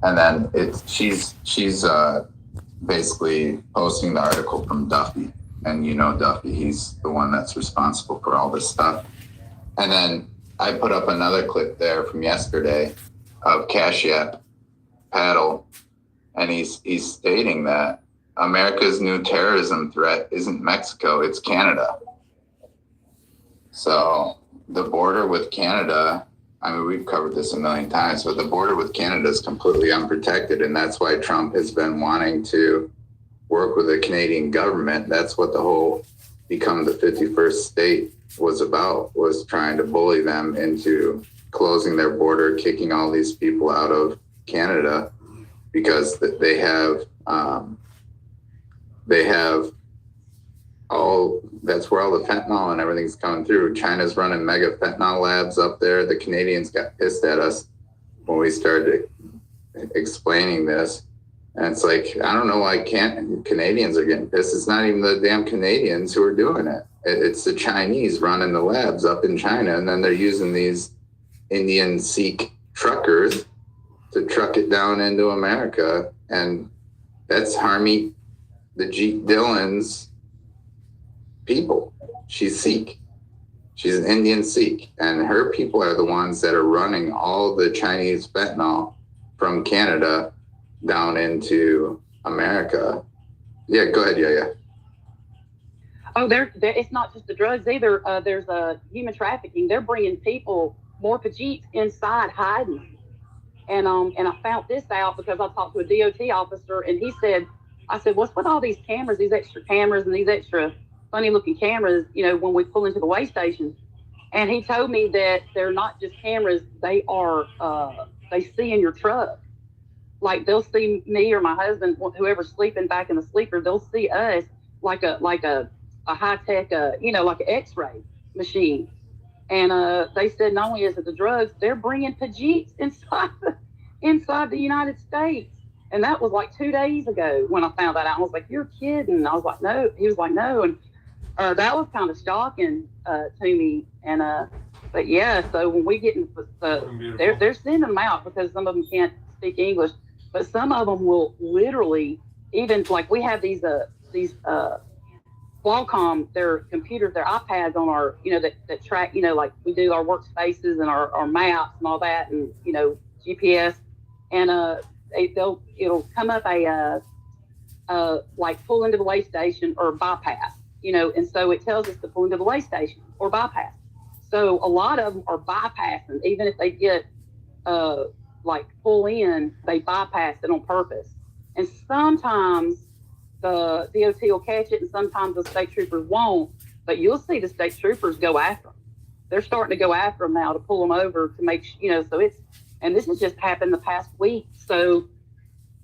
And then she's basically posting the article from Duffy, and Duffy, he's the one that's responsible for all this stuff. And then I put up another clip there from yesterday of Cash App Paddle, and he's stating that America's new terrorism threat isn't Mexico, it's Canada. So the border with Canada, I mean, we've covered this a million times, but the border with Canada is completely unprotected, and that's why Trump has been wanting to work with the Canadian government. That's what the whole Become the 51st State was about, was trying to bully them into closing their border, kicking all these people out of Canada, because they have all, that's where all the fentanyl and everything's coming through. China's running mega fentanyl labs up there. The Canadians got pissed at us when we started explaining this. And it's like, I don't know why Canadians are getting pissed. It's not even the damn Canadians who are doing it. It's the Chinese running the labs up in China. And then they're using these Indian Sikh truckers to truck it down into America. And that's Harmeet, the Jeet Dillon's people. She's Sikh. She's an Indian Sikh. And her people are the ones that are running all the Chinese fentanyl from Canada down into America. Yeah, go ahead, yeah. Oh, it's not just the drugs either. There's human trafficking. They're bringing people, more Pajeets inside hiding. And I found this out because I talked to a DOT officer, and he said, I said, what's with all these cameras, these extra cameras and these extra funny looking cameras, when we pull into the weigh station? And he told me that they're not just cameras, they are, they see in your truck. Like they'll see me or my husband, whoever's sleeping back in the sleeper, they'll see us like a high tech, like an X-ray machine. And they said not only is it the drugs, they're bringing Pajeets inside the United States. And that was like 2 days ago when I found that out. I was like, you're kidding. I was like, no. He was like, no. And that was kind of shocking to me. And but yeah, so when we get into they're sending them out because some of them can't speak English. But some of them will literally, even like we have these Qualcomm, their computers, their iPads on our, that track, like we do our workspaces and our maps and all that, and GPS, and it'll come up like pull into the way station or bypass, and so it tells us to pull into the way station or bypass. So a lot of them are bypassing, even if they get like pull in, they bypass it on purpose. And sometimes the DOT will catch it, and sometimes the state troopers won't. But you'll see the state troopers go after them. They're starting to go after them now to pull them over to make, so it's, and this has just happened the past week. So,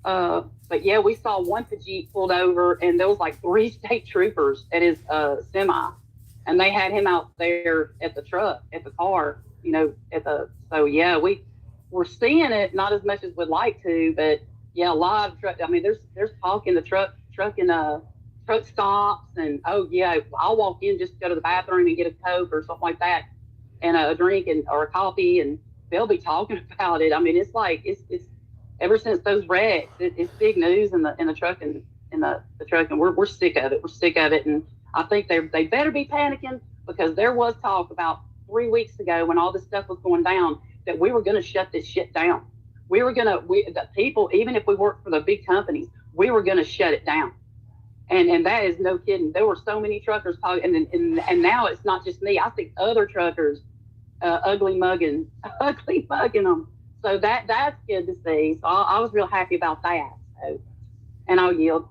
but yeah, we saw one Pajeet pulled over, and there was like 3 state troopers at his semi, and they had him out there at the truck, at the car, so yeah, we're seeing it, not as much as we'd like to, but yeah, a lot of truck. I mean, there's talk in the truck stops, and oh yeah, I'll walk in just to go to the bathroom and get a Coke or something like that, and a drink or a coffee, and they'll be talking about it. I mean, it's like it's ever since those wrecks, it's big news in the truck and the truck, and we're sick of it. We're sick of it, and I think they better be panicking, because there was talk about 3 weeks ago when all this stuff was going down that we were going to shut this shit down. The people, even if we worked for the big companies, we were going to shut it down. And that is no kidding. There were so many truckers talking, and now it's not just me. I see other truckers ugly mugging them. So that's good to see. So I was real happy about that. So, and I'll yield.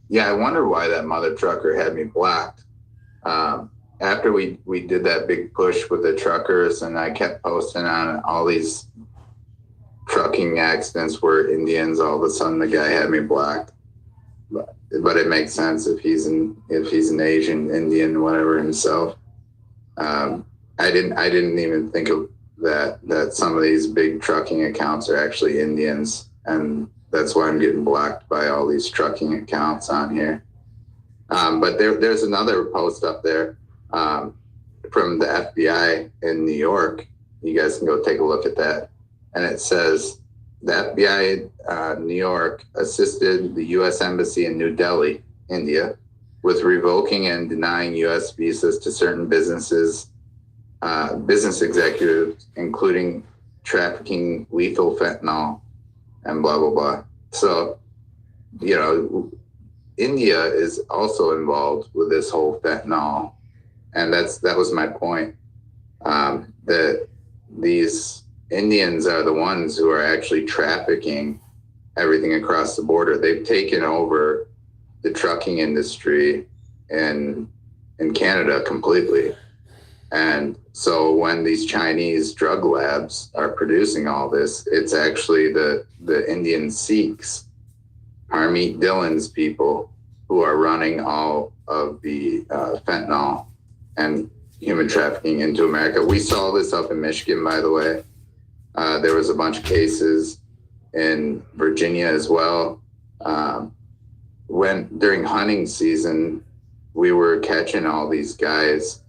Yeah, I wonder why that mother trucker had me blocked. After we did that big push with the truckers, and I kept posting on all these trucking accidents where Indians, all of a sudden the guy had me blocked. But it makes sense if he's an Asian Indian, whatever himself. I didn't even think of that some of these big trucking accounts are actually Indians, and that's why I'm getting blocked by all these trucking accounts on here. But there's another post up there from the FBI in New York. You guys can go take a look at that. And it says, the FBI New York assisted the U.S. Embassy in New Delhi, India, with revoking and denying U.S. visas to certain business executives, including trafficking lethal fentanyl and blah, blah, blah. So, India is also involved with this whole fentanyl. And that was my point, that these Indians are the ones who are actually trafficking everything across the border. They've taken over the trucking industry in Canada completely. And so when these Chinese drug labs are producing all this, it's actually the Indian Sikhs, Harmeet Dillon's people, who are running all of the fentanyl and human trafficking into America. We saw this up in Michigan, by the way. There was a bunch of cases in Virginia as well. When during hunting season, we were catching all these guys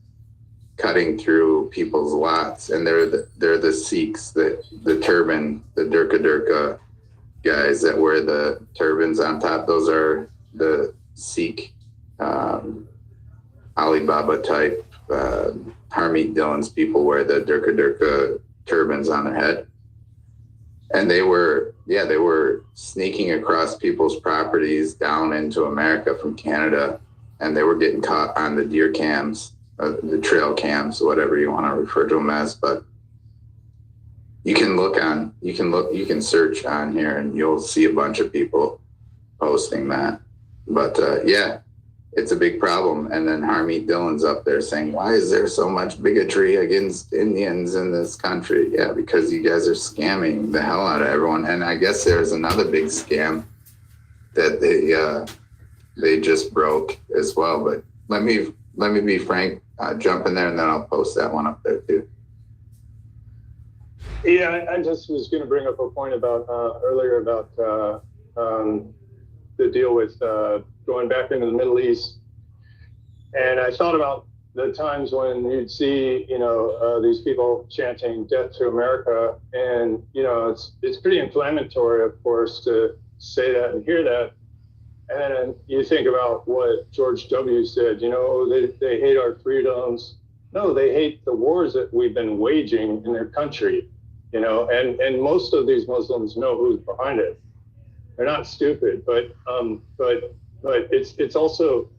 cutting through people's lots, and they're the Sikhs, the turban, the Durka guys that wear the turbans on top. Those are the Sikh Alibaba type. Harmeet Dillon's people wear the Durka turbans on their head. And they were sneaking across people's properties down into America from Canada, and they were getting caught on the deer cams, the trail cams, whatever you want to refer to them as. But you can search on here, and you'll see a bunch of people posting that. But it's a big problem. And then Harmeet Dillon's up there saying, why is there so much bigotry against Indians in this country? Yeah, because you guys are scamming the hell out of everyone. And I guess there's another big scam that they just broke as well. But let me be frank, jump in there, and then I'll post that one up there too. Yeah, I just was going to bring up a point about earlier about the deal with going back into the Middle East. And I thought about the times when you'd see, these people chanting "Death to America," and it's pretty inflammatory, of course, to say that and hear that. And you think about what George W. said. They hate our freedoms. No, they hate the wars that we've been waging in their country. And most of these Muslims know who's behind it. They're not stupid, but it's also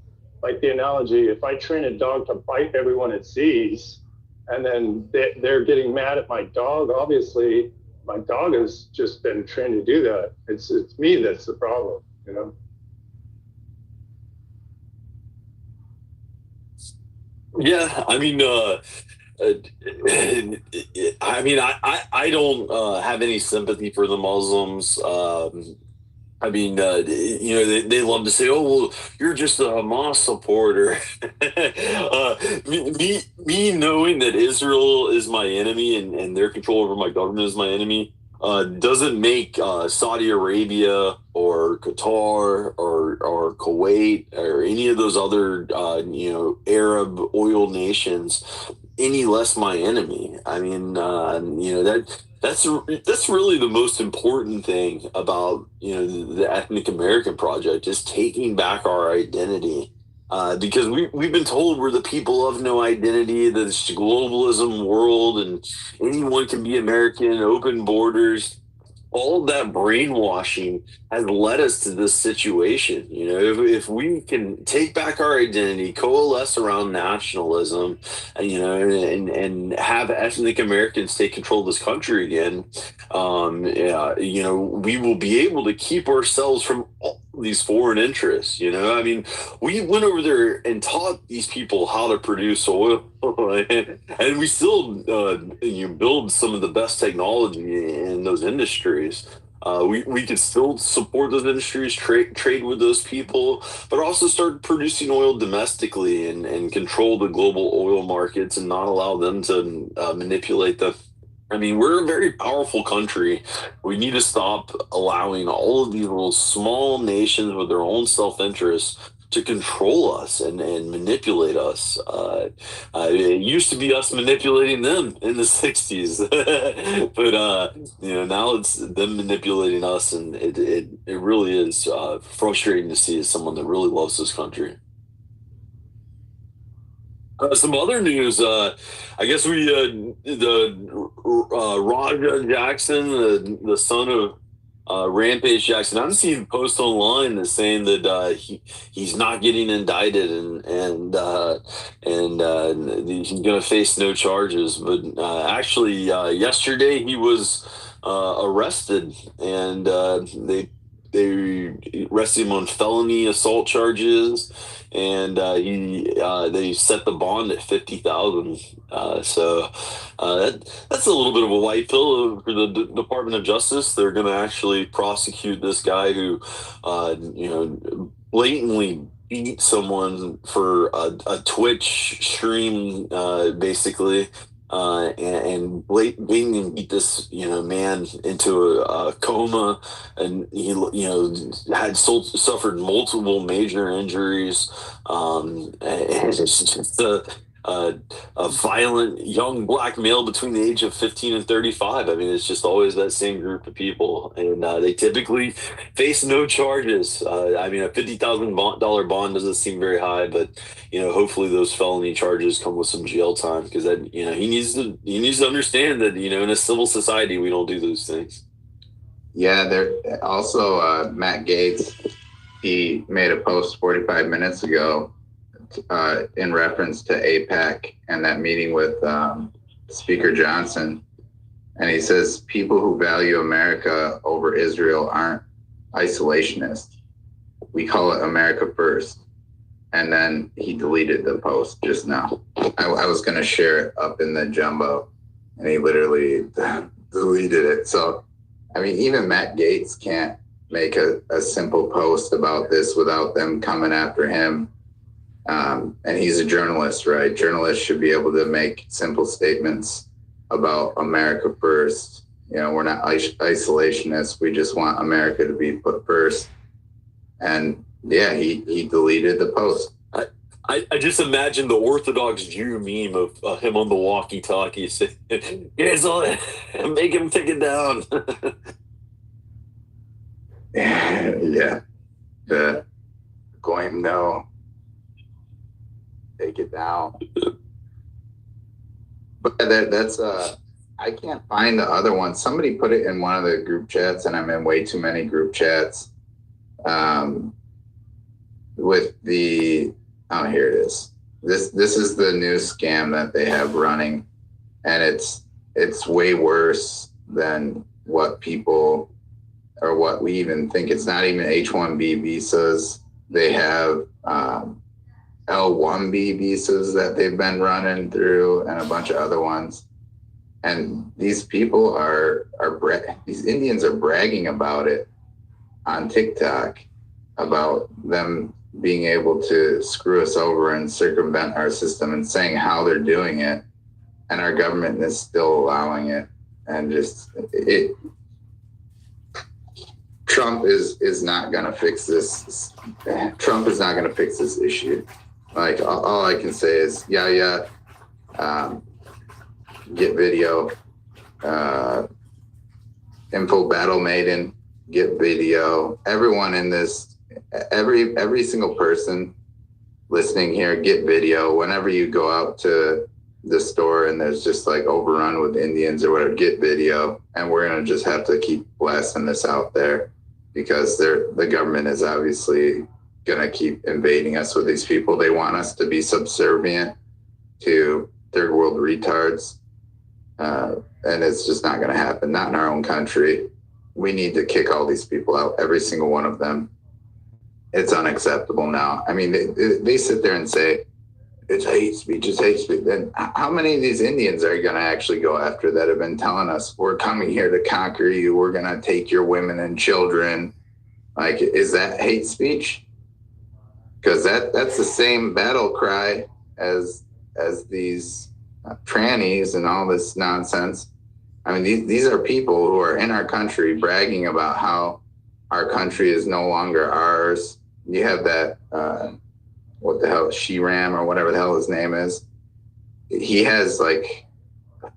like the analogy: if I train a dog to bite everyone it sees, and then they're getting mad at my dog, obviously my dog has just been trained to do that. It's me that's the problem, Yeah, I mean, I don't have any sympathy for the Muslims. They love to say, "Oh, well, you're just a Hamas supporter." Me knowing that Israel is my enemy and their control over my government is my enemy doesn't make Saudi Arabia or Qatar or Kuwait or any of those other Arab oil nations any less my enemy. I mean, that's really the most important thing about the Ethnic American Project is taking back our identity. Because we've been told we're the people of no identity, this globalism world, and anyone can be American, open borders. All of that brainwashing has led us to this situation. If we can take back our identity, coalesce around nationalism, and have ethnic Americans take control of this country again, we will be able to keep ourselves from all these foreign interests. We went over there and taught these people how to produce oil, and we still build some of the best technology in those industries. We can still support those industries, trade with those people, but also start producing oil domestically and control the global oil markets and not allow them to manipulate the. I mean, we're a very powerful country. We need to stop allowing all of these little small nations with their own self-interest to control us and manipulate us. It used to be us manipulating them in the 60s, but now it's them manipulating us, and it really is frustrating to see as someone that really loves this country. Some other news, I guess Raja Jackson, the son of Rampage Jackson. I've seen posts online that's saying that he's not getting indicted and he's going to face no charges. But actually, yesterday he was arrested, and they arrested him on felony assault charges, and they set the bond at $50,000. So that's a little bit of a white pill for the Department of Justice. They're going to actually prosecute this guy who, blatantly beat someone for a Twitch stream, basically. And blatantly beat this, man into a coma, and he, had suffered multiple major injuries. And it's just a violent young black male between the age of 15 and 35. I mean, it's just always that same group of people, and they typically face no charges. I mean, a $50,000 bond doesn't seem very high, but hopefully those felony charges come with some jail time, because then he needs to understand that in a civil society we don't do those things. Yeah, there also Matt Gaetz. He made a post 45 minutes ago in reference to AIPAC and that meeting with Speaker Johnson. And he says people who value America over Israel aren't isolationists. We call it America first. And then he deleted the post just now. I was going to share it up in the jumbo, and he literally deleted it. So, I mean, even Matt Gaetz can't make a simple post about this without them coming after him. And he's a journalist, right? Journalists should be able to make simple statements about America first. We're not isolationists. We just want America to be put first. And yeah, he deleted the post. I just imagine the Orthodox Jew meme of him on the walkie-talkie saying, "Here's all, make him take it down." Yeah, the going no. Take it down. But that's I can't find the other one. Somebody put it in one of the group chats, and I'm in way too many group chats. With the here it is. This is the new scam that they have running, and it's way worse than what people or what we even think. It's not even H-1B visas. They have L-1B visas that they've been running through, and a bunch of other ones. And these people these Indians are bragging about it on TikTok, about them being able to screw us over and circumvent our system, and saying how they're doing it. And our government is still allowing it. And Trump is not going to fix this. Trump is not going to fix this issue. Like, all I can say is, get video, Info Battle Maiden, get video. Everyone in this, every single person listening here, get video. Whenever you go out to the store and there's just like overrun with Indians or whatever, get video. And we're going to just have to keep blasting this out there, because the government is obviously going to keep invading us with these people. They want us to be subservient to third world retards. And it's just not going to happen. Not in our own country. We need to kick all these people out, every single one of them. It's unacceptable now. I mean, they sit there and say, it's hate speech, it's hate speech. Then how many of these Indians are you going to actually go after that have been telling us, we're coming here to conquer you, we're going to take your women and children? Like, is that hate speech? Because that's the same battle cry as these trannies and all this nonsense. I mean, these are people who are in our country bragging about how our country is no longer ours. You have that what the hell, Shiram or whatever the hell his name is. He has like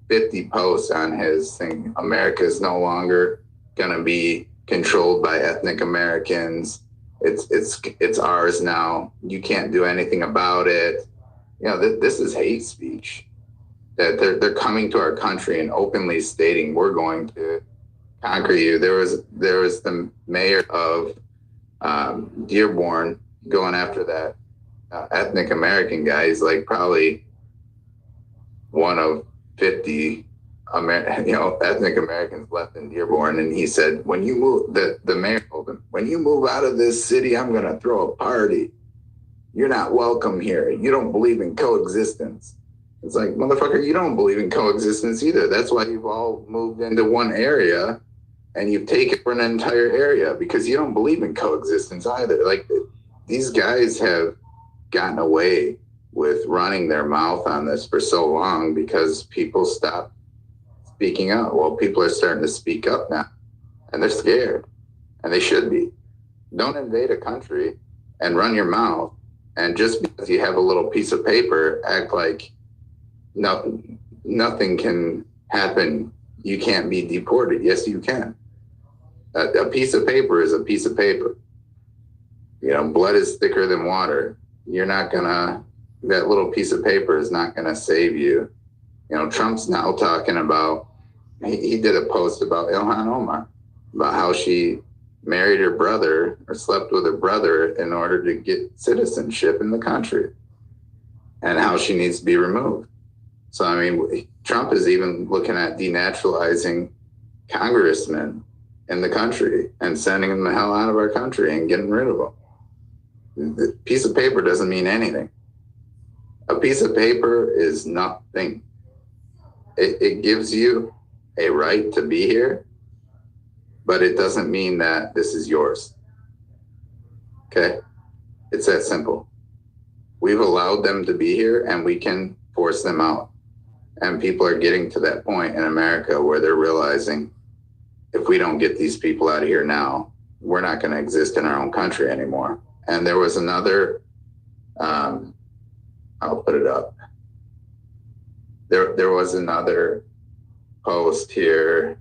50 posts on his thing. America is no longer going to be controlled by ethnic Americans. It's ours now. You can't do anything about it. You know, this is hate speech. That they're coming to our country and openly stating we're going to conquer you. There was the mayor of Dearborn going after that ethnic American guy. He's like probably one of 50 ethnic Americans left in Dearborn, and he said, when you move, the mayor told him, when you move out of this city, I'm going to throw a party. You're not welcome here. You don't believe in coexistence. It's like, motherfucker, you don't believe in coexistence either. That's why you've all moved into one area and you've taken for an entire area, because you don't believe in coexistence either. Like, these guys have gotten away with running their mouth on this for so long because people stopped speaking up. Well, people are starting to speak up now, and they're scared, and they should be. Don't invade a country and run your mouth, and just because you have a little piece of paper, act like nothing can happen. You can't be deported. Yes, you can. A piece of paper is a piece of paper. You know, blood is thicker than water. You're not gonna, that little piece of paper is not gonna save you. You know, Trump's now talking about, he did a post about Ilhan Omar, about how she married her brother or slept with her brother in order to get citizenship in the country, and how she needs to be removed. So, I mean, Trump is even looking at denaturalizing congressmen in the country and sending them the hell out of our country and getting rid of them. The piece of paper doesn't mean anything. A piece of paper is nothing. It gives you a right to be here, but it doesn't mean that this is yours. Okay? It's that simple. We've allowed them to be here, and we can force them out. And people are getting to that point in America where they're realizing, if we don't get these people out of here now, we're not going to exist in our own country anymore. And there was another, I'll put it up. There was another post here.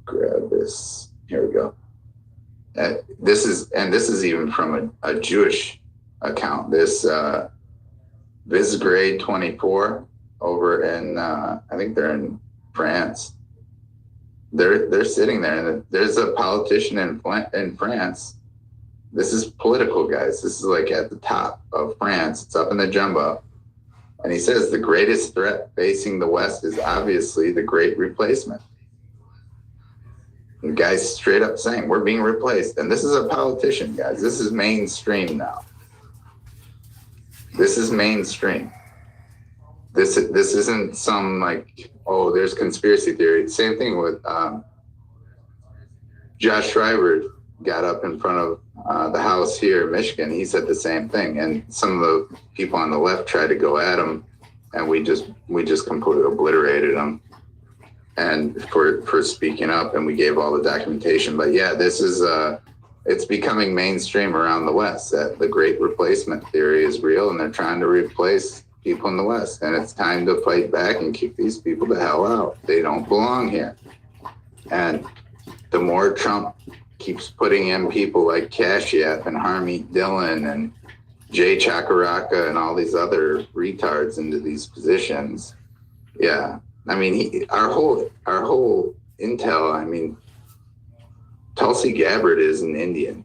Grab this. Here we go. This is even from a Jewish account. This Visgrade 24 over in I think they're in France. They're sitting there, and there's a politician in France. This is political, guys. This is like at the top of France. It's up in the jumbo. And he says the greatest threat facing the West is obviously the Great Replacement. And the guy's straight up saying, we're being replaced. And this is a politician, guys. This is mainstream now. This is mainstream. This isn't some like, oh, there's conspiracy theory. Same thing with Josh Schreiber got up in front of the House here in Michigan. He said the same thing, and some of the people on the left tried to go at him, and we just completely obliterated him, and for speaking up, and we gave all the documentation. But yeah, this is it's becoming mainstream around the West that the Great Replacement theory is real, and they're trying to replace people in the West, and it's time to fight back and kick these people the hell out. They don't belong here. And the more Trump keeps putting in people like Kashyap and Harmeet Dillon and Jay Chakaraka and all these other retards into these positions, yeah. I mean, our whole intel, I mean, Tulsi Gabbard is an Indian.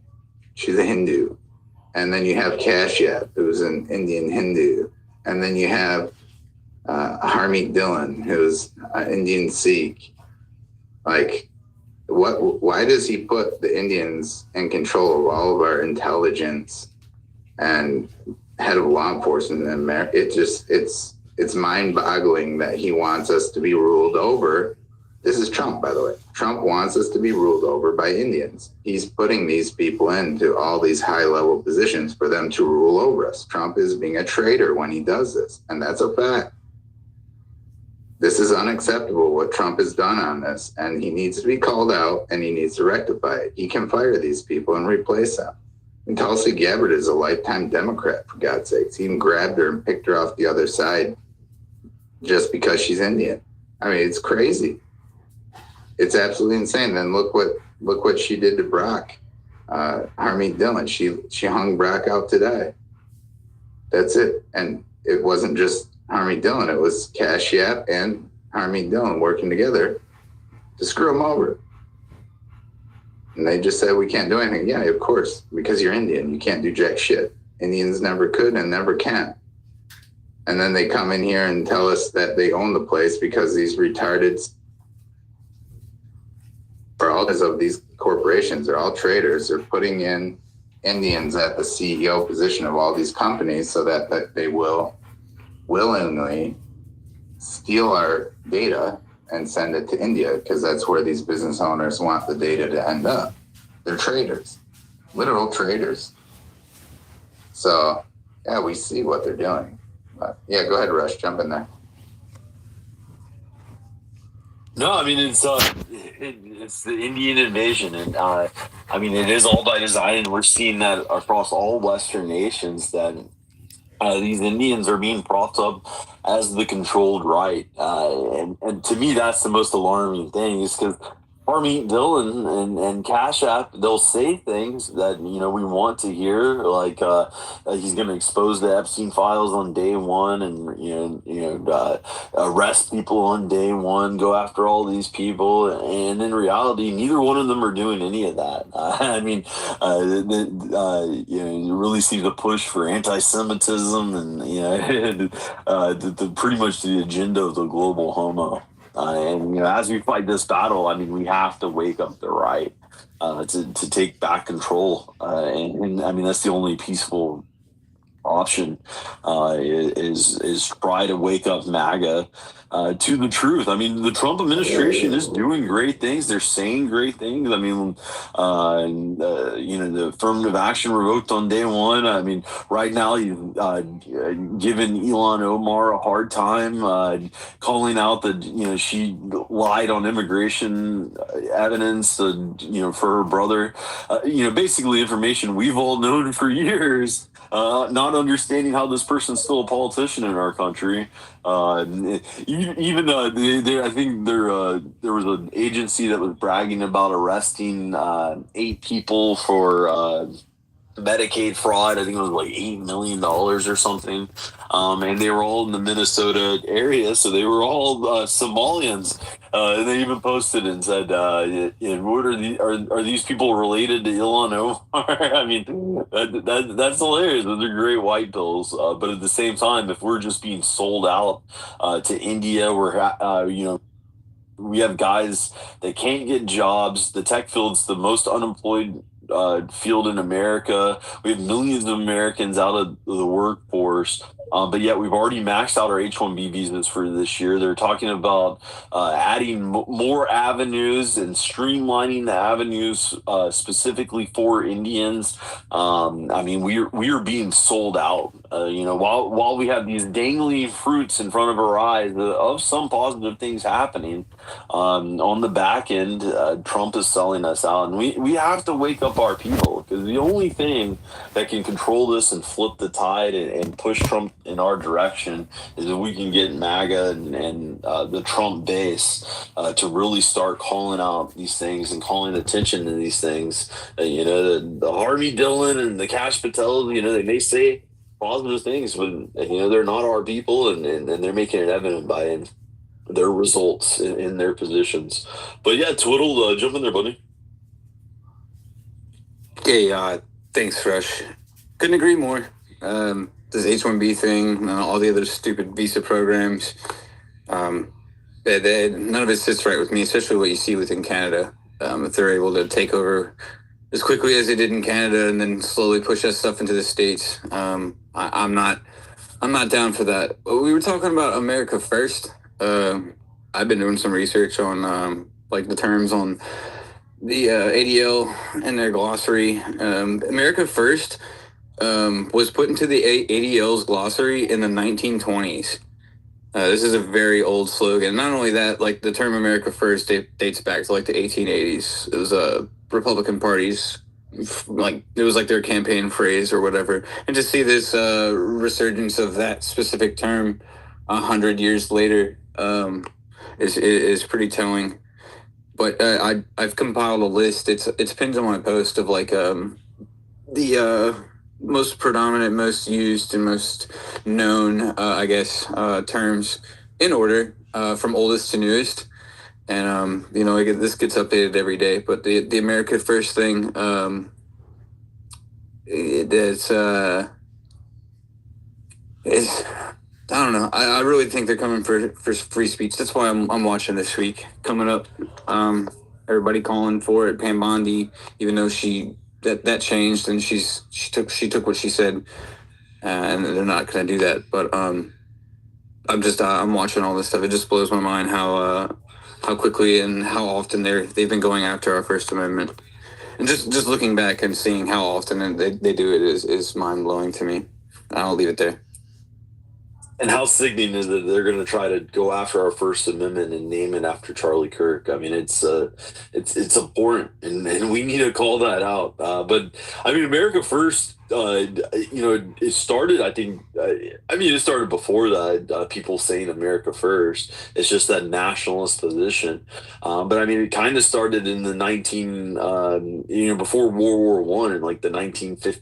She's a Hindu. And then you have Kashyap, who's an Indian Hindu. And then you have Harmeet Dillon, who's an Indian Sikh. Like, why does he put the Indians in control of all of our intelligence and head of law enforcement in America? It's mind-boggling that he wants us to be ruled over. This is Trump, by the way. Trump wants us to be ruled over by Indians. He's putting these people into all these high-level positions for them to rule over us. Trump is being a traitor when he does this, and that's a fact. This is unacceptable, what Trump has done on this, and he needs to be called out, and he needs to rectify it. He can fire these people and replace them. And Tulsi Gabbard is a lifetime Democrat, for God's sakes. He even grabbed her and picked her off the other side just because she's Indian. I mean, it's crazy. It's absolutely insane. Then look what she did to Brock. Harmeet Dillon. She hung Brock out to die. That's it. And it wasn't just Harmeet Dillon. It was Cash Yap and Harmeet Dillon working together to screw him over. And they just said, we can't do anything. Yeah, of course, because you're Indian. You can't do jack shit. Indians never could and never can. And then they come in here and tell us that they own the place because these retarded are all of these corporations. They're all traders. They're putting in Indians at the CEO position of all these companies so that they will willingly steal our data and send it to India because that's where these business owners want the data to end up. They're traders, literal traders. So, yeah, we see what they're doing. But, yeah, go ahead, Rush, jump in there. No, I mean, it's the Indian invasion, and I mean, it is all by design, and we're seeing that across all Western nations that these Indians are being propped up as the controlled right, and to me, that's the most alarming thing, is because Harmeet Dillon and Cash App, they'll say things that, we want to hear, like he's going to expose the Epstein files on day one, and arrest people on day one, go after all these people, and in reality, neither one of them are doing any of that. I mean, you really see the push for anti-Semitism, and the pretty much the agenda of the global homo. And as we fight this battle, I mean, we have to wake up the right to take back control, and I mean, that's the only peaceful option, is try to wake up MAGA to the truth. I mean, the Trump administration is doing great things. They're saying great things. I mean, the affirmative action revoked on day one. I mean, right now you've given Ilhan Omar a hard time, calling out that, she lied on immigration evidence, for her brother. Basically information we've all known for years. Not understanding how this person's still a politician in our country. I think there was an agency that was bragging about arresting 8 people for Medicaid fraud. I think it was like $8 million or something. And they were all in the Minnesota area, so they were all Somalians. And they even posted and said, "What are these people related to Ilhan Omar?" I mean, that's hilarious. Those are great white pills. But at the same time, if we're just being sold out to India, we have guys that can't get jobs. The tech field's the most unemployed field in America. We have millions of Americans out of the workforce, but yet we've already maxed out our H-1B visas for this year. They're talking about adding more avenues and streamlining the avenues specifically for Indians. I mean, we are being sold out. While we have these dangling fruits in front of our eyes of some positive things happening, on the back end, Trump is selling us out, and we have to wake up our people, because the only thing that can control this and flip the tide and push Trump in our direction is if we can get MAGA and the Trump base to really start calling out these things and calling attention to these things. The Harvey Dillon and the Cash Patel, they may say positive things, but they're not our people, and they're making it evident by their results in their positions. But yeah, Twiddle, jump in there, buddy. Hey, thanks, Rush. Couldn't agree more. This H-1B thing, all the other stupid visa programs, none of it sits right with me, especially what you see within Canada. If they're able to take over as quickly as they did in Canada and then slowly push that stuff into the States, I'm not down for that. We were talking about America first. I've been doing some research on the terms on the ADL and their glossary. America First was put into the ADL's glossary in the 1920s. This is a very old slogan. Not only that, the term America First dates back to the 1880s. It was Republican Party's like it was like their campaign phrase or whatever. And to see this resurgence of that specific term 100 years later is pretty telling. But I've compiled a list. It's pinned on my post of like the most predominant, most used, and most known, I guess, terms in order from oldest to newest. And this gets updated every day. But the America First thing, it's I don't know. I really think they're coming for free speech. That's why I'm watching this week coming up. Everybody calling for it. Pam Bondi, even though that changed and she took what she said, and they're not going to do that. But I'm watching all this stuff. It just blows my mind how quickly and how often they've been going after our First Amendment. And just looking back and seeing how often they do it is mind blowing to me. I'll leave it there. And how sickening is it they're going to try to go after our First Amendment and name it after Charlie Kirk? I mean, it's abhorrent, and we need to call that out. But I mean, America First, it started. I think. It started before that. People saying America First. It's just that nationalist position. But I mean, it kind of started in the before World War One, in like the 1920s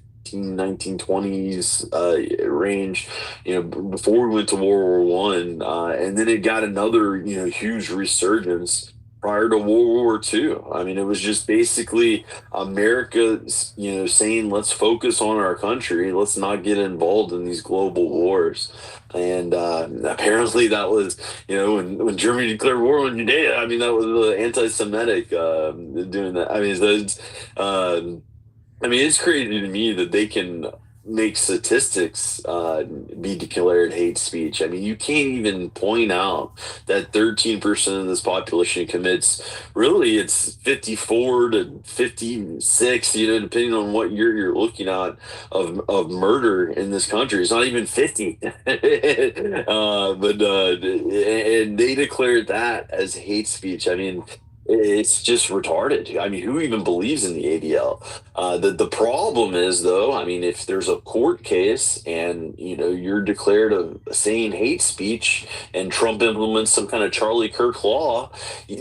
range, before we went to World War One, and then it got another, huge resurgence prior to World War II. I mean, it was just basically America, saying, let's focus on our country. Let's not get involved in these global wars. And apparently that was, when Germany declared war on Judea, I mean, that was anti-Semitic doing that. I mean, it's crazy to me that they can make statistics be declared hate speech. I mean, you can't even point out that 13% of this population commits, really, it's 54 to 56, depending on what year you're looking at, of murder in this country. It's not even 50. And they declared that as hate speech. I mean, it's just retarded. I mean, who even believes in the ADL? The problem is, though, I mean, if there's a court case and, you're declared a saying hate speech and Trump implements some kind of Charlie Kirk law,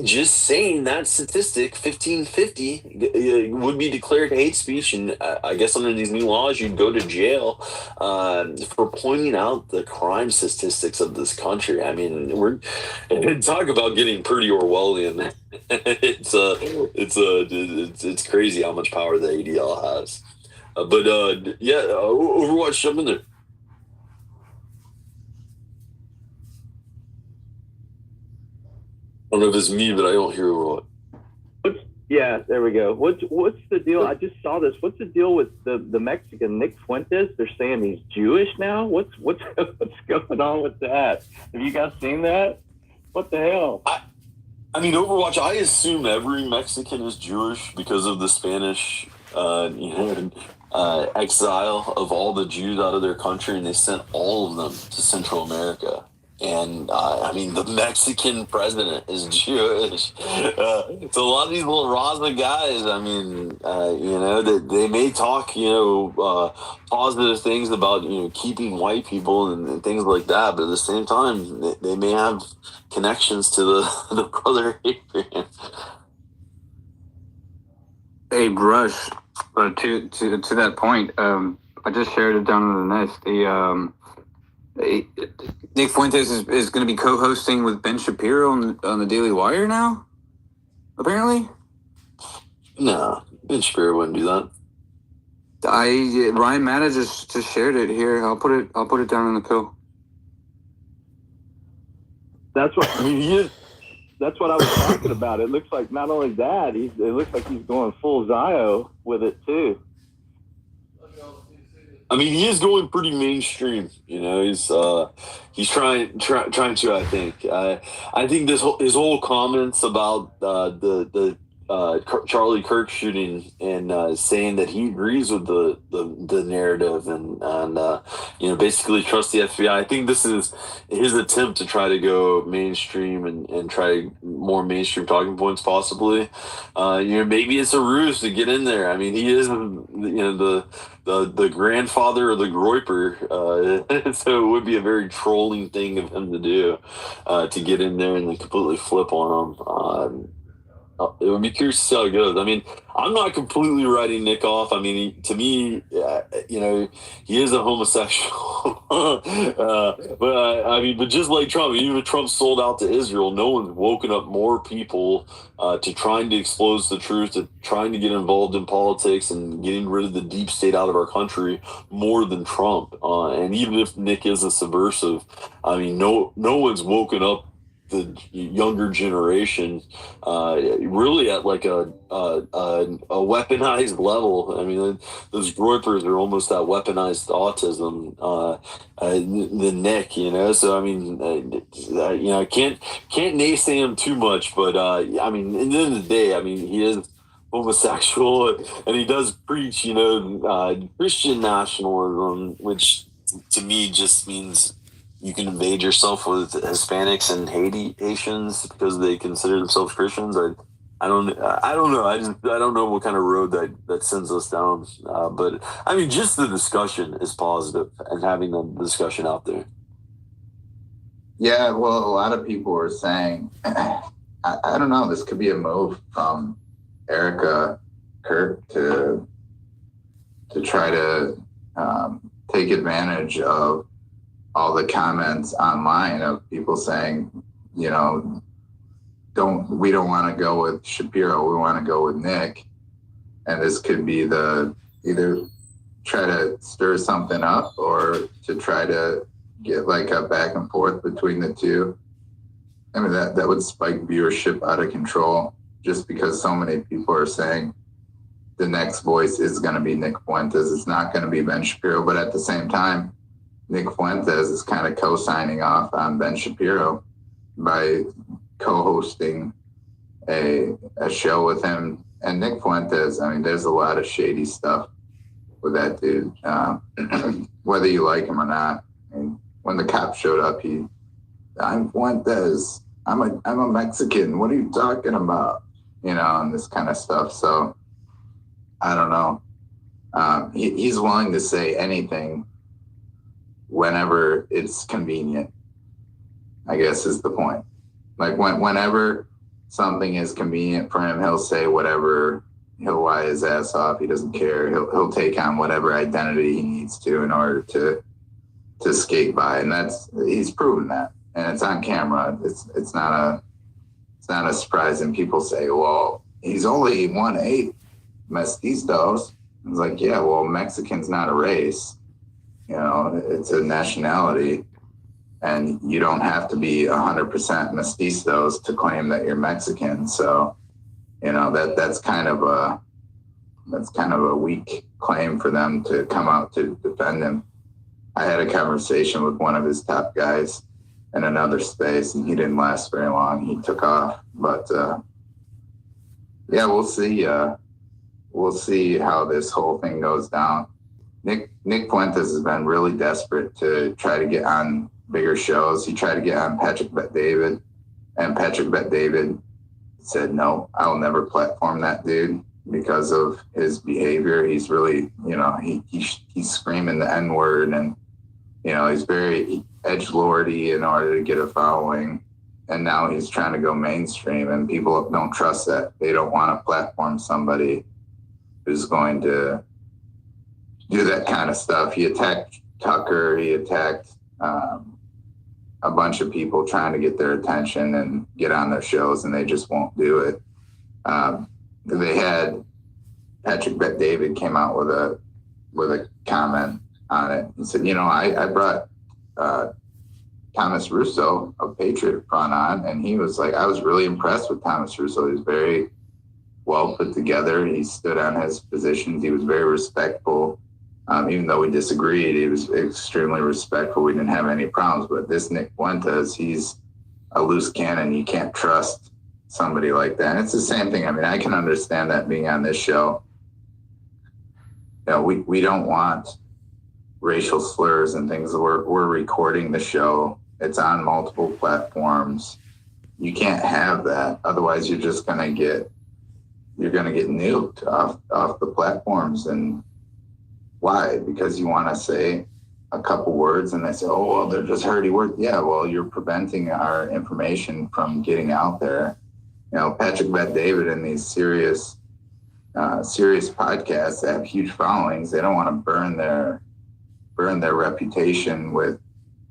just saying that statistic, 1550, would be declared hate speech. And I guess under these new laws, you'd go to jail for pointing out the crime statistics of this country. I mean, talk about getting pretty Orwellian. It's crazy how much power the ADL has. Overwatch, jump in there. I don't know if it's me, but I don't hear Overwatch. Yeah, there we go. What's the deal? I just saw this. What's the deal with the Mexican Nick Fuentes? They're saying he's Jewish now. What's going on with that? Have you guys seen that? What the hell? I mean, Overwatch, I assume every Mexican is Jewish because of the Spanish exile of all the Jews out of their country, and they sent all of them to Central America. And, the Mexican president is Jewish. So a lot of these little Raza guys, they may talk, positive things about, keeping white people and things like that. But at the same time, they may have connections to the brother Adrian. Hey, Brush, to that point, I just shared it down in the nest. Nick Fuentes is going to be co-hosting with Ben Shapiro on the Daily Wire now, apparently. No, Ben Shapiro wouldn't do that. Ryan Matta just shared it here. I'll put it down in the pill. That's what that's what I was talking about. It looks like not only that, it looks like he's going full Zio with it too. I mean, he is going pretty mainstream. He's trying to. I think his whole comments about the Charlie Kirk shooting and saying that he agrees with the narrative and basically trust the FBI. I think this is his attempt to try to go mainstream and try more mainstream talking points possibly. Maybe it's a ruse to get in there. I mean, he is the grandfather of the Groiper, so it would be a very trolling thing of him to do, to get in there and then completely flip on him. It would be curious to see how it goes. I mean, I'm not completely writing Nick off. I mean, to me, he is a homosexual. But just like Trump, even if Trump sold out to Israel, no one's woken up more people to trying to expose the truth, to trying to get involved in politics and getting rid of the deep state out of our country more than Trump. And even if Nick is a subversive, I mean, no one's woken up the younger generation really at like a weaponized level. I mean, those Groipers are almost that weaponized autism, the Nick, so I mean, can't naysay him too much, but I mean, at the end of the day, I mean, he is homosexual and he does preach Christian nationalism, which to me just means you can invade yourself with Hispanics and Haitians because they consider themselves Christians. I don't know. I don't know what kind of road that sends us down. But I mean, just the discussion is positive and having the discussion out there. Yeah, well, a lot of people are saying, I don't know, this could be a move from Erica Kirk to try to take advantage of all the comments online of people saying, we don't want to go with Shapiro, we want to go with Nick. And this could be either try to stir something up or to try to get like a back and forth between the two. I mean, that would spike viewership out of control just because so many people are saying the next voice is going to be Nick Fuentes. It's not going to be Ben Shapiro, but at the same time, Nick Fuentes is kind of co-signing off on Ben Shapiro by co-hosting a show with him. And Nick Fuentes, I mean, there's a lot of shady stuff with that dude, whether you like him or not. I mean, when the cop showed up, I'm Fuentes. I'm a Mexican. What are you talking about? And this kind of stuff. So I don't know. He's willing to say anything whenever it's convenient, I guess is the point. Like whenever something is convenient for him, he'll say whatever, he'll lie his ass off. He doesn't care. He'll take on whatever identity he needs to in order to skate by. And he's proven that. And it's on camera. It's not a surprise. And people say, well, he's only 1/8 mestizos. It's like, yeah, well, Mexican's not a race. It's a nationality, and you don't have to be 100% mestizos to claim that you're Mexican. So, that's kind of a weak claim for them to come out to defend him. I had a conversation with one of his top guys in another space, and he didn't last very long. He took off, but yeah, we'll see. We'll see how this whole thing goes down. Nick Fuentes has been really desperate to try to get on bigger shows. He tried to get on Patrick Bet-David, and Patrick Bet-David said, no, I will never platform that dude because of his behavior. He's really, he's screaming the N-word, and, he's very edgelordy in order to get a following. And now he's trying to go mainstream, and people don't trust that. They don't want to platform somebody who's going to do that kind of stuff. He attacked Tucker. He attacked a bunch of people trying to get their attention and get on their shows, and they just won't do it. They had Patrick Bet-David came out with a comment on it. He said, I brought Thomas Russo of Patriot Front on, and he was like, I was really impressed with Thomas Russo. He was very well put together. He stood on his positions. He was very respectful. Even though we disagreed, he was extremely respectful. We didn't have any problems. But this Nick Fuentes, he's a loose cannon. You can't trust somebody like that. And it's the same thing. I mean, I can understand that being on this show. You know, we don't want racial slurs and things. We're recording the show. It's on multiple platforms. You can't have that. Otherwise, you're just gonna get nuked off the platforms. And why? Because you want to say a couple words and they say, oh, well, they're just hurdy words. Yeah, well, you're preventing our information from getting out there. You know, Patrick Bet David and these serious podcasts that have huge followings, they don't want to burn their reputation with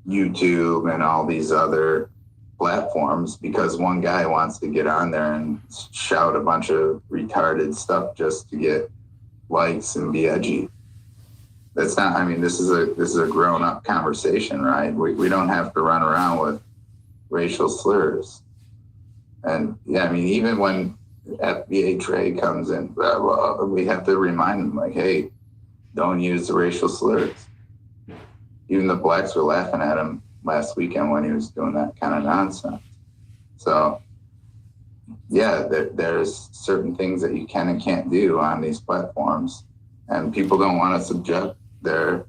YouTube and all these other platforms because one guy wants to get on there and shout a bunch of retarded stuff just to get likes and be edgy. That's not, I mean, this is a grown-up conversation, right? We don't have to run around with racial slurs. And yeah, I mean, even when FBA Trey comes in, we have to remind him, like, hey, don't use the racial slurs. Even the blacks were laughing at him last weekend when he was doing that kind of nonsense. So yeah, there's certain things that you can and can't do on these platforms, and people don't want to subject their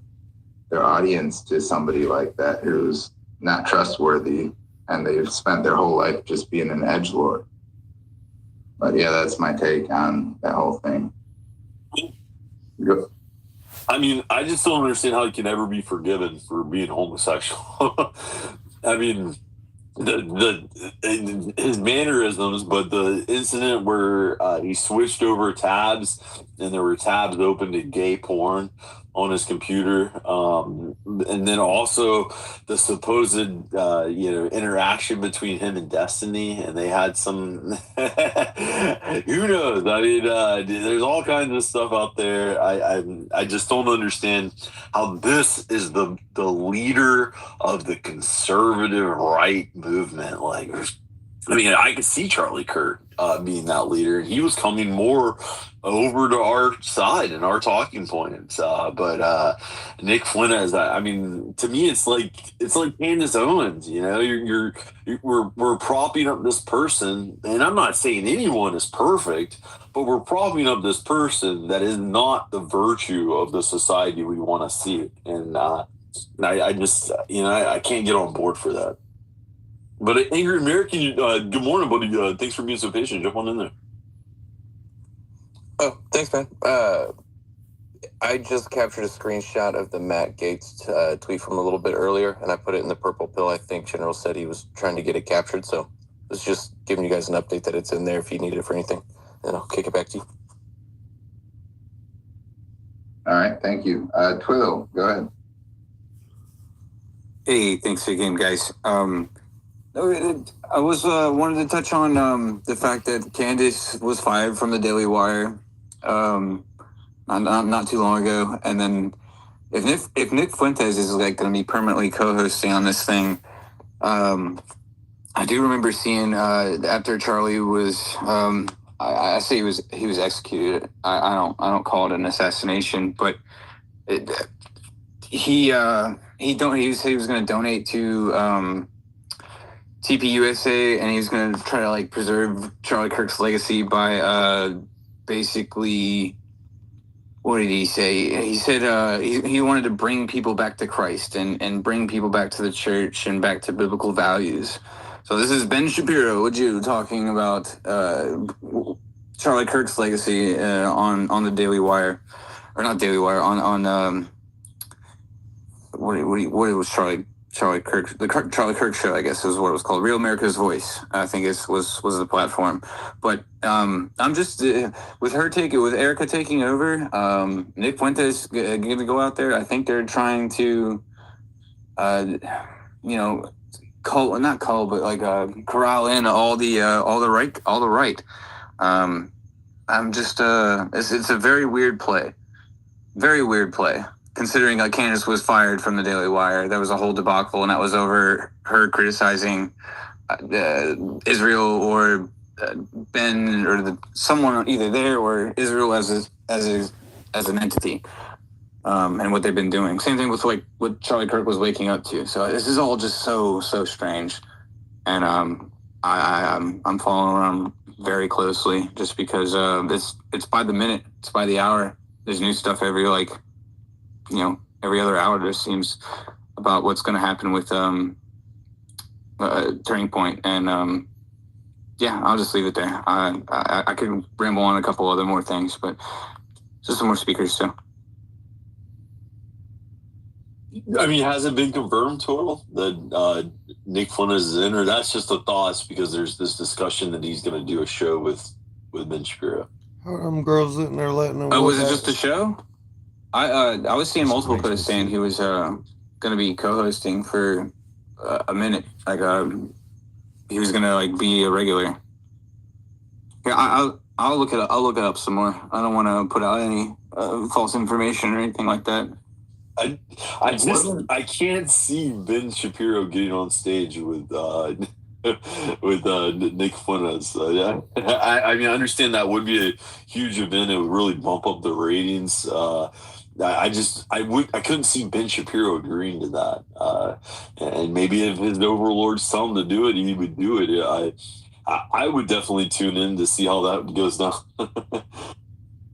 audience to somebody like that who's not trustworthy, and they've spent their whole life just being an edgelord. But yeah, that's my take on that whole thing. I mean, I just don't understand how he can ever be forgiven for being homosexual. I mean, his mannerisms, but the incident where he switched over tabs and there were tabs open to gay porn on his computer, and then also the supposed interaction between him and Destiny, and they had some who knows. I mean, there's all kinds of stuff out there. I just don't understand how this is the leader of the conservative right movement. Like, I mean, I could see Charlie Kirk being that leader. He was coming more over to our side and our talking points. But Nick Fuentes, I mean, to me, it's like Candace Owens. You know, we're propping up this person, and I'm not saying anyone is perfect, but we're propping up this person that is not the virtue of the society we want to see. And I just, I can't get on board for that. But Angry American, good morning, buddy. Thanks for being so patient. Jump on in there. Oh, thanks, man. I just captured a screenshot of the Matt Gaetz tweet from a little bit earlier, and I put it in the purple pill. I think General said he was trying to get it captured, so I was just giving you guys an update that it's in there if you need it for anything. And I'll kick it back to you. All right, thank you. Twill, go ahead. Hey, thanks again, guys. I was wanted to touch on the fact that Candace was fired from the Daily Wire not too long ago, and then if Nick Fuentes is like going to be permanently co-hosting on this thing, I do remember seeing after Charlie was I say he was executed. I don't call it an assassination, but he said he was going to donate to TPUSA, and he was going to try to like preserve Charlie Kirk's legacy by basically, what did he say? He said he wanted to bring people back to Christ and bring people back to the church and back to biblical values. So this is Ben Shapiro, would you, talking about Charlie Kirk's legacy on the Daily Wire, or not Daily Wire, on what was Charlie Kirk, the Charlie Kirk Show, I guess is what it was called. Real America's Voice, I think was the platform. But I'm just with Erica taking over. Nick Fuentes going to go out there. I think they're trying to, corral in all the right. I'm just it's a very weird play. Very weird play. Considering Candace was fired from the Daily Wire, there was a whole debacle, and that was over her criticizing Israel or Ben or someone either there or Israel as an entity, and what they've been doing. Same thing with what Charlie Kirk was waking up to. So this is all just so strange, and I'm following around very closely just because it's by the minute, it's by the hour. There's new stuff every other hour. There seems about what's going to happen with Turning Point, and yeah, I'll just leave it there. I could ramble on a couple other more things, but just some more speakers too. I mean, has it been confirmed total that Nick Fuentes is in, or that's just the thoughts because there's this discussion that he's going to do a show with Ben Shapiro? How them girls sitting there letting them? Oh, was it just a show? I was seeing multiple posts saying he was going to be co-hosting for a minute, like he was going to like be a regular. Yeah, I'll look it up. I'll look it up some more. I don't want to put out any false information or anything like that. I can't see Ben Shapiro getting on stage with Nick Fuentes. I mean, I understand that would be a huge event. It would really bump up the ratings. I couldn't see Ben Shapiro agreeing to that. And maybe if his overlords tell him to do it, he would do it. I would definitely tune in to see how that goes down.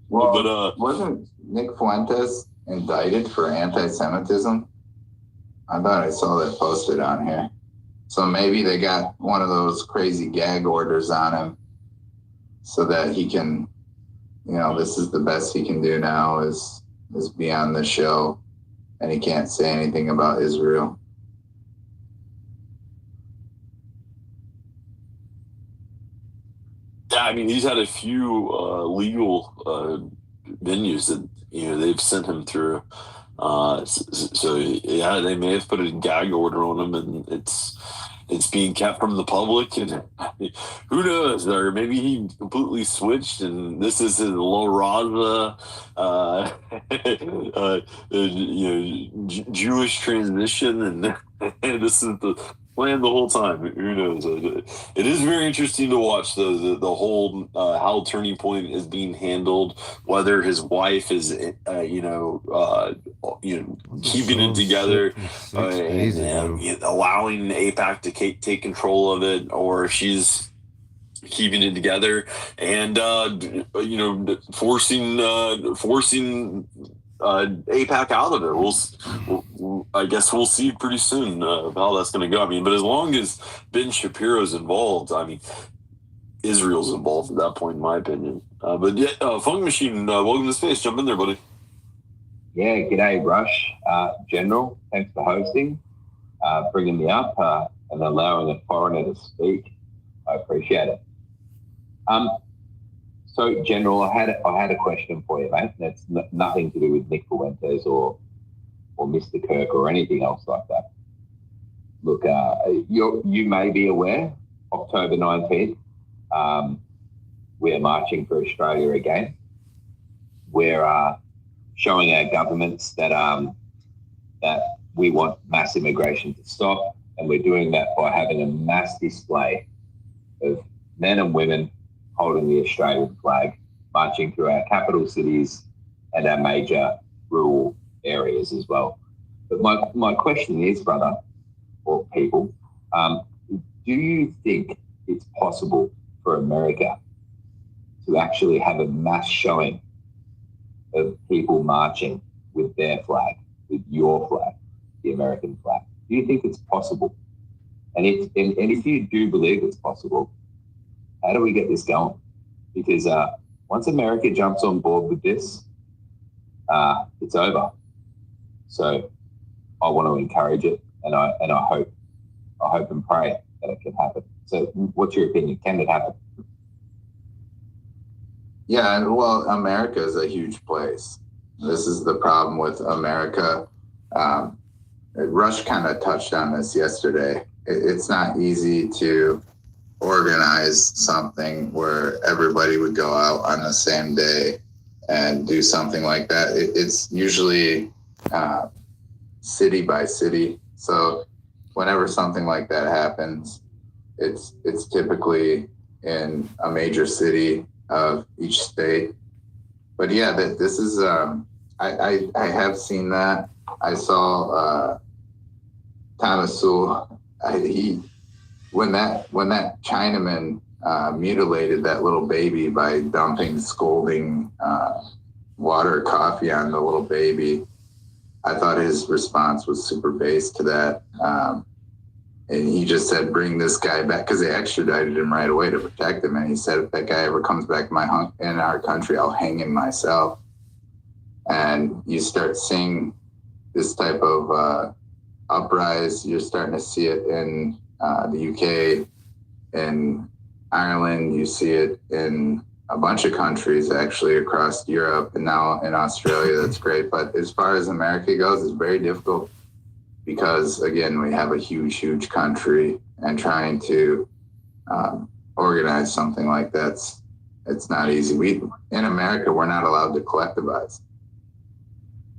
Well, but wasn't Nick Fuentes indicted for anti-Semitism? I thought I saw that posted on here. So maybe they got one of those crazy gag orders on him so that he can, this is the best he can do now is be on the show, and he can't say anything about Israel. Yeah, I mean, he's had a few legal venues that they've sent him through. So yeah, they may have put a gag order on him, and it's being kept from the public. And who knows? Or maybe he completely switched, and this is his La Raza, Jewish transition, and this is the plan the whole time. Who knows? It is very interesting to watch the whole how Turning Point is being handled. Whether his wife is keeping it together and allowing AIPAC to take control of it, or if she's keeping it together and forcing AIPAC out of it. I guess we'll see pretty soon how that's going to go. I mean, but as long as Ben Shapiro's involved, I mean, Israel's involved at that point, in my opinion. But yeah, Funk Machine, welcome to space. Jump in there, buddy. Yeah, g'day, Rush. General, thanks for hosting, bringing me up, and allowing a foreigner to speak. I appreciate it. So, General, I had a question for you, mate. That's nothing to do with Nick Fuentes or Mr. Kirk or anything else like that. Look, you may be aware, October 19th, we are marching for Australia again. We're showing our governments that we want mass immigration to stop, and we're doing that by having a mass display of men and women holding the Australian flag, marching through our capital cities and our major rural areas as well. But my question is, brother, or people, do you think it's possible for America to actually have a mass showing of people marching with their flag, with your flag, the American flag? Do you think it's possible? And if you do believe it's possible, how do we get this going? Because once America jumps on board with this, it's over. So I want to encourage it, and I hope and pray that it can happen. So what's your opinion? Can it happen? Yeah, well, America is a huge place. This is the problem with America. Rush kind of touched on this yesterday. It's not easy to organize something where everybody would go out on the same day and do something like that. It's usually city by city. So whenever something like that happens, it's typically in a major city of each state. But yeah, this is I have seen that. I saw Thomas Sewell. when that Chinaman mutilated that little baby by dumping scalding water coffee on the little baby, I thought his response was super based to that. And he just said, bring this guy back, because they extradited him right away to protect him. And he said, if that guy ever comes back in our country, I'll hang him myself. And you start seeing this type of uprise. You're starting to see it in the UK, in Ireland. You see it in a bunch of countries, actually, across Europe, and now in Australia. That's great. But as far as America goes, it's very difficult because, again, we have a huge country, and trying to organize something like that's it's not easy. In America, we're not allowed to collectivize.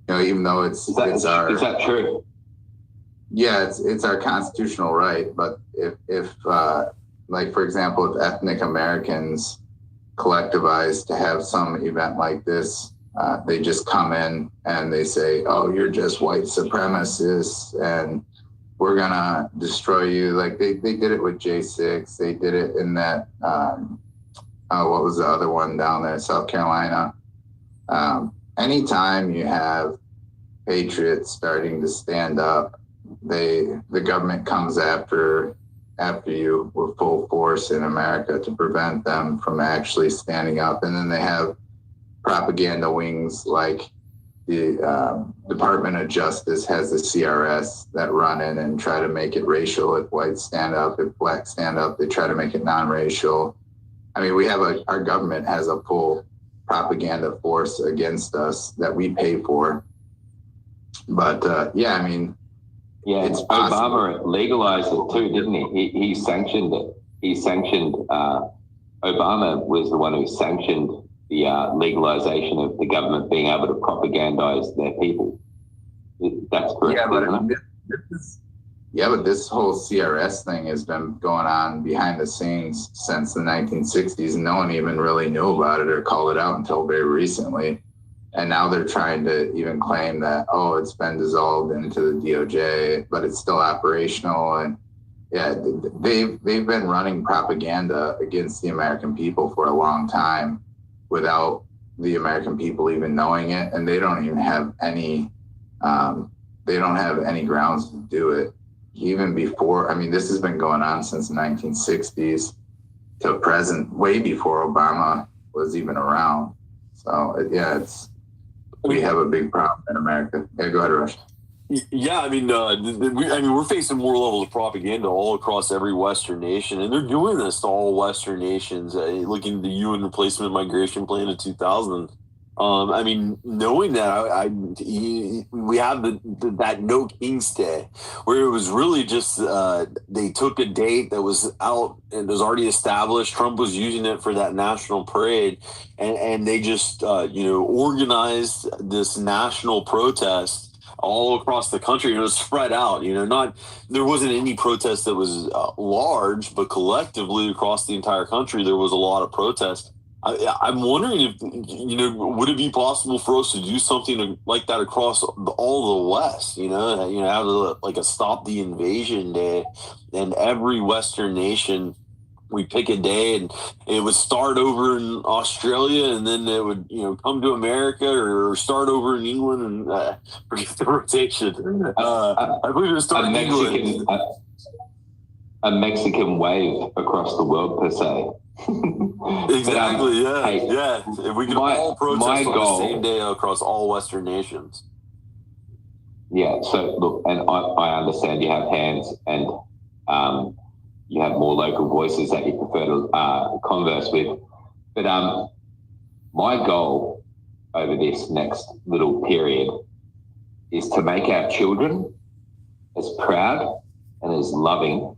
Even though it's our. Is that true? Yeah, it's our constitutional right. But if like, for example, if ethnic Americans collectivize to have some event like this, they just come in and they say, oh, you're just white supremacists and we're gonna destroy you. Like they did it with J6. They did it in that what was the other one down there, South Carolina. Anytime you have patriots starting to stand up, the government comes after you with full force in America to prevent them from actually standing up. And then they have propaganda wings like the Department of Justice has the CRS that run in and try to make it racial. If whites stand up, if blacks stand up, they try to make it non-racial. I mean, our government has a full propaganda force against us that we pay for. But yeah, I mean, yeah, it's possible. Obama legalized it too, didn't he? He sanctioned it. Obama was the one who sanctioned the legalization of the government being able to propagandize their people. That's correct. Yeah, but this whole CRS thing has been going on behind the scenes since the 1960s, and no one even really knew about it or called it out until very recently. And now they're trying to even claim that, oh, it's been dissolved into the DOJ, but it's still operational. And yeah, they've been running propaganda against the American people for a long time without the American people even knowing it. And they don't even have any grounds to do it. Even before, I mean, this has been going on since the 1960s to present, way before Obama was even around. So yeah, we have a big problem in America. Yeah, go ahead, Rush. Yeah, I mean, we're facing more levels of propaganda all across every Western nation, and they're doing this to all Western nations. Looking at the UN replacement migration plan in 2000. I mean, knowing that we have that No King's Day, where it was really just they took a date that was out and was already established. Trump was using it for that national parade, and they just organized this national protest all across the country, and it was spread out. There wasn't any protest that was large, but collectively across the entire country there was a lot of protest. I'm wondering if, would it be possible for us to do something like that across all the West, have a Stop the Invasion Day, and every Western nation, we pick a day and it would start over in Australia and then it would, come to America or start over in England and forget the rotation. I believe it would start in England. A Mexican wave across the world, per se. Exactly. Yeah. If we could all protest on the same day across all Western nations. Yeah. So look, and I understand you have hands and you have more local voices that you prefer to converse with, but my goal over this next little period is to make our children as proud and as loving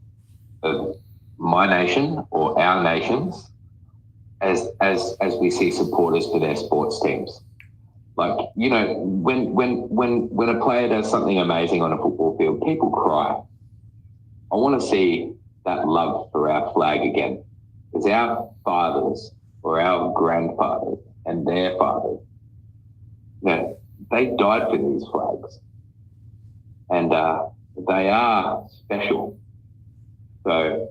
of my nation or our nations as we see supporters for their sports teams. Like, when a player does something amazing on a football field, people cry. I want to see that love for our flag again, because our fathers or our grandfathers and their fathers, they died for these flags, and they are special. So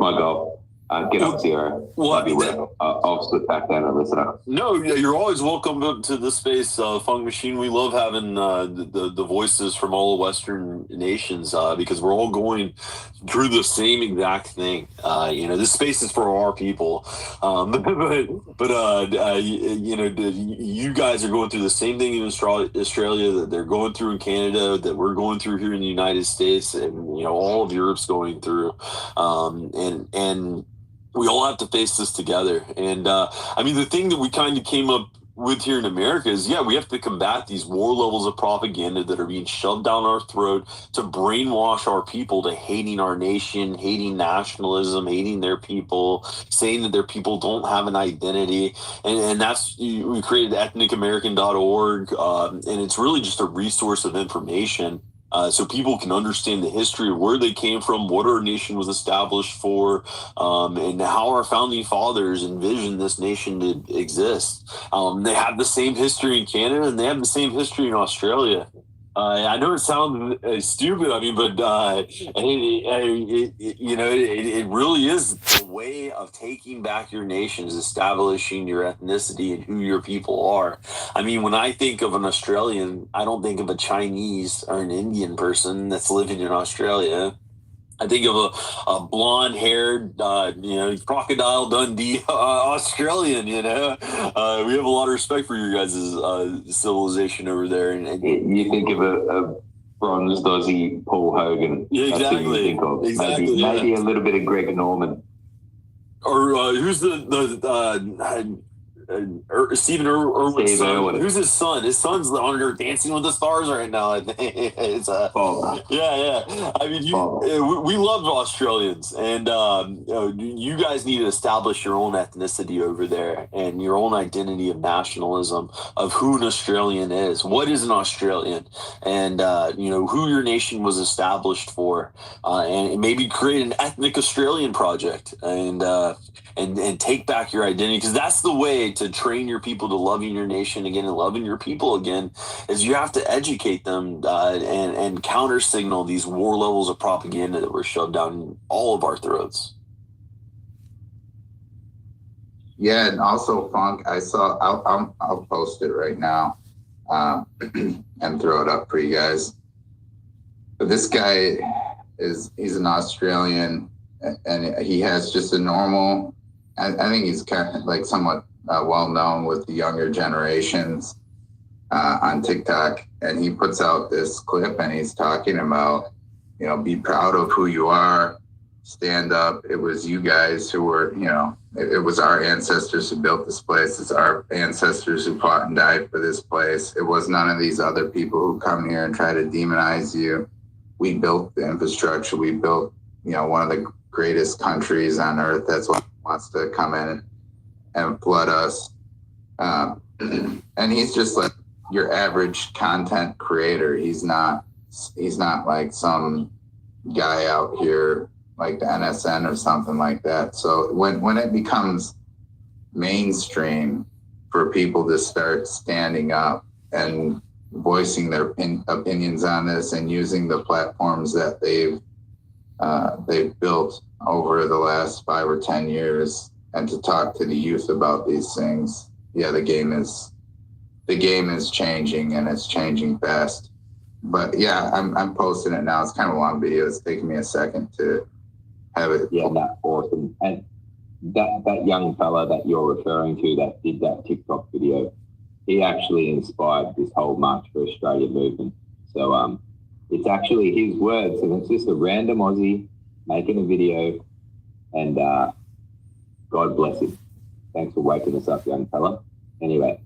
my goal. Get up 0. Well, I mean, I'll slip back down and listen up. No, you're always welcome to this space, Funk Machine. We love having the voices from all the Western nations because we're all going through the same exact thing. This space is for our people, you guys are going through the same thing in Australia that they're going through in Canada, that we're going through here in the United States, and all of Europe's going through, and we all have to face this together. And the thing that we kind of came up with here in America is, we have to combat these war levels of propaganda that are being shoved down our throat to brainwash our people to hating our nation, hating nationalism, hating their people, saying that their people don't have an identity. And that's, we created ethnicamerican.org, and it's really just a resource of information. So people can understand the history of where they came from, what our nation was established for, and how our founding fathers envisioned this nation to exist. They have the same history in Canada, and they have the same history in Australia. I know it sounds stupid, but it really is the way of taking back your nation, is establishing your ethnicity and who your people are. When I think of an Australian, I don't think of a Chinese or an Indian person that's living in Australia. I think of a blonde-haired, Crocodile Dundee Australian. We have a lot of respect for your guys' civilization over there. And you think of a bronzed Aussie Paul Hogan. Yeah, exactly. That's who you think of. Exactly. Maybe a little bit of Greg Norman. Or who's Stephen Irwin's son? Irwin. Who's his son? His son's on there Dancing with the Stars right now. I think it's yeah. We love Australians, and you guys need to establish your own ethnicity over there and your own identity of nationalism of who an Australian is. What is an Australian, and who your nation was established for, and maybe create an ethnic Australian project and take back your identity, because that's the way to train your people to loving your nation again and loving your people again, is you have to educate them and counter signal these war levels of propaganda that were shoved down all of our throats. Yeah, and also Funk, I saw. I'll post it right now and throw it up for you guys. But this guy he's an Australian, and he has just a normal. I think he's kind of like somewhat well known with the younger generations on TikTok, and he puts out this clip and he's talking about, be proud of who you are, stand up. It was you guys who were, it was our ancestors who built this place. It's our ancestors who fought and died for this place. It was none of these other people who come here and try to demonize you. We built the infrastructure. We built, one of the greatest countries on earth. That's what wants to come in and flood us. And he's just like your average content creator. He's not like some guy out here like the NSN or something like that. So when it becomes mainstream for people to start standing up and voicing their opinions on this and using the platforms that they've built over the last 5 or 10 years, and to talk to the youth about these things. Yeah, the game is changing, and it's changing fast. But yeah, I'm posting it now. It's kind of a long video. It's taking me a second to have it. Yeah, that's awesome. And that young fella that you're referring to that did that TikTok video, he actually inspired this whole March for Australia movement. So it's actually his words, and it's just a random Aussie making a video, and God bless him. Thanks for waking us up, young fella. Anyway,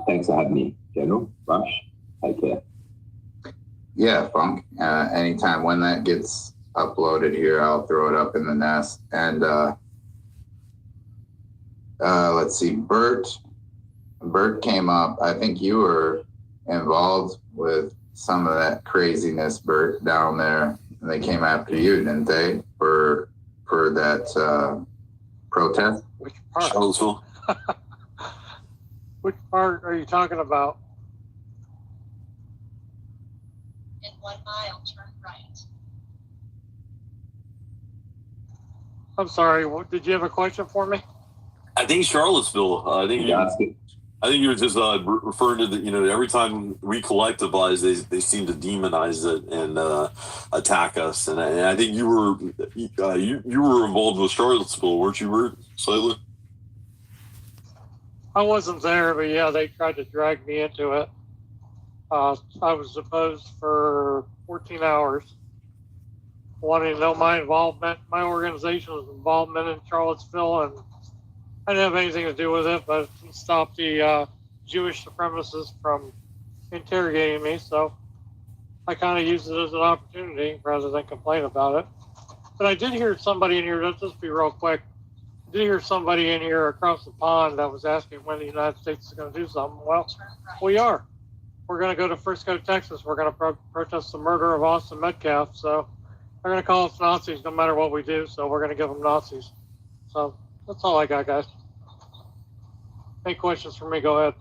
thanks for having me, General Rush. Take care. Yeah, Funk. Anytime when that gets uploaded here, I'll throw it up in the nest. And let's see, Bert came up. I think you were involved with some of that craziness, Bert, down there. And they came after you, didn't they, for that protest? Which part? Charlottesville. Which part are you talking about? In 1 mile, turn right. I'm sorry. Did you have a question for me? I think Charlottesville. I think you're just referring to every time we collectivize, they seem to demonize it and attack us. And I think you were involved with Charlottesville, weren't you, Bert? Slightly. I wasn't there, but yeah, they tried to drag me into it. I was deposed for 14 hours, wanting to know my involvement, my organization's involvement in Charlottesville, and I didn't have anything to do with it, but it stopped the Jewish supremacists from interrogating me, so I kind of used it as an opportunity rather than complain about it. But I did hear somebody in here, let's just be real quick, I did hear somebody in here across the pond that was asking when the United States is going to do something. Well, we are. We're going to go to Frisco, Texas. We're going to protest the murder of Austin Metcalf. So they're going to call us Nazis no matter what we do. So we're going to give them Nazis. So that's all I got, guys. Any questions for me? Go ahead.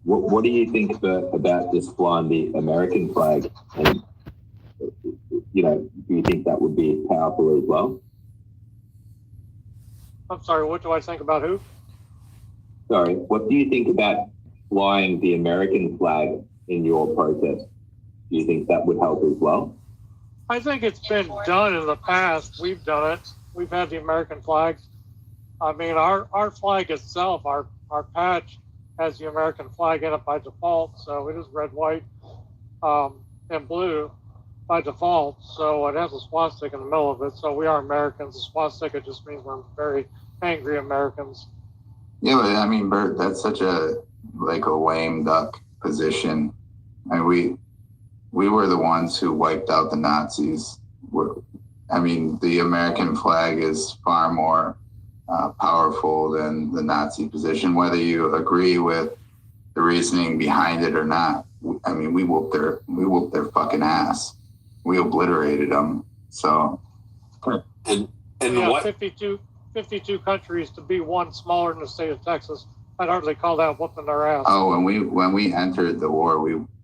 What do you think about just flying the American flag? And, do you think that would be powerful as well? I'm sorry, what do I think about who? Sorry, what do you think about flying the American flag in your protest? Do you think that would help as well? I think it's been done in the past. We've done it. We've had the American flags. I mean, our flag itself, our patch has the American flag in it by default. So it is red, white, and blue by default. So it has a swastika in the middle of it. So we are Americans. The swastika just means we're very angry Americans. Yeah, but I mean, Bert, that's such a lame duck position. And we were the ones who wiped out the Nazis. The American flag is far more powerful than the Nazi position, whether you agree with the reasoning behind it or not. I mean, we whooped their fucking ass. We obliterated them. So, and what? 52 countries to be one smaller than the state of Texas. I'd hardly call that whooping their ass. Oh, when we entered the war,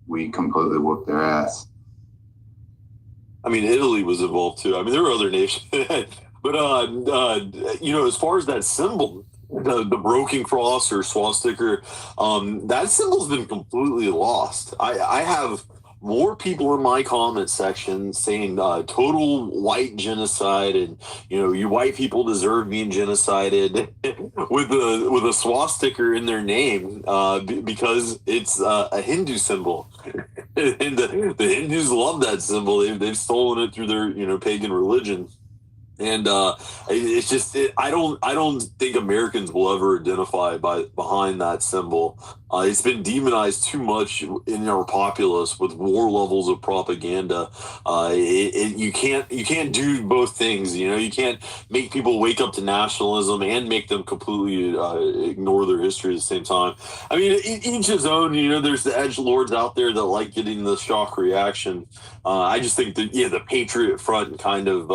we completely whooped their ass. I mean, Italy was involved too. I mean, there were other nations, but as far as that symbol, the broken cross or swastika, that symbol's been completely lost. I have more people in my comment section saying total white genocide, and you white people deserve being genocided with a swastika in their name because it's a Hindu symbol, and the Hindus love that symbol. They've stolen it through their pagan religion. And it's just I don't think Americans will ever identify behind that symbol. It's been demonized too much in our populace with war levels of propaganda. You can't do both things. You can't make people wake up to nationalism and make them completely ignore their history at the same time. I mean, each his own. There's the edgelords out there that like getting the shock reaction. I just think that the Patriot Front kind of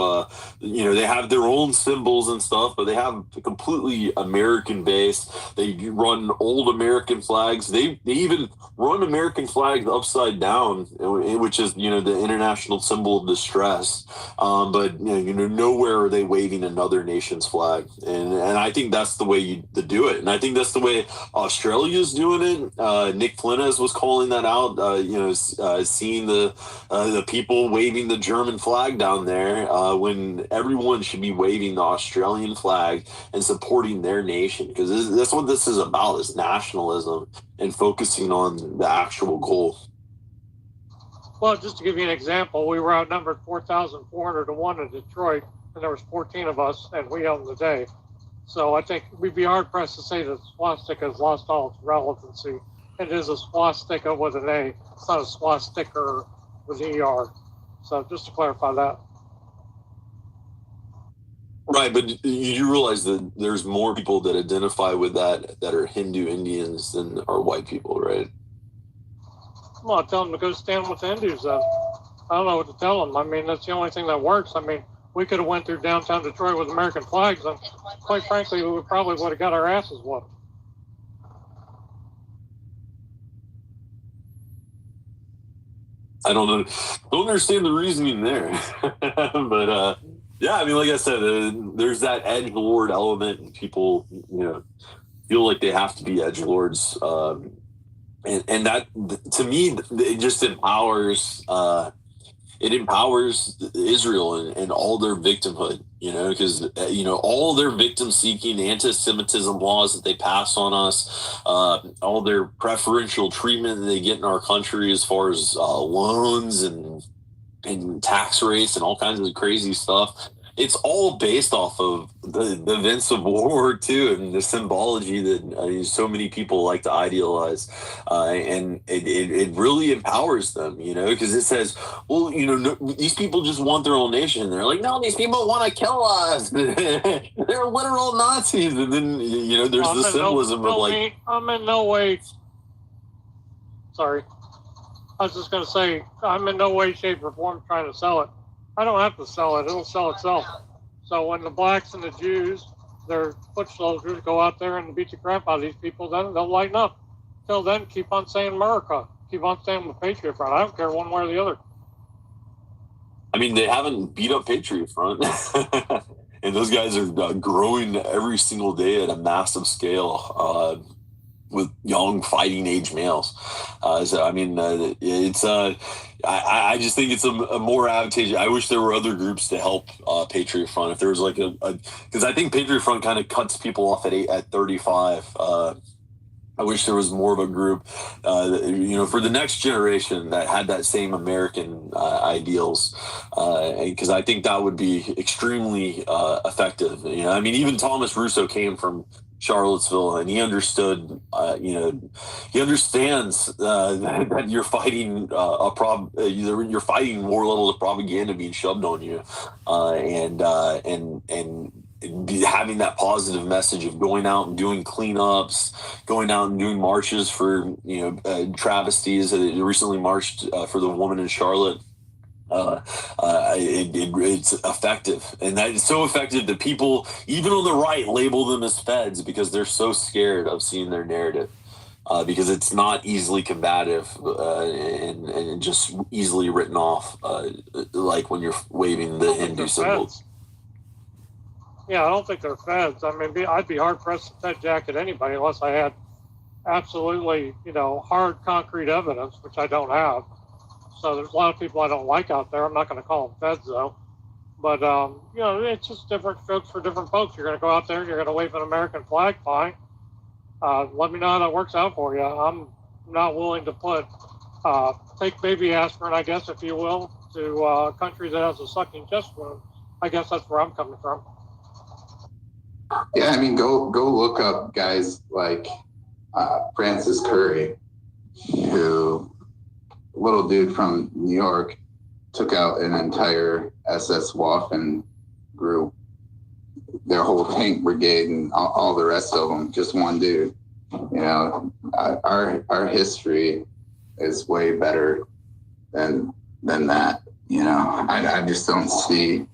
they have their own symbols and stuff, but they have a completely American base. They run old American flags. They even run American flags upside down, which is, the international symbol of distress. But nowhere are they waving another nation's flag. And I think that's the way to do it. And I think that's the way Australia's doing it. Nick Flynez was calling that out, seeing the people waving the German flag down there when everyone should be waving the Australian flag and supporting their nation, because that's what this is about, is nationalism and focusing on the actual goal. Well, just to give you an example, we were outnumbered 4,400 to 1 in Detroit, and there was 14 of us, and we owned the day. So I think we'd be hard pressed to say that swastika has lost all its relevancy. It is a swastika with an A. It's not a swastika with an ER. So just to clarify that. Right, but you realize that there's more people that identify with that are Hindu Indians than are white people, right? Well, I tell them to go stand with the Hindus then. I don't know what to tell them. I mean, that's the only thing that works. I mean, we could have went through downtown Detroit with American flags, and quite frankly, we probably would have got our asses whooped. I don't understand the reasoning there, but Yeah, I mean, like I said, there's that edgelord element, and people, feel like they have to be edgelords, and that, to me, it just empowers. It empowers Israel and all their victimhood, because all their victim-seeking anti-Semitism laws that they pass on us, all their preferential treatment that they get in our country as far as loans and tax rates and all kinds of crazy stuff. It's all based off of the events of World War II and the symbology that so many people like to idealize. And it really empowers them, because it says, well, no, these people just want their own nation. They're like, no, these people want to kill us. They're literal Nazis. And then, there's the symbolism of like... I'm in no way... Sorry. I was just going to say, I'm in no way, shape, or form trying to sell it. I don't have to sell it. It'll sell itself. So when the blacks and the Jews, their foot soldiers, go out there and beat the crap out of these people, then they'll lighten up. Till then, keep on saying America. Keep on saying the Patriot Front. I don't care one way or the other. I mean, they haven't beat up Patriot Front. And those guys are growing every single day at a massive scale. With young fighting age males. So, I mean, it's I just think it's a more advantageous. I wish there were other groups to help Patriot Front. If there was like because I think Patriot Front kind of cuts people off at 35. I wish there was more of a group, for the next generation that had that same American ideals, because I think that would be extremely effective. I mean, even Thomas Russo came from Charlottesville, and he understood. He understands that you're fighting you're fighting war levels of propaganda being shoved on you, and having that positive message of going out and doing cleanups, going out and doing marches for travesties. They recently marched for the woman in Charlotte. It's effective, and that is so effective that people, even on the right, label them as feds because they're so scared of seeing their narrative, because it's not easily combative and just easily written off, like when you're waving the Hindu symbols. Yeah, I don't think they're feds. I mean, I'd be hard pressed to fed jacket anybody unless I had absolutely, hard concrete evidence, which I don't have. So there's a lot of people I don't like out there. I'm not going to call them feds, though. But, it's just different strokes for different folks. You're going to go out there, you're going to wave an American flag, fine. Let me know how that works out for you. I'm not willing to take baby aspirin, I guess, if you will, to a country that has a sucking chest wound. I guess that's where I'm coming from. Yeah, I mean, go look up guys like Francis Curry, who... little dude from New York, took out an entire SS Waffen group, their whole tank brigade and all the rest of them, just one dude. Our history is way better than that. I just don't see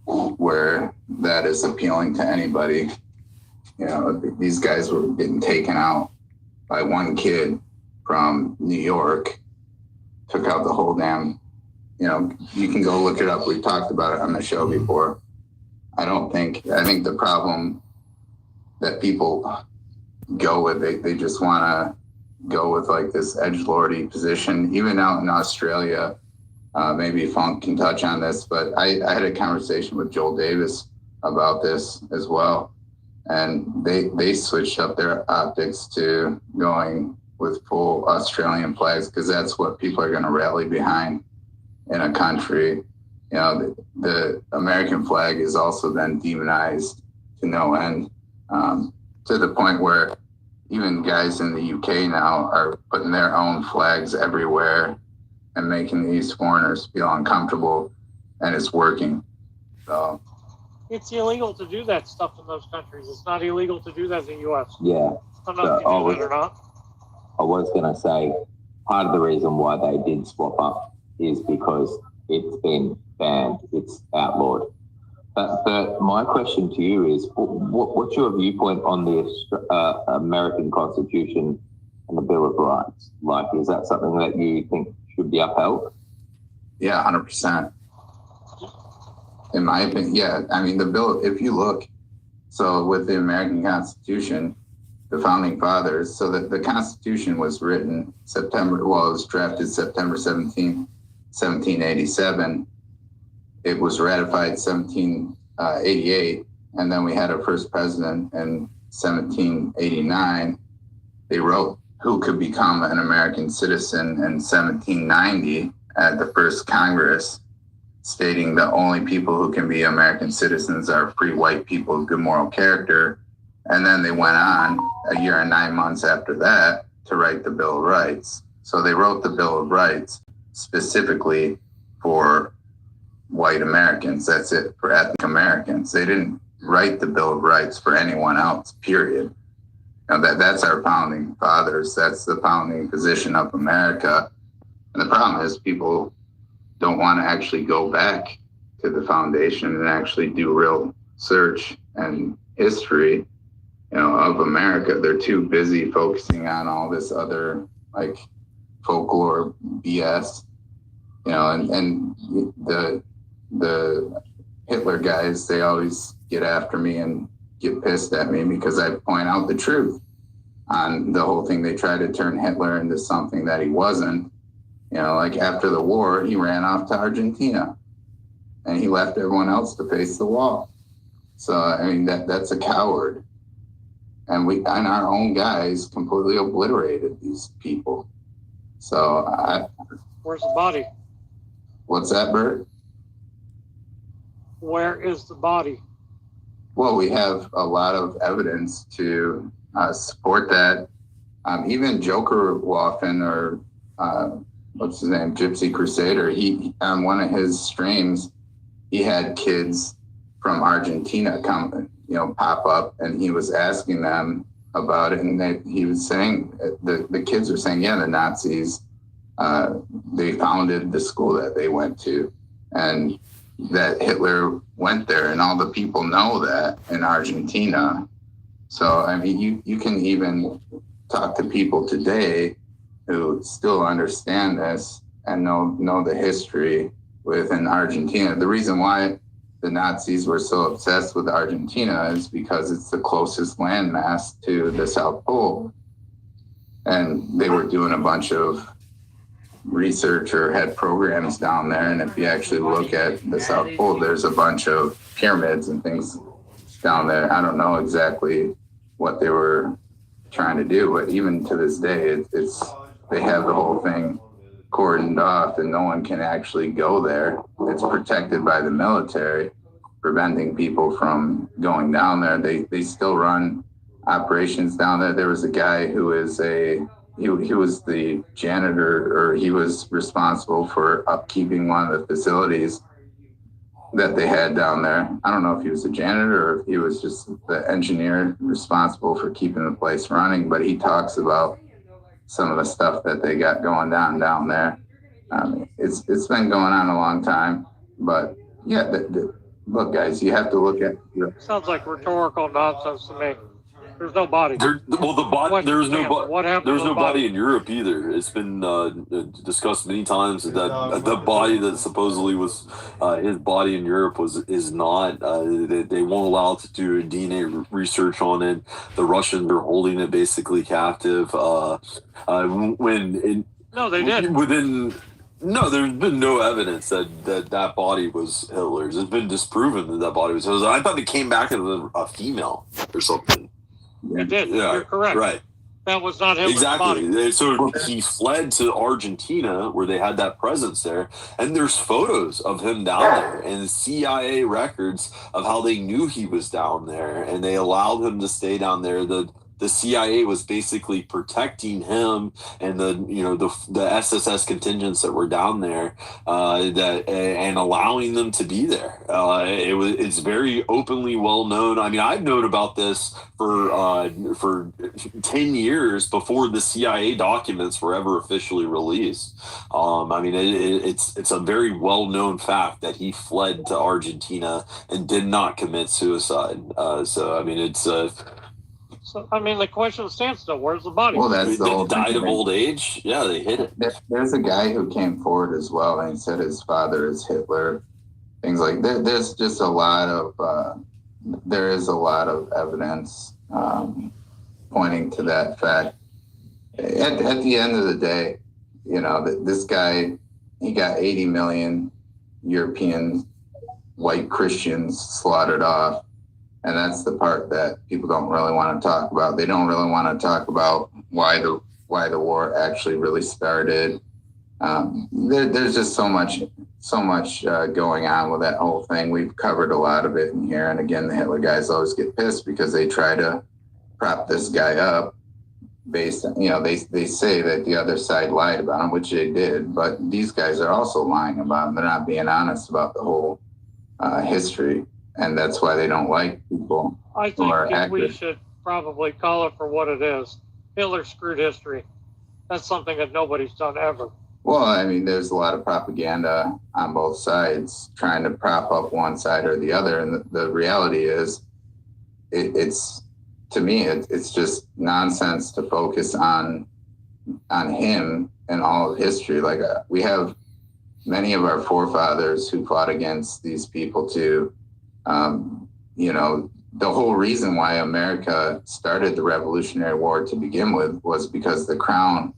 where that is appealing to anybody. These guys were getting taken out by one kid from New York. Took out the whole damn, you can go look it up. We've talked about it on the show before. I think the problem that people go with, they just want to go with like this edgelordy position, even out in Australia. Maybe Funk can touch on this, but I had a conversation with Joel Davis about this as well. And they switched up their optics to going with full Australian flags, because that's what people are going to rally behind in a country. The American flag is also then demonized to no end, to the point where even guys in the UK now are putting their own flags everywhere and making these foreigners feel uncomfortable, and it's working. So it's illegal to do that stuff in those countries. It's not illegal to do that in the U.S. Yeah. I don't know if you do that or not. I was going to say, part of the reason why they did swap up is because it's been banned, it's outlawed. But my question to you is, what's your viewpoint on the American Constitution and the Bill of Rights? Like, is that something that you think should be upheld? Yeah, 100%. in my opinion, yeah. I mean, the bill, if you look, so with the American Constitution, the founding fathers, so that the Constitution was written it was drafted September 17th, 1787. It was ratified 1788, and then we had our first president in 1789. They wrote who could become an American citizen in 1790 at the first Congress, stating the only people who can be American citizens are free white people of good moral character. And then they went on a year and 9 months after that to write the Bill of Rights. So they wrote the Bill of Rights specifically for white Americans. That's it, for ethnic Americans. They didn't write the Bill of Rights for anyone else, period. Now that's our founding fathers. That's the founding position of America. And the problem is people don't want to actually go back to the foundation and actually do real search and history, of America. They're too busy focusing on all this other like folklore BS, and the Hitler guys, they always get after me and get pissed at me because I point out the truth on the whole thing. They try to turn Hitler into something that he wasn't. Like after the war, he ran off to Argentina and he left everyone else to face the wall. So, I mean, that's a coward. And our own guys completely obliterated these people. So where's the body? What's that, Bert? Where is the body? Well, we have a lot of evidence to support that. Even Joker Waffen, or what's his name, Gypsy Crusader, he on one of his streams, he had kids from Argentina come, pop up, and he was asking them about it, and he was saying, the kids were saying, yeah, the Nazis, they founded the school that they went to, and that Hitler went there, and all the people know that in Argentina. So, I mean, you can even talk to people today who still understand this and know the history within Argentina. The reason why the Nazis were so obsessed with Argentina is because it's the closest landmass to the South Pole. And they were doing a bunch of research or had programs down there. And if you actually look at the South Pole, there's a bunch of pyramids and things down there. I don't know exactly what they were trying to do, but even to this day, they have the whole thing cordoned off and no one can actually go there. It's protected by the military, preventing people from going down there. They still run operations down there. There was a guy who is he was the janitor, or he was responsible for upkeeping one of the facilities that they had down there. I don't know if he was a janitor or if he was just the engineer responsible for keeping the place running, but he talks about some of the stuff that they got going down there. It's been going on a long time, but yeah, look, guys, you have to look at. Sounds like rhetorical nonsense to me. There's no body. There's no What happened? There's no body in Europe either. It's been discussed many times that the body that supposedly was his body in Europe is not. They won't allow to do DNA research on it. The Russians are holding it basically captive. No, they didn't. No, there's been no evidence that body was Hitler's. It's been disproven that body was Hitler's. I thought it came back as a female or something. It did. Yeah, You're correct. Right. That was not Hitler's body. Exactly. So he fled to Argentina where they had that presence there. And there's photos of him down there and CIA records of how they knew he was down there and they allowed him to stay down there. The CIA was basically protecting him and the SSS contingents that were down there, and allowing them to be there. It's very openly well known. I mean, I've known about this for 10 years before the CIA documents were ever officially released. I mean, it's a very well known fact that he fled to Argentina and did not commit suicide. So I mean, it's So, I mean, the question stands still. Where's the body? Well, that's the whole died thing. of old age. Yeah, they hit it. There's a guy who came forward as well, and he said his father is Hitler. things like that. There's just a lot of there is a lot of evidence pointing to that fact. At the end of the day, you know, this guy, he got 80 million European white Christians slaughtered off. And that's the part that people don't really want to talk about. They don't really want to talk about why the war actually really started. There's just so much going on with that whole thing. We've covered a lot of it in here. And again, the Hitler guys always get pissed because they try to prop this guy up based on, you know, they say that the other side lied about him, which they did. But these guys are also lying about him. They're not being honest about the whole history. And that's why they don't like people. I think we should probably call it for what it is. Hitler screwed history. That's something that nobody's done ever. Well, I mean, there's a lot of propaganda on both sides trying to prop up one side or the other. And the reality is, it's to me, it's just nonsense to focus on him and all of history. Like we have many of our forefathers who fought against these people too. You know, the whole reason why America started the Revolutionary War to begin with was because the Crown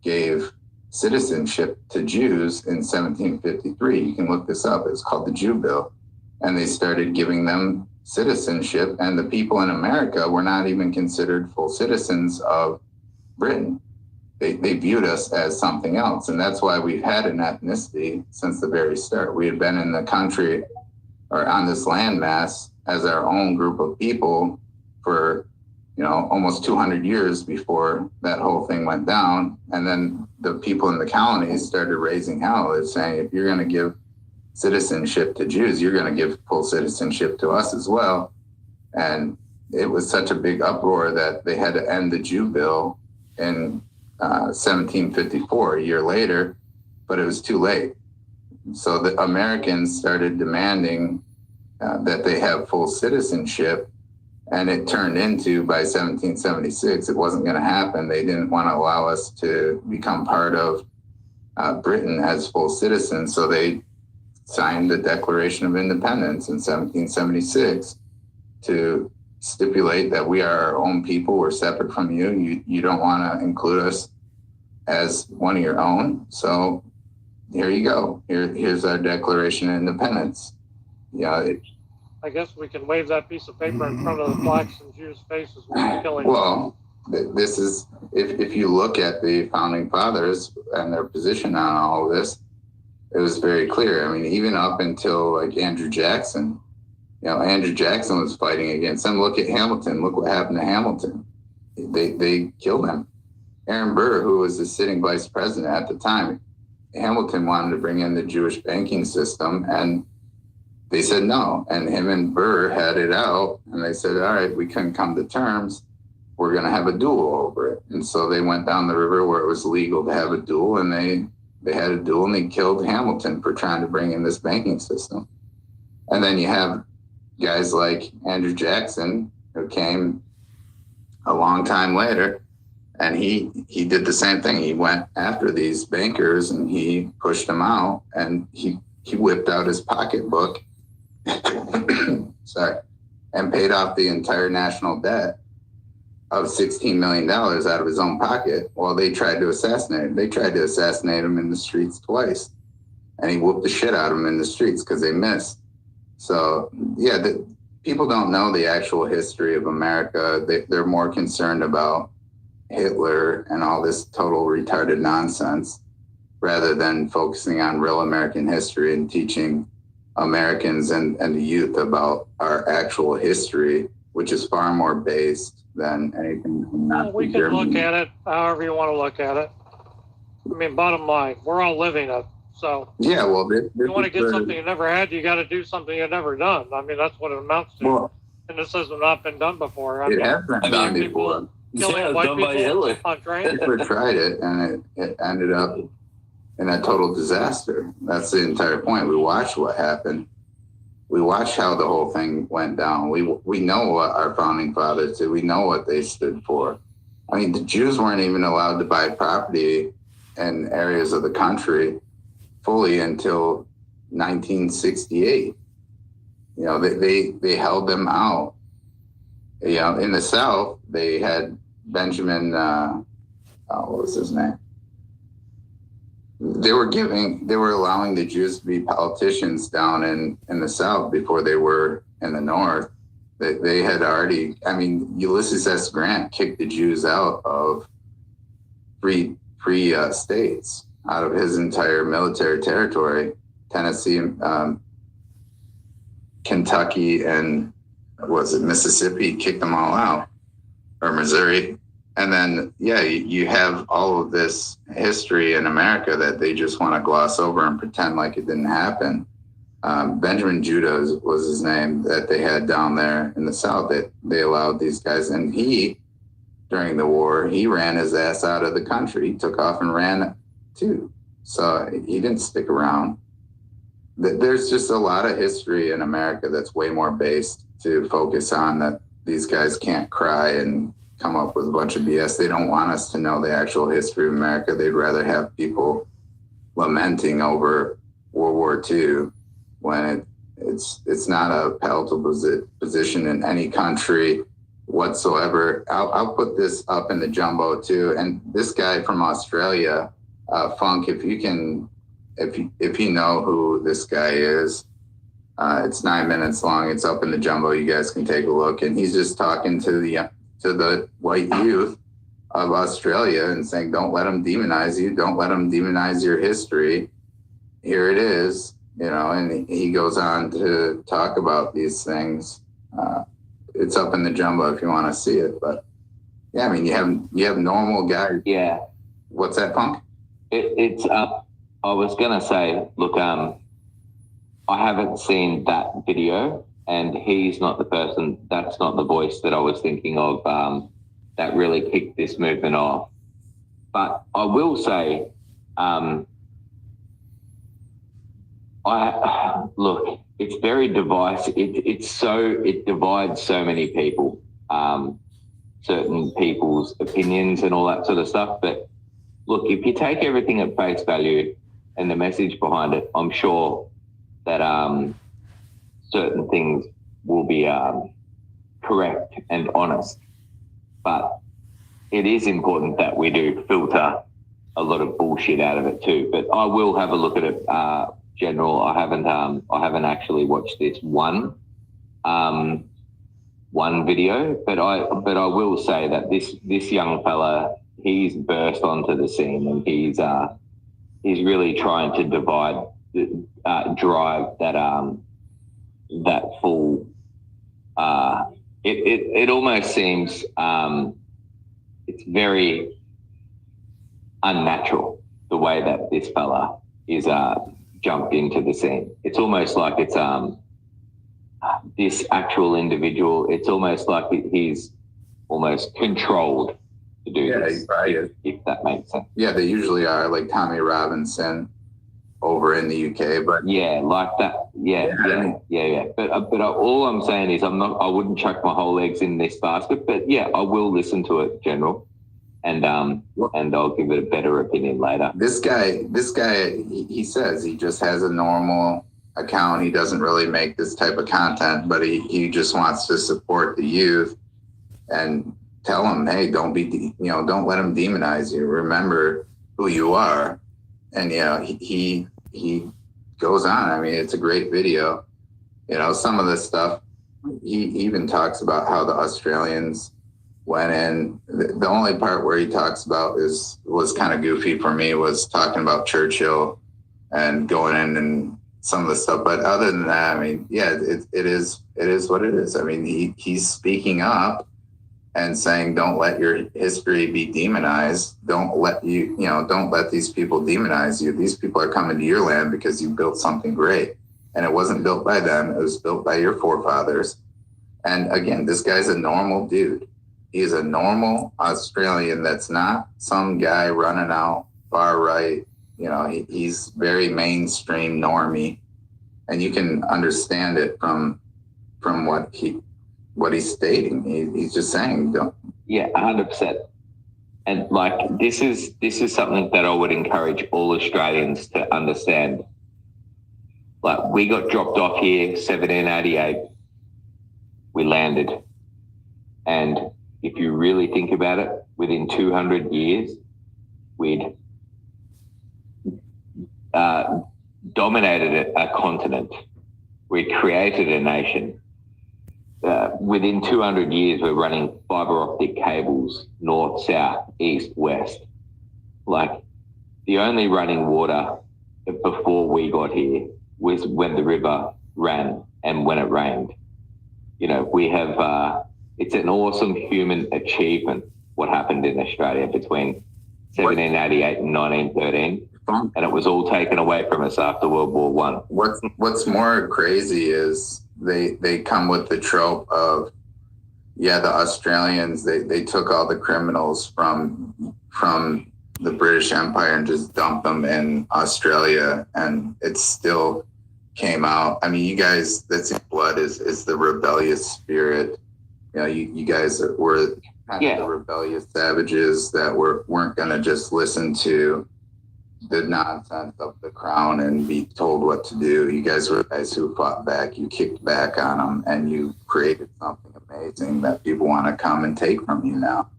gave citizenship to Jews in 1753. You can look this up. It's called the Jew Bill. And they started giving them citizenship, and the people in America were not even considered full citizens of Britain. They viewed us as something else. And that's why we've had an ethnicity since the very start. We had been in the country or on this landmass as our own group of people for, you know, almost 200 years before that whole thing went down. And then the people in the colonies started raising hell. It's saying, if you're going to give citizenship to Jews, you're going to give full citizenship to us as well. And it was such a big uproar that they had to end the Jew Bill in 1754, a year later, but it was too late. So the Americans started demanding that they have full citizenship, and it turned into, by 1776, it wasn't going to happen. They didn't want to allow us to become part of Britain as full citizens, so they signed the Declaration of Independence in 1776 to stipulate that we are our own people, we're separate from you. You don't want to include us as one of your own, so here you go. Here's our Declaration of Independence. Yeah. I guess we can wave that piece of paper in front of the blacks and Jews' faces when we're killing them. Well, this is, if you look at the founding fathers and their position on all of this, it was very clear. I mean, even up until like Andrew Jackson, you know, Andrew Jackson was fighting against them. Look at Hamilton. Look what happened to Hamilton. They killed him. Aaron Burr, who was the sitting vice president at the time, Hamilton wanted to bring in the Jewish banking system, and they said no. And him and Burr had it out, and they said, all right, we couldn't come to terms. We're going to have a duel over it. And so they went down the river where it was legal to have a duel, and they had a duel, and they killed Hamilton for trying to bring in this banking system. And then you have guys like Andrew Jackson, who came a long time later, and he did the same thing. He went after these bankers, and he pushed them out, and he whipped out his pocketbook and paid off the entire national debt of $16 million out of his own pocket while they tried to assassinate him. They tried to assassinate him in the streets twice, and he whooped the shit out of them in the streets because they missed. So, yeah, people don't know the actual history of America. They're more concerned about Hitler and all this total retarded nonsense rather than focusing on real American history and teaching Americans and the youth about our actual history, which is far more based than anything from Nazi we can Germany. look at it however you want to look at it. I mean, bottom line, we're all living it. So yeah, well, if you want to get something you never had, you got to do something you've never done. I mean, that's what it amounts to. Well, and this has not been done before. it has been done before. Killing white done by people Hitler. on trains. Hitler tried it, and it ended up in a total disaster. That's the entire point. We watched what happened. We watched how the whole thing went down. We know what our founding fathers did. We know what they stood for. I mean, the Jews weren't even allowed to buy property in areas of the country fully until 1968. You know, they held them out. You know, in the South, they had Benjamin, what was his name? They were allowing the Jews to be politicians down in the South before they were in the North. They had already, I mean, Ulysses S. Grant kicked the Jews out of free states, out of his entire military territory. Tennessee, Kentucky, and Mississippi, kicked them all out, or Missouri. And then, you have all of this history in America that they just want to gloss over and pretend like it didn't happen. Benjamin Judah was his name, that they had down there in the South, that they allowed these guys. And during the war, he ran his ass out of the country. He took off and ran too. So he didn't stick around. There's just a lot of history in America that's way more based to focus on that these guys can't cry and come up with a bunch of BS. They don't want us to know the actual history of America. They'd rather have people lamenting over World War II when it's not a palatable position in any country whatsoever. I'll put this up in the jumbo too. And this guy from Australia, Funk, if you know who this guy is, it's 9 minutes long. It's up in the jumbo. You guys can take a look. And he's just talking to the white youth of Australia and saying, don't let them demonize you. Don't let them demonize your history. Here it is, you know, and he goes on to talk about these things. It's up in the jumbo if you want to see it. But yeah, I mean, you have normal guys. Yeah. What's that, Punk? It's up. I was going to say, look, I haven't seen that video, and he's not the person, that's not the voice that I was thinking of that really kicked this movement off. But I will say, look, it's very divisive. It divides so many people, certain people's opinions and all that sort of stuff. But look, if you take everything at face value and the message behind it, I'm sure that certain things will be correct and honest. But it is important that we do filter a lot of bullshit out of it too. But I will have a look at it, General. I haven't actually watched this one video, but I will say that this young fella, he's burst onto the scene, and he's really trying to drive that full. It almost seems it's very unnatural the way that this fella is jumped into the scene. It's almost like it's this actual individual. It's almost like he's almost controlled to do this. Right. If that makes sense. Yeah, they usually are, like Tommy Robinson over in the UK, but yeah, like that. Yeah. But all I'm saying is I wouldn't chuck my whole eggs in this basket, but yeah, I will listen to it, General, and I'll give it a better opinion later. This guy, he says he just has a normal account. He doesn't really make this type of content, but he just wants to support the youth and tell them, hey, don't let them demonize you. Remember who you are. And he goes on. I mean, it's a great video. Some of this stuff, he even talks about how the Australians went in. The only part where he talks about was kind of goofy for me, was talking about Churchill and going in and some of the stuff. But other than that, I mean, yeah, it is what it is. I mean, he's speaking up and saying, don't let your history be demonized. Don't let these people demonize you. These people are coming to your land because you built something great. And it wasn't built by them. It was built by your forefathers. And again, this guy's a normal dude. He's a normal Australian that's not some guy running out far right. He's very mainstream normie. And you can understand it from what he's stating. He's just saying, don't. Yeah, 100%. And like, this is something that I would encourage all Australians to understand. Like, we got dropped off here 1788. We landed. And if you really think about it, within 200 years, we'd dominated a continent. We created a nation. Within 200 years, we're running fiber optic cables, north, south, east, west. Like, the only running water before we got here was when the river ran and when it rained. You know, we have, it's an awesome human achievement what happened in Australia between 1788 and 1913. And it was all taken away from us after World War One. What's more crazy is they come with the trope of, yeah, the Australians, they took all the criminals from the British Empire and just dumped them in Australia, and it still came out. I mean, you guys, that's in blood is the rebellious spirit. You know, you guys were kind of the rebellious savages that weren't going to just listen to the nonsense of the crown and be told what to do. You guys were guys who fought back. You kicked back on them, and you created something amazing that people want to come and take from you now.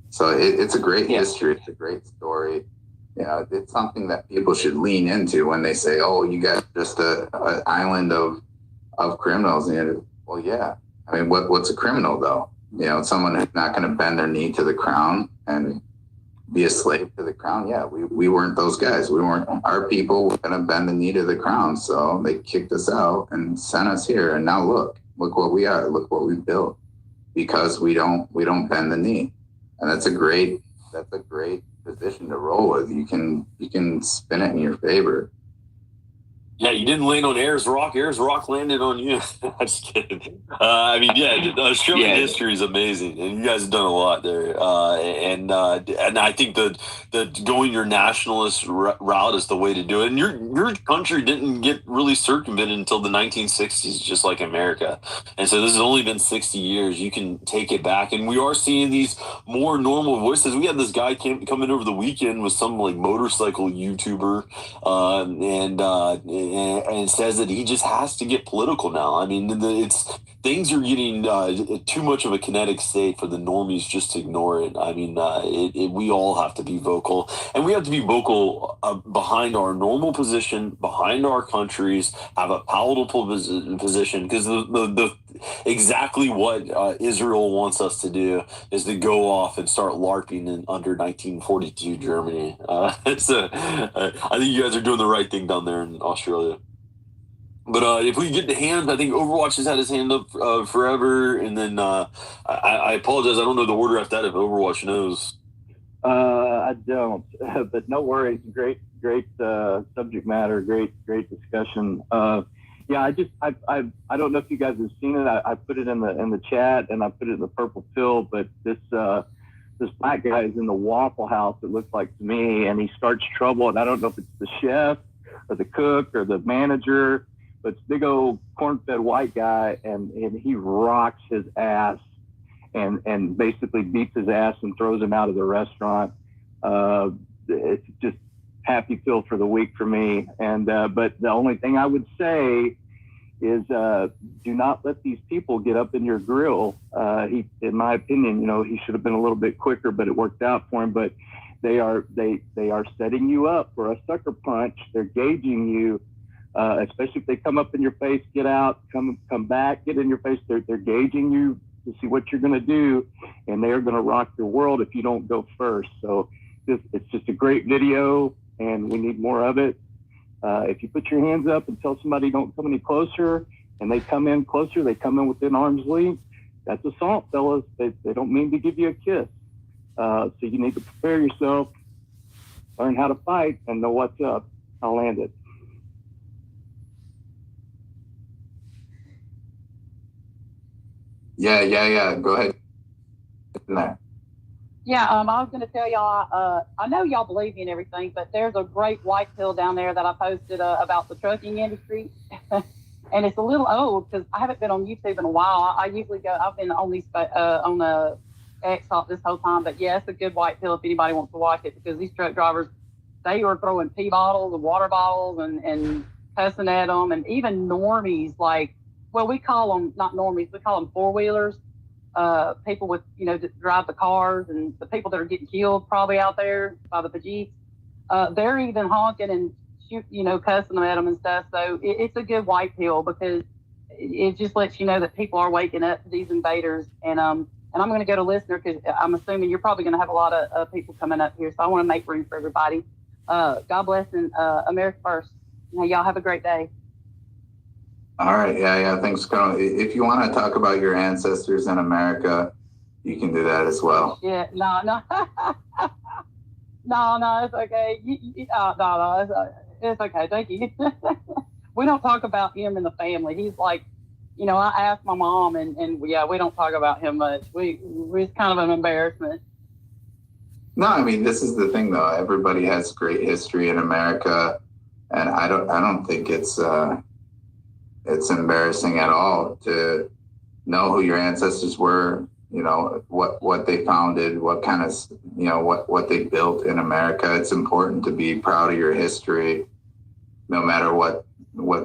So it's a great history. It's a great story. You know, it's something that people should lean into when they say, "Oh, you got just an island of criminals." And well, yeah. I mean, what's a criminal though? You know, someone who's not going to bend their knee to the crown and be a slave to the crown. Yeah, we weren't those guys. We weren't. Our people were going to bend the knee to the crown, so they kicked us out and sent us here. And now look what we are. Look what we built, because we don't bend the knee. And that's a great position to roll with. You can spin it in your favor. Yeah, you didn't land on Ayers Rock. Ayers Rock landed on you. I'm just kidding. I mean, the Australian history is amazing, and you guys have done a lot there. And I think that going your nationalist route is the way to do it. And your country didn't get really circumvented until the 1960s, just like America. And so this has only been 60 years. You can take it back, and we are seeing these more normal voices. We had this guy come in over the weekend with some like motorcycle YouTuber, and says that he just has to get political now. I mean, things are getting too much of a kinetic state for the normies just to ignore it. I mean, we all have to be vocal, and we have to be vocal behind our normal position, behind our countries, have a palatable position, because the exactly what Israel wants us to do is to go off and start LARPing under 1942 Germany. I think you guys are doing the right thing down there in Australia. But if we get to hands, I think Overwatch has had his hand up forever. And then I apologize, I don't know the order after that if Overwatch knows. I don't, but no worries. Great subject matter. Great discussion. I don't know if you guys have seen it. I put it in the chat, and I put it in the purple pill. But this black guy is in the Waffle House, it looks like to me, and he starts trouble. And I don't know if it's the chef or the cook or the manager, but it's big old corn-fed white guy, and he rocks his ass and basically beats his ass and throws him out of the restaurant. It's just happy pill for the week for me. And but the only thing I would say is do not let these people get up in your grill. He, in my opinion, he should have been a little bit quicker, but it worked out for him. But they are setting you up for a sucker punch. They're gauging you, especially if they come up in your face, get out, come back, get in your face. They're gauging you to see what you're going to do, and they are going to rock your world if you don't go first. So it's just a great video, and we need more of it. If you put your hands up and tell somebody don't come any closer, and they come in closer, they come in within arm's length, that's assault, fellas. They don't mean to give you a kiss. So you need to prepare yourself, learn how to fight, and know what's up. I'll land it. Yeah. Go ahead. Yeah, I was going to tell y'all, I know y'all believe me and everything, but there's a great white pill down there that I posted about the trucking industry. And it's a little old because I haven't been on YouTube in a while. I usually go, I've been on the X this whole time. But yeah, it's a good white pill if anybody wants to watch it, because these truck drivers, they are throwing pee bottles and water bottles and cussing at them, and even normies, like, well, we call them not normies, we call them four-wheelers, people with, that drive the cars, and the people that are getting killed probably out there by the Pajeets. They're even honking and cussing at them and stuff. So it's a good white pill, because it just lets you know that people are waking up to these invaders. And I'm going to go to listener, because I'm assuming you're probably going to have a lot of people coming up here. So I want to make room for everybody. God bless, and America first. Y'all have a great day. All right. Yeah. Thanks, Colonel. If you want to talk about your ancestors in America, you can do that as well. Yeah. No. No, it's okay. It's okay. Thank you. We don't talk about him in the family. He's like, I asked my mom, and we don't talk about him much. We're kind of an embarrassment. No, I mean, this is the thing, though. Everybody has great history in America, and I don't think it's embarrassing at all to know who your ancestors were. What they founded, what kind of, what they built in America. It's important to be proud of your history, no matter what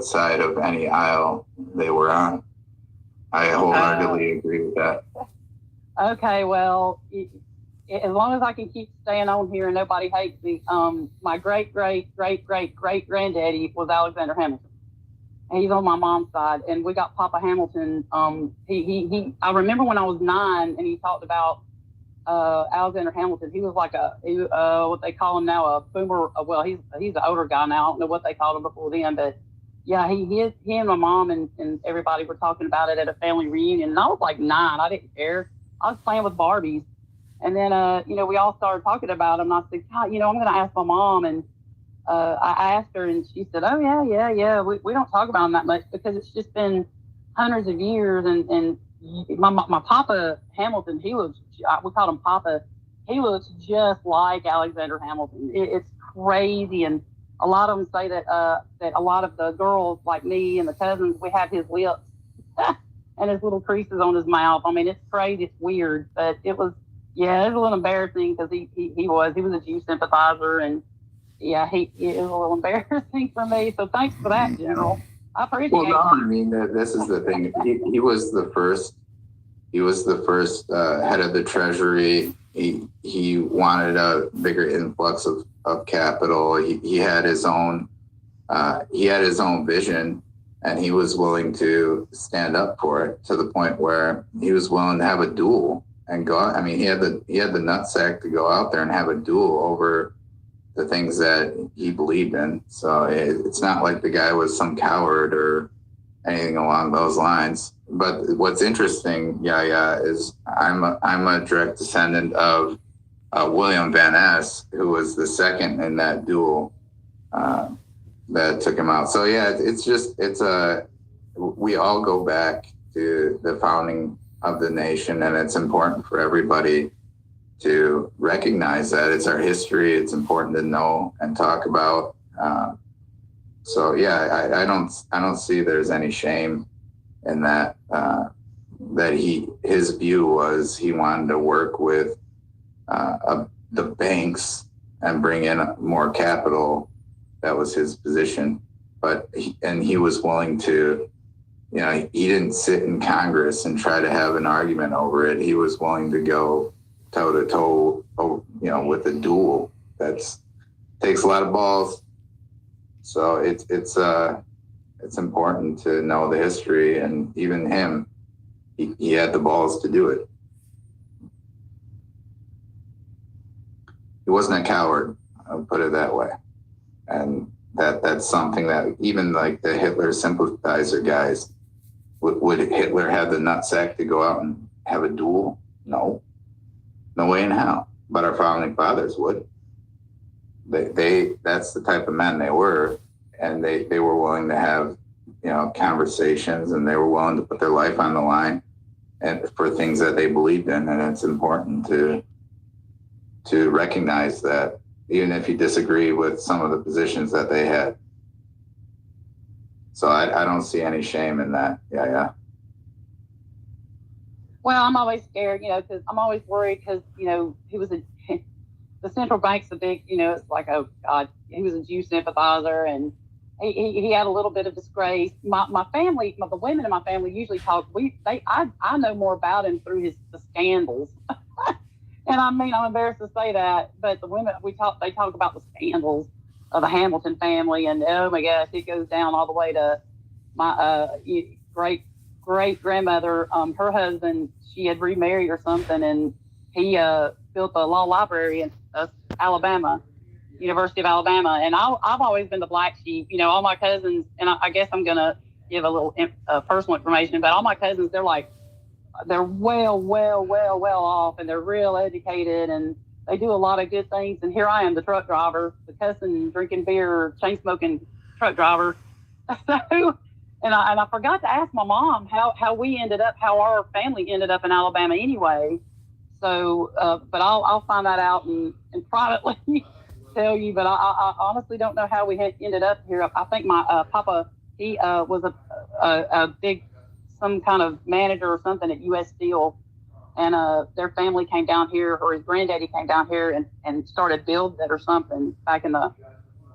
side of any aisle they were on. I wholeheartedly agree with that. Okay, well, as long as I can keep staying on here and nobody hates me, my great granddaddy was Alexander Hamilton. He's on my mom's side, and we got Papa Hamilton. I remember when I was 9, and he talked about Alexander Hamilton. He was like what they call him now, a boomer. Well, he's an older guy now. I don't know what they called him before then, but yeah, he and my mom and everybody were talking about it at a family reunion. And I was like 9. I didn't care. I was playing with Barbies, and then we all started talking about him. And I said, God, I'm going to ask my mom. And I asked her, and she said, oh, yeah. We don't talk about him that much, because it's just been hundreds of years. And my Papa Hamilton, we called him Papa. He looks just like Alexander Hamilton. It's crazy. And a lot of them say that a lot of the girls, like me and the cousins, we have his lips and his little creases on his mouth. I mean, it's crazy. It's weird. But it was a little embarrassing, because he was a Jew sympathizer, and yeah, it was a little embarrassing for me. So thanks for that, General. I appreciate it. Well, no, I mean, this is the thing. He was the first. He was the first head of the Treasury. He wanted a bigger influx of capital. He had his own. He had his own vision, and he was willing to stand up for it, to the point where he was willing to have a duel and go out. I mean, he had the nutsack to go out there and have a duel over the things that he believed in. So it's not like the guy was some coward or anything along those lines. But what's interesting, is I'm a direct descendant of William Van Ness, who was the second in that duel that took him out. So we all go back to the founding of the nation, and it's important for everybody to recognize that. It's our history. It's important to know and talk about. I don't see there's any shame in that. His view was he wanted to work with the banks and bring in more capital. That was his position. But he was willing to, he didn't sit in Congress and try to have an argument over it. He was willing to go toe to toe, with a duel. Takes a lot of balls. So it's important to know the history, and even him, he had the balls to do it. He wasn't a coward, I'll put it that way. And that's something that even like the Hitler sympathizer guys, would Hitler have the nutsack to go out and have a duel? No way in hell. But our founding fathers would. That's the type of men they were, and they were willing to have conversations, and they were willing to put their life on the line and for things that they believed in. And it's important to recognize that, even if you disagree with some of the positions that they had. So I don't see any shame in that. Yeah. Well, I'm always scared, because I'm always worried, because, he was the central bank's a big, it's like, oh God, he was a Jew sympathizer, and he had a little bit of disgrace. My family, the women in my family usually talk. I know more about him through the scandals. And I mean, I'm embarrassed to say that, but the women they talk about the scandals of the Hamilton family, and oh my gosh, it goes down all the way to my great grandmother. Her husband, she had remarried or something, and he built a law library in Alabama, University of Alabama. And I've always been the black sheep. You know, all my cousins, and I guess I'm gonna give a little personal information, but all my cousins, they're well off, and they're real educated, and they do a lot of good things. And here I am, the truck driver, the cussing, drinking beer, chain smoking truck driver. So, and I forgot to ask my mom how our family ended up in Alabama anyway. So, but I'll find that out and privately tell you. But I honestly don't know how we ended up here. I think my papa, he was a big, some kind of manager or something at U.S. Steel, and their family came down here, or his granddaddy came down here and started building it or something back in the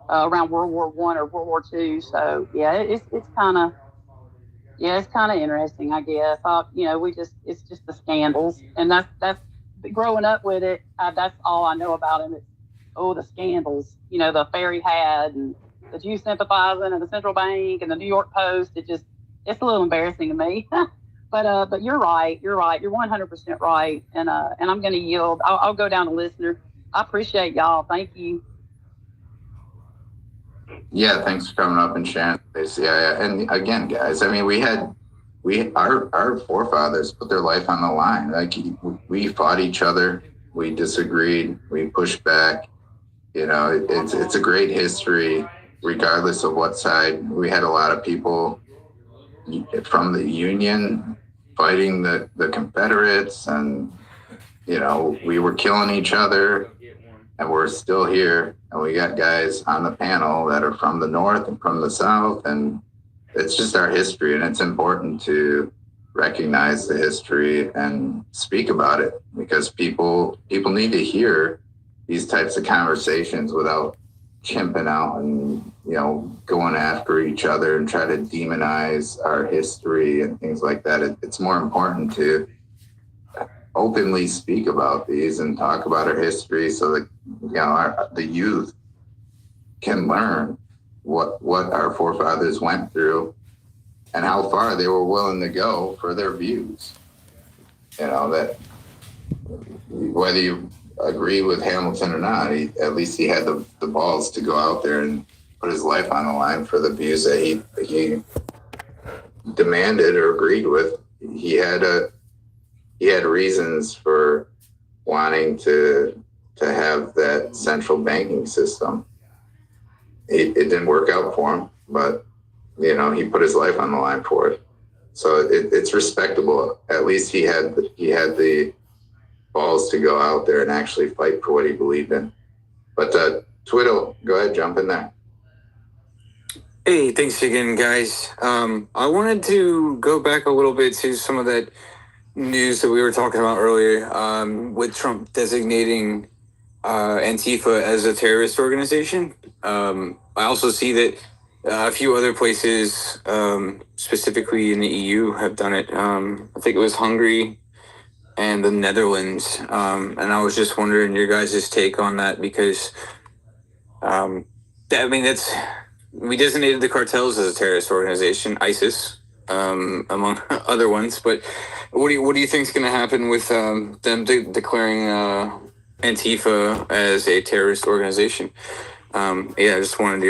around World War I or World War II. So yeah, it's kind of interesting, I guess. It's just the scandals, and that's growing up with it. That's all I know about him. It's the scandals, the affair he had, and the Jew sympathizing, and the Central Bank, and the New York Post. It's a little embarrassing to me. But you're right. You're 100% right. And I'm going to yield. I'll go down to listener. I appreciate y'all. Thank you. Yeah, thanks for coming up and sharing this. Yeah. And again, guys, I mean, our forefathers put their life on the line. Like, we fought each other, we disagreed, we pushed back. It's a great history, regardless of what side. We had a lot of people from the Union fighting the Confederates, and we were killing each other, and we're still here. And we got guys on the panel that are from the North and from the South, and it's just our history, and it's important to recognize the history and speak about it, because people need to hear these types of conversations without chimping out and going after each other and try to demonize our history and things like that. It's more important to openly speak about these and talk about our history, so that the youth can learn what our forefathers went through and how far they were willing to go for their views. That whether you agree with Hamilton or not, at least he had the balls to go out there and put his life on the line for the views that he demanded or agreed with. He had reasons for wanting to have that central banking system. It didn't work out for him, but he put his life on the line for it. So it's respectable. At least he had the balls to go out there and actually fight for what he believed in. But Twiddle, go ahead, jump in there. Hey, thanks again, guys. I wanted to go back a little bit to some of that news that we were talking about earlier, with Trump designating Antifa as a terrorist organization. I also see that a few other places, specifically in the EU, have done it. I think it was Hungary and the Netherlands. And I was just wondering your guys' take on that, because we designated the cartels as a terrorist organization, ISIS, among other ones. But what do you think is going to happen with them declaring Antifa as a terrorist organization? I just wanted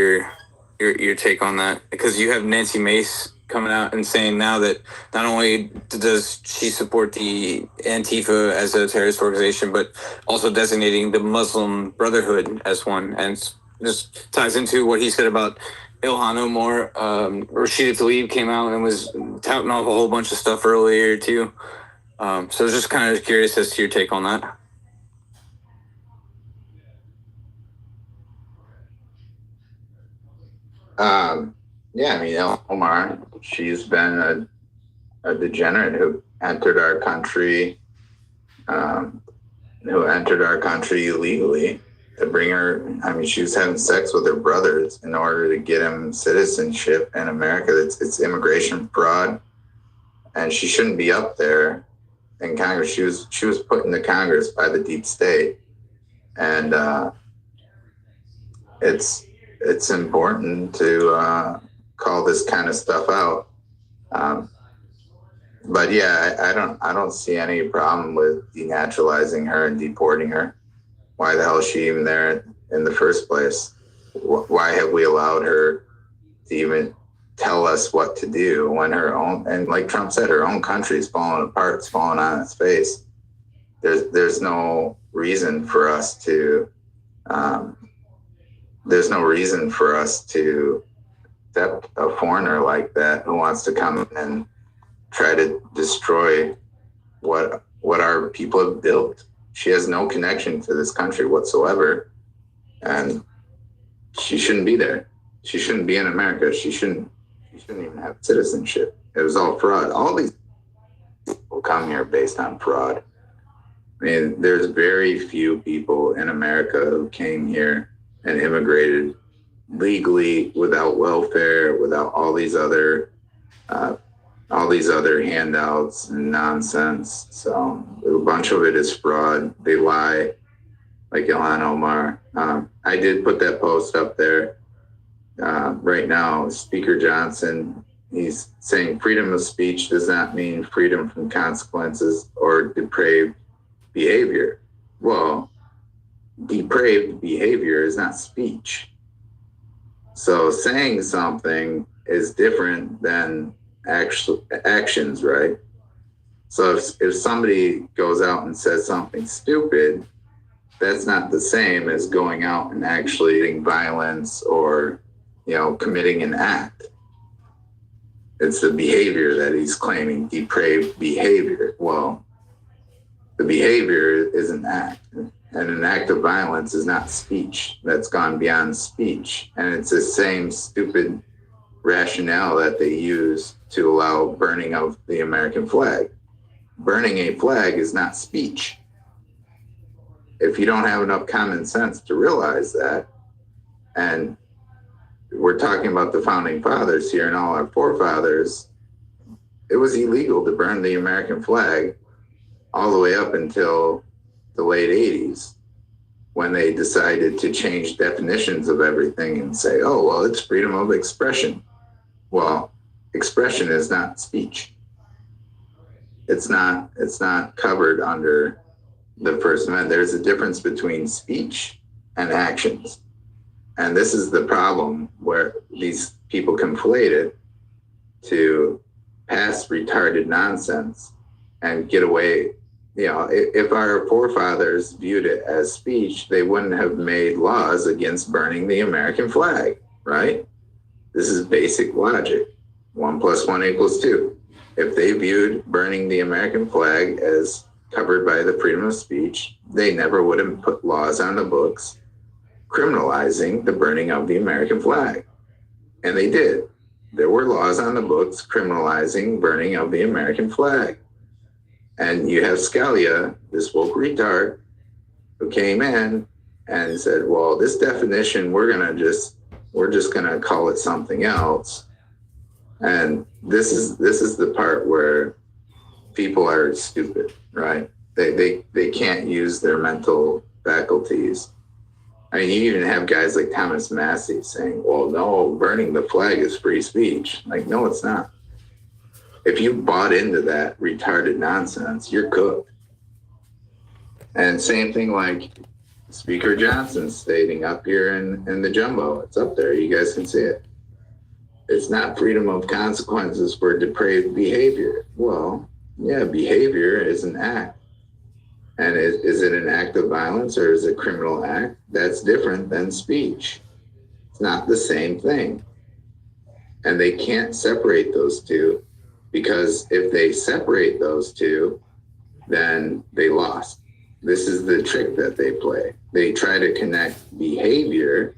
your take on that, because you have Nancy Mace coming out and saying now that not only does she support the Antifa as a terrorist organization, but also designating the Muslim Brotherhood as one. And just ties into what he said about Ilhan Omar. Rashida Tlaib came out and was touting off a whole bunch of stuff earlier too. So I was just kind of curious as to your take on that. Omar, she's been a degenerate who entered our country illegally, to bring her. I mean, she was having sex with her brothers in order to get him citizenship in America. It's immigration fraud, and she shouldn't be up there in Congress. She was put into Congress by the deep state, and it's important to call this kind of stuff out. But yeah, I don't see any problem with denaturalizing her and deporting her. Why the hell is she even there in the first place? Why have we allowed her to even tell us what to do when her own, and like Trump said, her own country is falling apart, it's falling on its face. There's no reason for us to accept a foreigner like that who wants to come in and try to destroy what our people have built. She has no connection to this country whatsoever, and she shouldn't be there. She shouldn't be in America. She shouldn't even have citizenship. It was all fraud. All these people come here based on fraud. I mean, there's very few people in America who came here and immigrated legally, without welfare, without all these other handouts and nonsense. So a bunch of it is fraud. They lie, like Ilhan Omar. I did put that post up there. Right now, Speaker Johnson, he's saying freedom of speech does not mean freedom from consequences or depraved behavior. Well, depraved behavior is not speech. So saying something is different than actual actions, right? So if somebody goes out and says something stupid, that's not the same as going out and actually doing violence or, committing an act. It's the behavior that he's claiming, depraved behavior. Well, the behavior is an act, and an act of violence is not speech. That's gone beyond speech. And it's the same stupid rationale that they use to allow burning of the American flag. Burning a flag is not speech. If you don't have enough common sense to realize that, and we're talking about the founding fathers here and all our forefathers, it was illegal to burn the American flag all the way up until the late 80s, when they decided to change definitions of everything and say, oh, well, it's freedom of expression. Well, expression is not speech. It's not covered under the First Amendment. There's a difference between speech and actions. And this is the problem, where these people conflate it to pass retarded nonsense and get away. If our forefathers viewed it as speech, they wouldn't have made laws against burning the American flag, right? This is basic logic. 1 + 1 = 2. If they viewed burning the American flag as covered by the freedom of speech, they never would have put laws on the books criminalizing the burning of the American flag. And they did. There were laws on the books criminalizing burning of the American flag. And you have Scalia, this woke retard, who came in and said, well, this definition, we're just gonna call it something else. And this is the part where people are stupid, right? They can't use their mental faculties. I mean, you even have guys like Thomas Massey saying, well, no, burning the flag is free speech. Like, no, it's not. If you bought into that retarded nonsense, you're cooked. And same thing like Speaker Johnson stating up here in the jumbo. It's up there. You guys can see it. It's not freedom of consequences for depraved behavior. Well, yeah, behavior is an act. And is it an act of violence or is it a criminal act? That's different than speech. It's not the same thing. And they can't separate those two, because if they separate those two, then they lost. This is the trick that they play. They try to connect behavior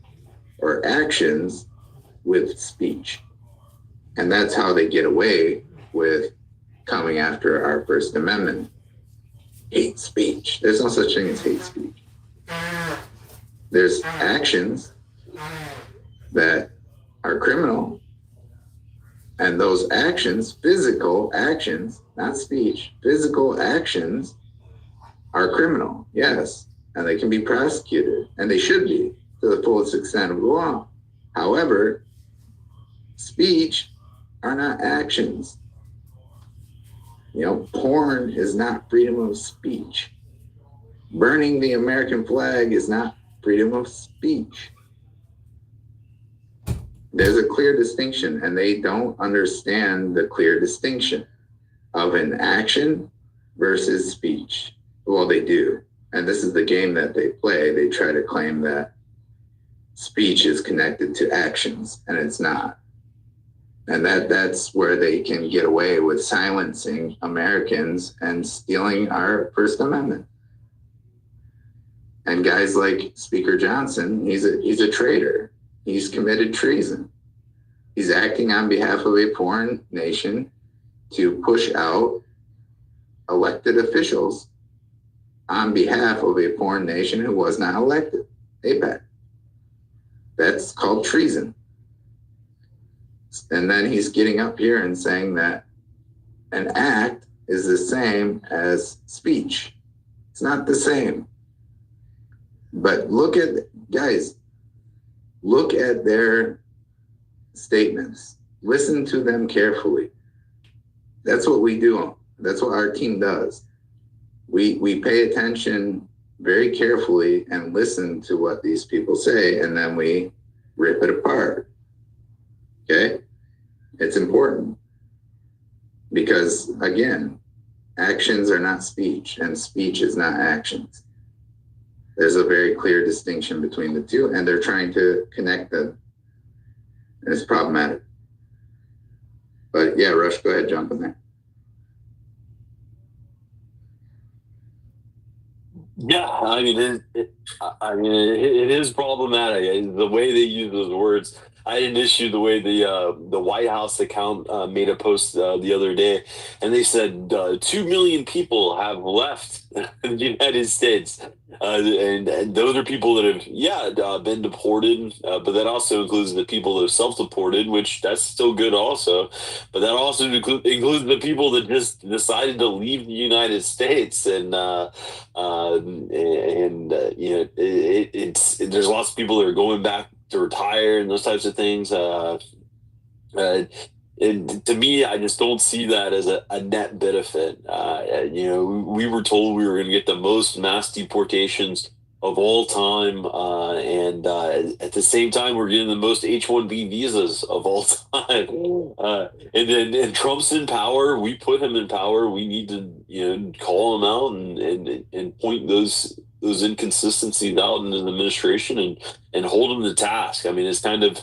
or actions with speech. And that's how they get away with coming after our First Amendment. Hate speech. There's no such thing as hate speech. there's actions that are criminal, and those actions, physical actions, not speech, physical actions are criminal, yes, and they can be prosecuted, and they should be to the fullest extent of the law. However, speech are not actions. Porn is not freedom of speech. Burning the American flag is not freedom of speech. There's a clear distinction, and they don't understand the clear distinction of an action versus speech. Well, they do. And this is the game that they play. They try to claim that speech is connected to actions, and it's not. And that's where they can get away with silencing Americans and stealing our First Amendment. And guys like Speaker Johnson, he's a traitor. He's committed treason. He's acting on behalf of a foreign nation to push out elected officials on behalf of a foreign nation who was not elected. APEC. That's called treason. And then he's getting up here and saying that an act is the same as speech. It's not the same. But look at their statements. Listen to them carefully. That's what we do. That's what our team does. We pay attention very carefully and listen to what these people say, and then we rip it apart. Okay? It's important because, again, actions are not speech, and speech is not actions. There's a very clear distinction between the two, and they're trying to connect them. And it's problematic. But yeah, Rush, go ahead, jump in there. Yeah, I mean, it is problematic. The way they use those words. I had an issue the way the White House account made a post the other day, and they said 2 million people have left the United States, and those are people that have been deported, but that also includes the people that are self-deported, which that's still good also, but that also includes the people that just decided to leave the United States, and there's lots of people that are going back to retire and those types of things. To me, I just don't see that as a net benefit. We were told we were going to get the most mass deportations of all time, and at the same time, we're getting the most H-1B visas of all time. And then and Trump's in power. We put him in power. We need to call him out and point those inconsistencies out in the administration and hold them to task. I mean, it's kind of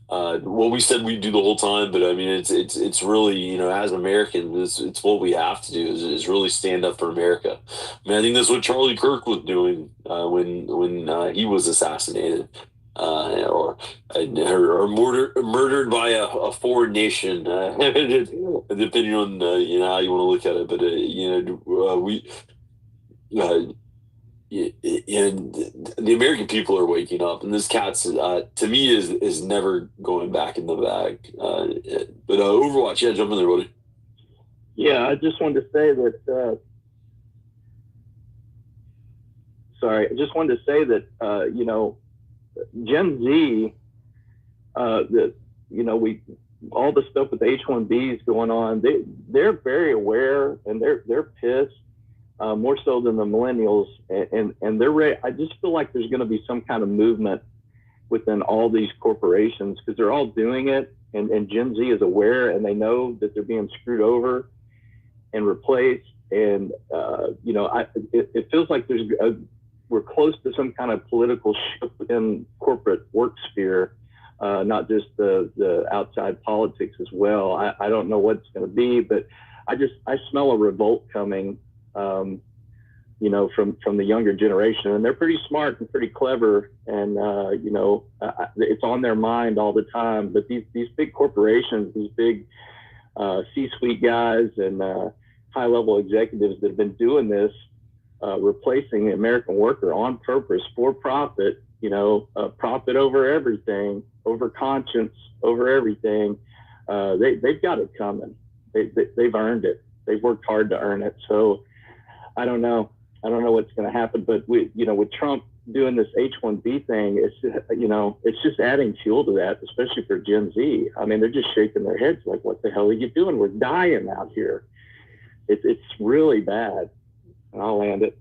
what we said we'd do the whole time, but I mean, it's really, as Americans, it's what we have to do is really stand up for America. I mean, I think that's what Charlie Kirk was doing when he was assassinated, or murdered by a foreign nation, depending on how you want to look at it. But and the American people are waking up, and this cat's to me is never going back in the bag. But Overwatch, jump in there, buddy. Yeah, I just wanted to say that. Sorry, I just wanted to say that Gen Z, all the stuff with H-1Bs going on, they're very aware, and they're pissed. More so than the millennials, and they're ready. I just feel like there's going to be some kind of movement within all these corporations because they're all doing it, and Gen Z is aware, and they know that they're being screwed over and replaced. And it feels like we're close to some kind of political shift within corporate work sphere, not just the outside politics as well. I don't know what it's going to be, but I smell a revolt coming. From the younger generation, and they're pretty smart and pretty clever, and it's on their mind all the time. But these big corporations, these big C-suite guys and high-level executives that have been doing this, replacing the American worker on purpose for profit, profit over everything, over conscience, over everything. They've got it coming. They've earned it. They've worked hard to earn it. So I don't know what's going to happen, but with Trump doing this H-1B thing, it's just adding fuel to that, especially for Gen Z. I mean, they're just shaking their heads like, what the hell are you doing? We're dying out here. It's really bad. And I'll land it.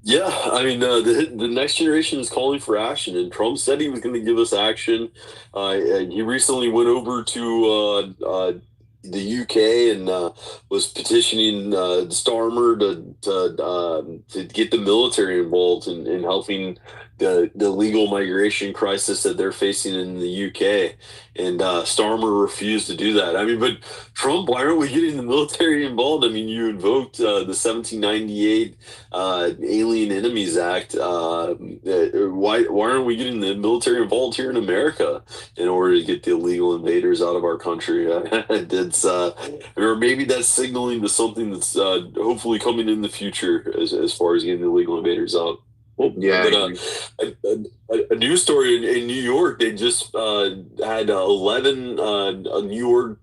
Yeah, I mean, the next generation is calling for action, and Trump said he was going to give us action. And he recently went over to the UK and was petitioning Starmer to get the military involved in helping the legal migration crisis that they're facing in the UK. And Starmer refused to do that. I mean, but Trump, why aren't we getting the military involved? I mean, you invoked the 1798 Alien Enemies Act. Why aren't we getting the military involved here in America in order to get the illegal invaders out of our country? It's or maybe that's signaling to something that's hopefully coming in the future as far as getting the illegal invaders out. Well, yeah, but a news story in New York, they just had 11 New York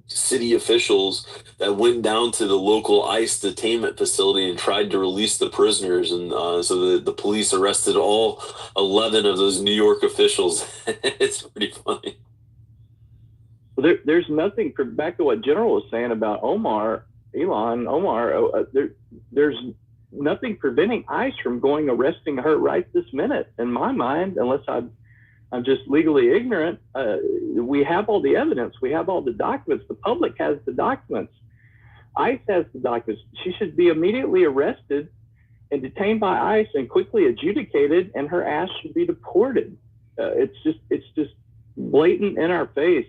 city officials that went down to the local ICE detainment facility and tried to release the prisoners, and so the police arrested all 11 of those New York officials. It's pretty funny. Well, there's nothing, back to what General was saying about Ilhan Omar, there's nothing preventing ICE from arresting her right this minute, in my mind, unless I'm just legally ignorant. We have all the evidence. We have all the documents. The public has the documents. ICE has the documents. She should be immediately arrested and detained by ICE and quickly adjudicated, and her ass should be deported. It's just blatant in our face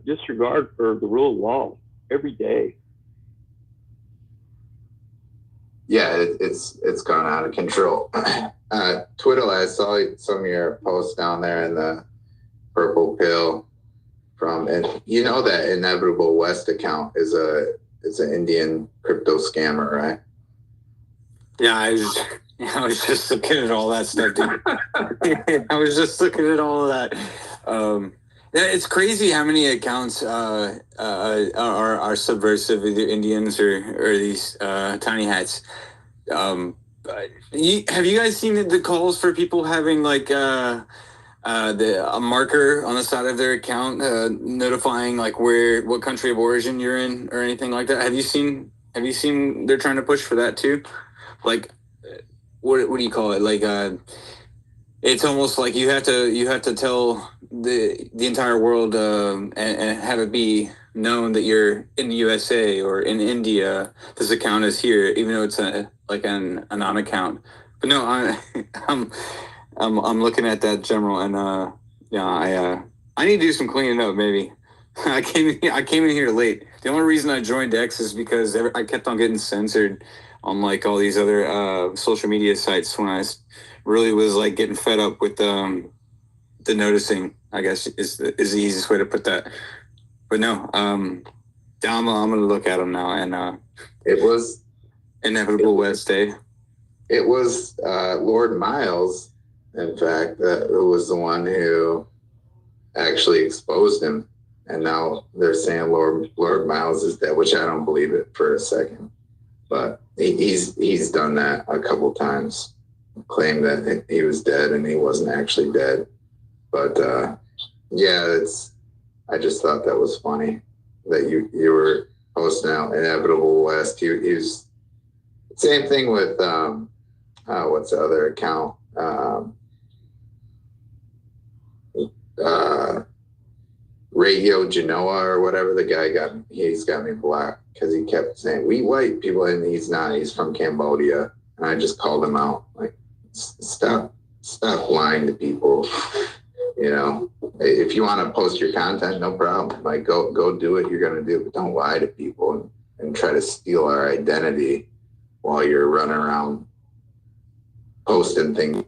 disregard for the rule of law every day. Yeah, it's gone out of control. Twiddle, I saw some of your posts down there in the purple pill and you know that Inevitable West account is an Indian crypto scammer, right? Yeah, I was just looking at all that stuff, dude. I was just looking at all of that. It's crazy how many accounts are subversive, either Indians or these tiny hats. Have you guys seen the calls for people having like a marker on the side of their account notifying like what country of origin you're in or anything like that? Have you seen they're trying to push for that too? Like what do you call it? Like it's almost like you have to tell the entire world and have it be known that you're in the USA or in India. This account is here, even though it's like an non-account. But no, I'm looking at that, General, and I need to do some cleaning up. Maybe I came in here late. The only reason I joined X is because I kept on getting censored on like all these other social media sites when I really was like getting fed up with the noticing, I guess is the easiest way to put that. But no, I'm gonna look at them now, and it was Inevitable West Day. It was Lord Miles, in fact, who was the one who actually exposed him, and now they're saying Lord Miles is dead, which I don't believe it for a second. But he's done that a couple times, claimed that he was dead and he wasn't actually dead. But yeah, I just thought that was funny that you were posting out Inevitable West. He was same thing with what's the other account? Radio Genoa or whatever. The guy he's got me blocked because he kept saying we white people, and he's not. He's from Cambodia, and I just called him out. Like, stop lying to people. You know, if you want to post your content, no problem. Like, go do what you're gonna do, but don't lie to people and try to steal our identity while you're running around posting things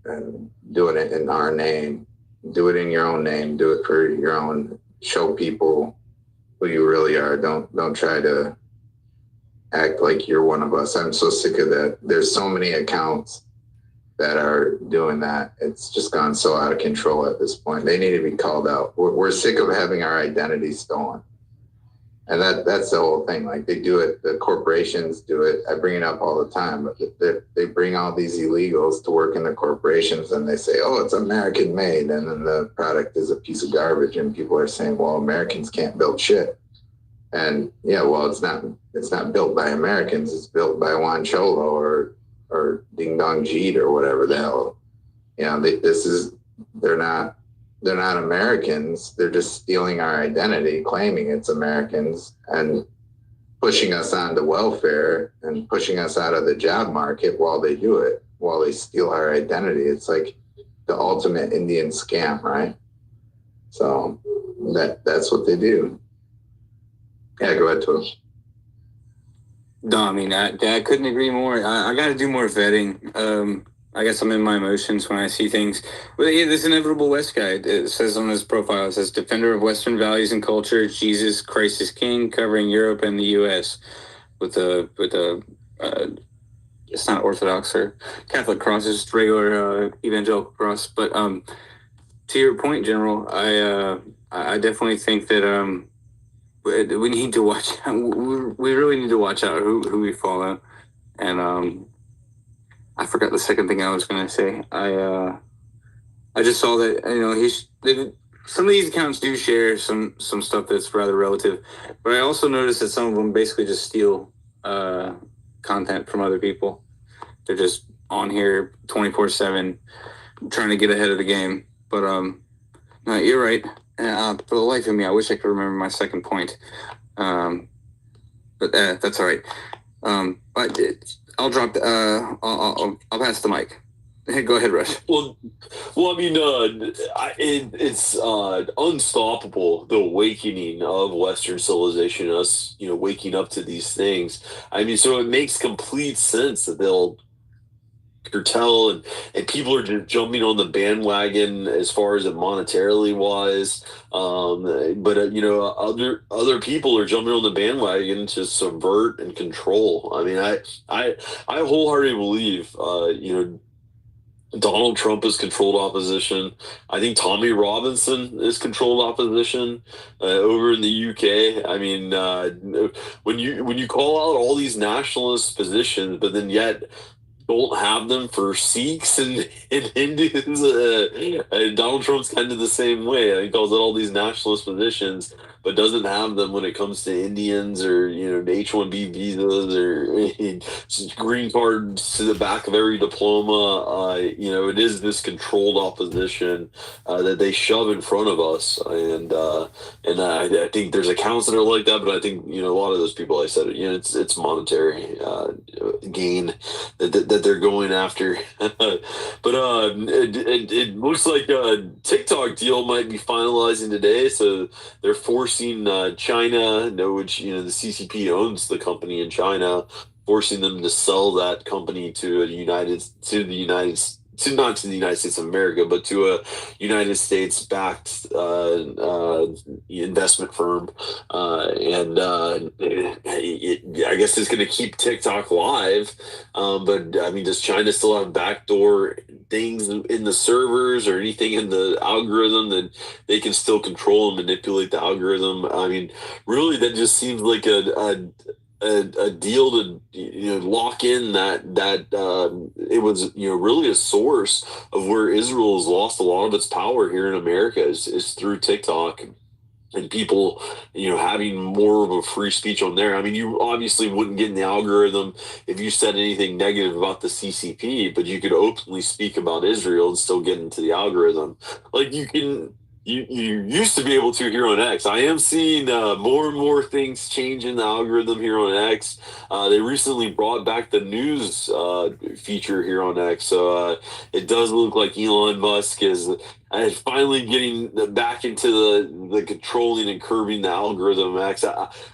and doing it in our name. Do it in your own name. Do it for your own. Show people who you really are. Don't try to act like you're one of us. I'm so sick of that. There's so many accounts that are doing that. It's just gone so out of control at this point. They need to be called out. We're sick of having our identity stolen. And that's the whole thing. Like, they do it, the corporations do it. I bring it up all the time, but they bring all these illegals to work in the corporations, and they say, oh, it's American made. And then the product is a piece of garbage. And people are saying, well, Americans can't build shit. And yeah, well, it's not built by Americans. It's built by Juan Cholo or Ding Dong Jeet or whatever the hell. You know, they're not Americans. They're just stealing our identity, claiming it's Americans, and pushing us onto welfare and pushing us out of the job market while they do it, while they steal our identity. It's like the ultimate Indian scam, right? So that's what they do. Yeah, go ahead, Tosh. No, I mean, I couldn't agree more. I got to do more vetting. I guess I'm in my emotions when I see things. But yeah, this inevitable West guy, it says on his profile, it says, defender of Western values and culture, Jesus Christ is King, covering Europe and the U.S. with a it's not Orthodox or Catholic cross, it's just regular evangelical cross. But to your point, General, I definitely think that we need to watch. We really need to watch out who we follow, and I forgot the second thing I was going to say. I just saw that some of these accounts do share some stuff that's rather relative, but I also noticed that some of them basically just steal content from other people. They're just on here 24/7, trying to get ahead of the game. But no, you're right. For the life of me, I wish I could remember my second point. But that's all right. But I'll drop. I'll pass the mic. Go ahead, Rush. Well, I mean, it's unstoppable, the awakening of Western civilization, us, waking up to these things. I mean, so it makes complete sense that they'll curtail and people are just jumping on the bandwagon as far as it monetarily wise. But other people are jumping on the bandwagon to subvert and control. I mean, I wholeheartedly believe, Donald Trump has controlled opposition. I think Tommy Robinson is controlled opposition over in the UK. I mean, when you call out all these nationalist positions, but then yet don't have them for Sikhs and Hindus. Donald Trump's kind of the same way. He calls out all these nationalist positions, but doesn't have them when it comes to Indians or H-1B visas or green cards to the back of every diploma. It is this controlled opposition that they shove in front of us, and I think there's accounts that are like that, but I think a lot of those people, I said it, it's monetary gain that they're going after. But it looks like a TikTok deal might be finalizing today, so they're forcing China, which the CCP owns the company in China, forcing them to sell that company to not to the United States of America, but to a United States-backed investment firm. I guess it's going to keep TikTok live. But, I mean, does China still have backdoor things in the servers or anything in the algorithm that they can still control and manipulate the algorithm? I mean, really, that just seems like a deal to lock in that it was really a source of where Israel has lost a lot of its power here in America is through TikTok and people having more of a free speech on there. I mean, you obviously wouldn't get in the algorithm if you said anything negative about the CCP, but you could openly speak about Israel and still get into the algorithm. Like you used to be able to here on X. I am seeing more and more things change in the algorithm here on X. They recently brought back the news feature here on X. So it does look like Elon Musk is finally getting back into the controlling and curbing the algorithm X.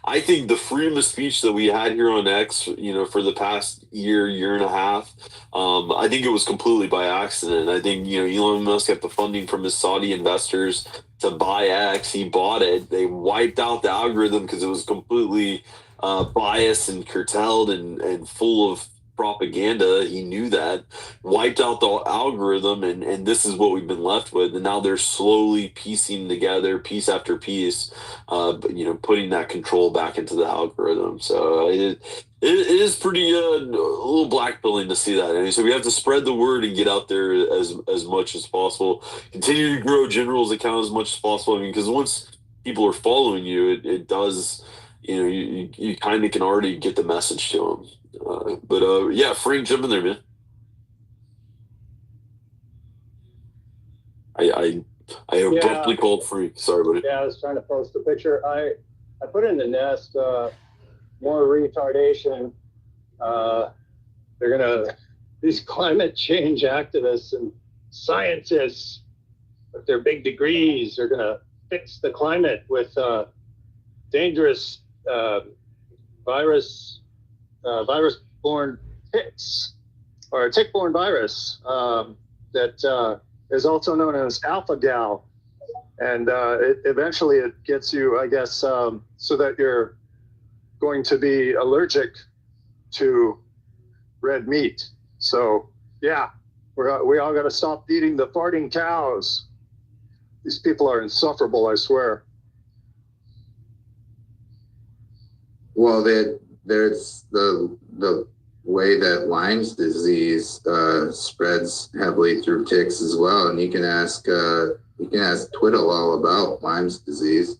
I think the freedom of speech that we had here on X, for the past year and a half, I think it was completely by accident. I think, Elon Musk got the funding from his Saudi investors to buy X. He bought it. They wiped out the algorithm because it was completely biased and curtailed and full of propaganda. He knew that, wiped out the algorithm, and this is what we've been left with. And now they're slowly piecing together piece after piece, putting that control back into the algorithm. So it is pretty a little blackpilling to see that. And so we have to spread the word and get out there as much as possible. Continue to grow General's account as much as possible. I mean, because once people are following you, it does. You kind of can already get the message to them. But yeah, Frank, jump in there, man. I abruptly called Frank. Sorry, buddy. Yeah, I was trying to post a picture. I put in the nest more retardation. These climate change activists and scientists with their big degrees are gonna fix the climate with dangerous virus-borne ticks, or a tick-borne virus that is also known as alpha-gal. And eventually it gets you, I guess, so that you're going to be allergic to red meat. So, yeah, we all got to stop eating the farting cows. These people are insufferable, I swear. Well, there's the way that Lyme's disease spreads heavily through ticks as well, and you can ask Twiddle all about Lyme's disease.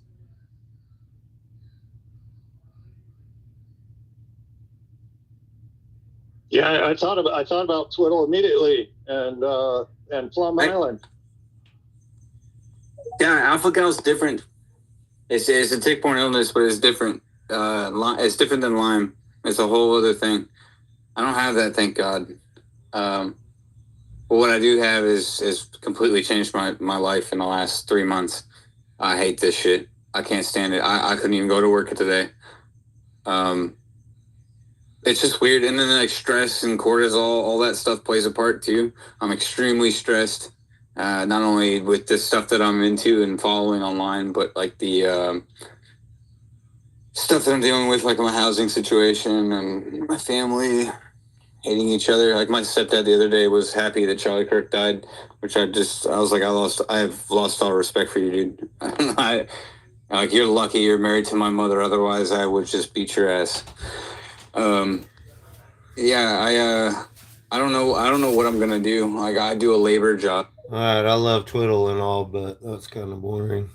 Yeah, I thought about Twiddle immediately, and Plum Island. Yeah, alpha-gal is different. It's a tick-borne illness, but it's different. It's different than Lyme. It's a whole other thing. I don't have that, thank God. But what I do have is completely changed my life in the last 3 months. I hate this shit. I can't stand it. I couldn't even go to work today. It's just weird. And then like stress and cortisol, all that stuff plays a part too. I'm extremely stressed, not only with the stuff that I'm into and following online, but like the stuff that I'm dealing with, like my housing situation and my family hating each other. Like my stepdad the other day was happy that Charlie Kirk died, which I was like, I have lost all respect for you, dude. Like you're lucky you're married to my mother. Otherwise I would just beat your ass. I don't know what I'm gonna do. Like I do a labor job. All right, I love Twiddle and all, but that's kind of boring.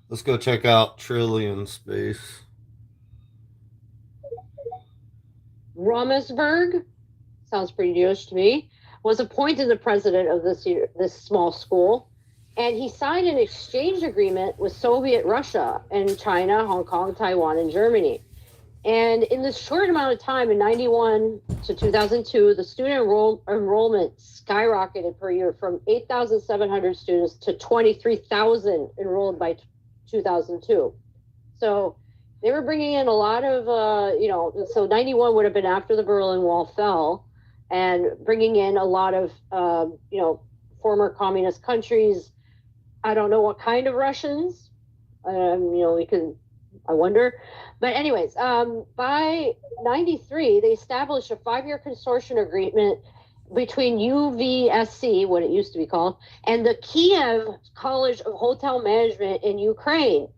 Let's go check out Trillion Space. Rommersberg, sounds pretty Jewish to me, was appointed the president of this small school, and he signed an exchange agreement with Soviet Russia and China, Hong Kong, Taiwan, and Germany. And in this short amount of time, in 91 to 2002, the student enrollment skyrocketed per year from 8,700 students to 23,000 enrolled by 2002. So they were bringing in a lot of, so 91 would have been after the Berlin Wall fell, and bringing in a lot of, former communist countries. I don't know what kind of Russians, I wonder. But anyways, by 93, they established a 5-year consortium agreement between UVSC, what it used to be called, and the Kiev College of Hotel Management in Ukraine.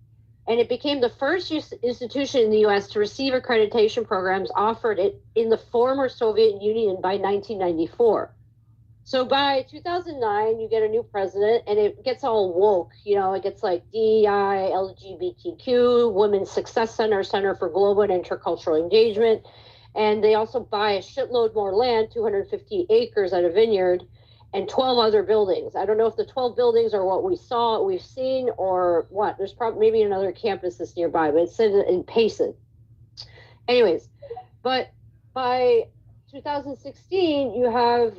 And it became the first institution in the U.S. to receive accreditation programs offered in the former Soviet Union by 1994. So by 2009, you get a new president, and it gets all woke. It gets like DEI, LGBTQ, Women's Success Center, Center for Global and Intercultural Engagement. And they also buy a shitload more land, 250 acres at a vineyard, and 12 other buildings. I don't know if the 12 buildings are what we've seen, or what. There's probably maybe another campus that's nearby, but it's in Payson. Anyways, but by 2016, you have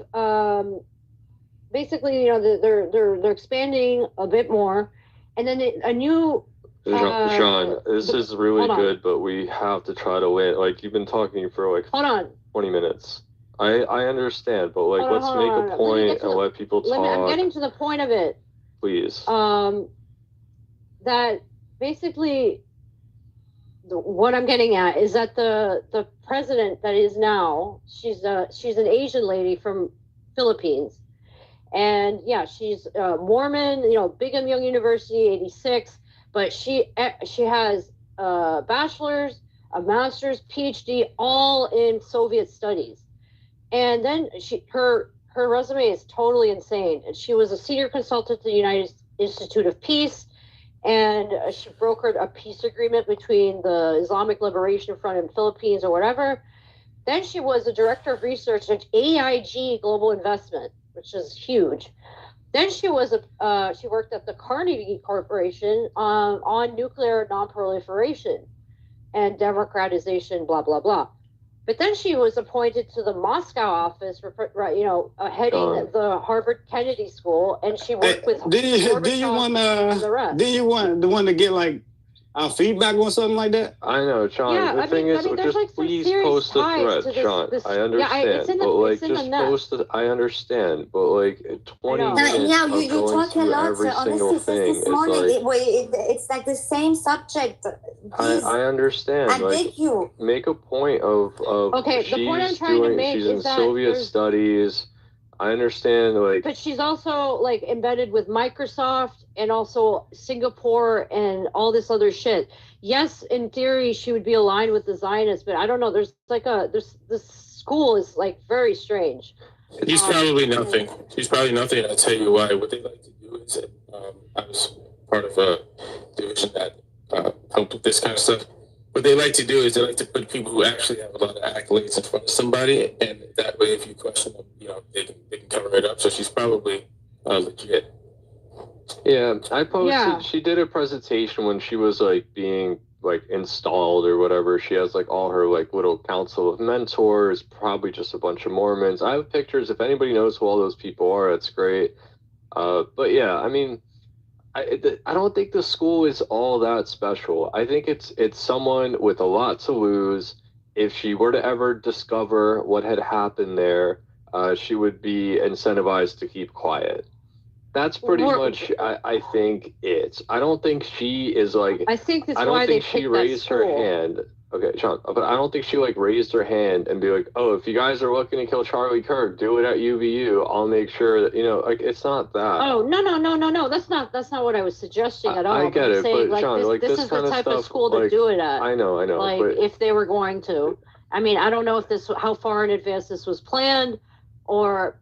basically, they're expanding a bit more, and then a new. Sean, this is really good, but we have to try to win. Like you've been talking for like 20 minutes. I understand, but like let's make a point and let people talk. I'm getting to the point of it. Please. That basically what I'm getting at is that the president that is now, she's an Asian lady from Philippines, and yeah, she's Mormon, Brigham Young University, 86, but she has a bachelor's, a master's, PhD, all in Soviet studies, and then her resume is totally insane. And she was a senior consultant to the United Institute of Peace, and she brokered a peace agreement between the Islamic Liberation Front and Philippines or whatever. Then she was the director of research at AIG Global Investment, which is huge. Then she worked at the Carnegie Corporation on nuclear nonproliferation and democratization, blah, blah, blah. But then she was appointed to the Moscow office, heading the Harvard Kennedy School, and she worked with. Do you want the one to get like our feedback on something like that? I know, Sean. The thing is, just like please post a thread, Sean. I understand, but like just post it. I understand, but like 20 minutes you going talk a through lot. every single Honestly, thing this morning is like. it's like the same subject. I understand. I beg you. Make a point of okay. The point I'm trying to make she's is in that Soviet studies. I understand, like, but she's also like embedded with Microsoft and also Singapore and all this other shit. Yes, in theory, she would be aligned with the Zionists, but I don't know. There's this school is like very strange. She's probably nothing. She's probably nothing. I'll tell you why. What they like to do is that I was part of a division that helped with this kind of stuff. What they like to do is they like to put people who actually have a lot of accolades in front of somebody, and that way, if you question them, they can cover it up. So she's probably legit. Yeah, I posted. Yeah. She did a presentation when she was like being like installed or whatever. She has like all her like little council of mentors, probably just a bunch of Mormons. I have pictures. If anybody knows who all those people are, that's great. But yeah, I mean. I don't think the school is all that special. I think it's someone with a lot to lose. If she were to ever discover what had happened there, she would be incentivized to keep quiet. That's pretty much, I think, it. I don't think she is like. I think that's I don't why think they she picked raised that her school. hand. Okay, Sean, but I don't think she like raised her hand and be like, "Oh, if you guys are looking to kill Charlie Kirk, do it at UVU. I'll make sure that like it's not that." Oh no! That's not what I was suggesting at all. I get it, saying, but Sean, this is the type of school to do it at. I know. Like but if they were going to, I mean, I don't know if how far in advance this was planned, or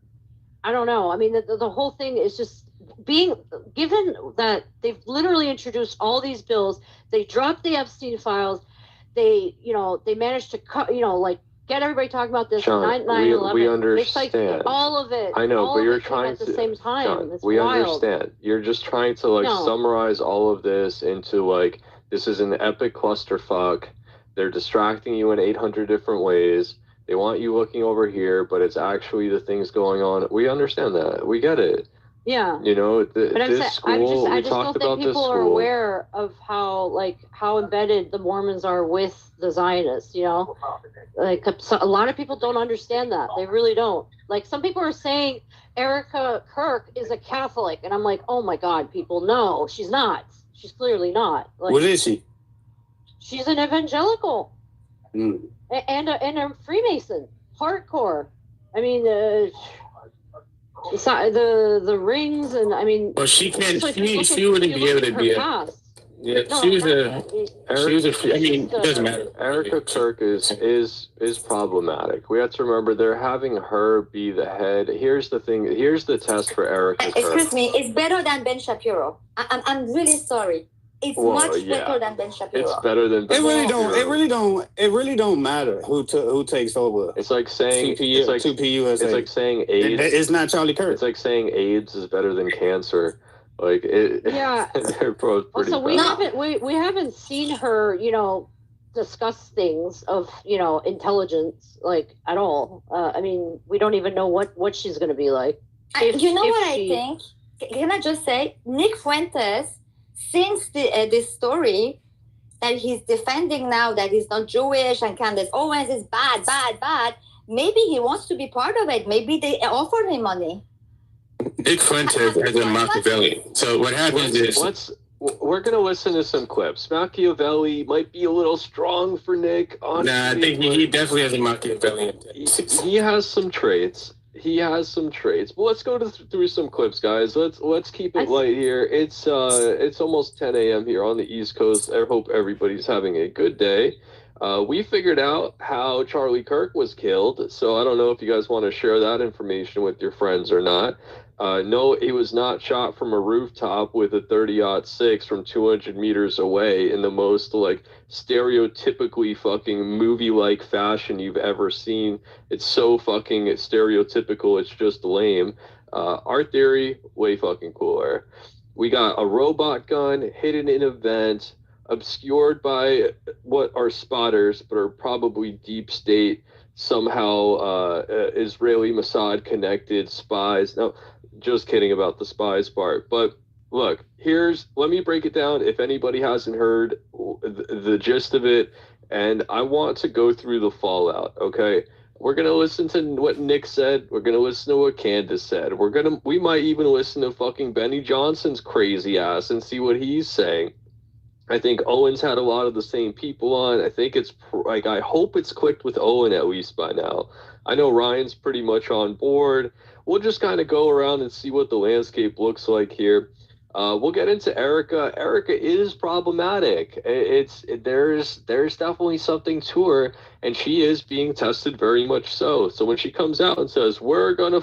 I don't know. I mean, the whole thing is just being given that they've literally introduced all these bills. They dropped the Epstein files. They managed to cut, get everybody talking about this. Sean, 9/11. we understand. It's like all of it. I know, all but of you're it came trying at the to. same time. Sean, it's we wild. understand. You're just trying to summarize all of this into like this is an epic clusterfuck. They're distracting you in 800 different ways. They want you looking over here, but it's actually the things going on. We understand that. We get it. Yeah. This school. I just don't think people are aware of how embedded the Mormons are with the Zionists. Like a lot of people don't understand that. They really don't. Like some people are saying Erica Kirk is a Catholic, and I'm like, oh my God, people, no, she's not. She's clearly not. Like, what is she? She's an evangelical and a Freemason, hardcore. I mean, the rings, and I mean. Well, she can't. She wouldn't be able to be a. Yeah, no, she was a. I mean, it doesn't matter. Erica Kirk is problematic. We have to remember they're having her be the head. Here's the thing. Here's the test for Erica Kirk. Excuse me. It's better than Ben Shapiro. I'm really sorry. It's much better than Ben Shapiro. It's better than Ben Shapiro. It really don't matter who takes over. It's like saying TPUSA. It's like saying AIDS. It's not Charlie Kirk. It's like saying AIDS is better than cancer. Like it. Yeah. They're both pretty. Also, we haven't seen her, discuss things of intelligence like at all. I mean, we don't even know what she's going to be like. I think? Can I just say, Nick Fuentes, since this story that he's defending now that he's not Jewish and Candace Owens is bad, maybe he wants to be part of it. Maybe they offer him money. Nick Fuentes has a Machiavelli. So what happens is we're gonna listen to some clips. Machiavelli might be a little strong for Nick. Honestly, Nah, I think he definitely has a Machiavellian. He has some traits. But let's go through some clips, guys. Let's keep it light here. It's almost 10 a.m. here on the East Coast. I hope everybody's having a good day. We figured out how Charlie Kirk was killed, so I don't know if you guys want to share that information with your friends or not. No, he was not shot from a rooftop with a 30-06 from 200 meters away in the most like stereotypically fucking movie-like fashion you've ever seen. It's so fucking stereotypical, it's just lame. Our theory, way fucking cooler. We got a robot gun hidden in a vent, obscured by what are spotters, but are probably deep state, somehow Israeli Mossad connected spies. Now, just kidding about the spies part, but look, let me break it down if anybody hasn't heard the gist of it, and I want to go through the fallout, okay? We're going to listen to what Nick said. We're going to listen to what Candace said. We might even listen to fucking Benny Johnson's crazy ass and see what he's saying. I think Owen's had a lot of the same people on. I think I hope it's clicked with Owen at least by now. I know Ryan's pretty much on board. We'll just kind of go around and see what the landscape looks like here. We'll get into Erica. Erica is problematic. There's definitely something to her, and she is being tested very much so. So when she comes out and says, we're gonna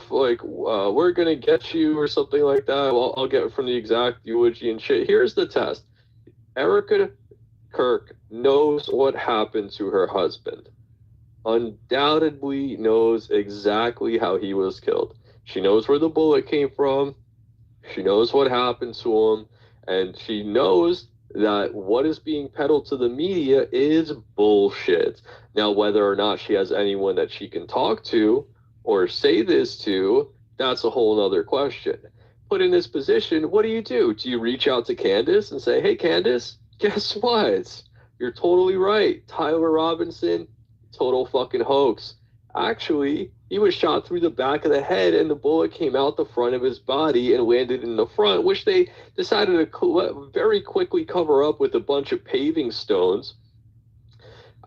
get you or something like that, well, I'll get from the exact eulogy and shit. Here's the test. Erica Kirk knows what happened to her husband. Undoubtedly knows exactly how he was killed. She knows where the bullet came from. She knows what happened to him. And she knows that what is being peddled to the media is bullshit. Now, whether or not she has anyone that she can talk to or say this to, that's a whole other question. Put in this position, what do? Do you reach out to Candace and say, hey, Candace, guess what? You're totally right. Tyler Robinson, total fucking hoax. Actually, he was shot through the back of the head and the bullet came out the front of his body and landed in the front, which they decided to very quickly cover up with a bunch of paving stones.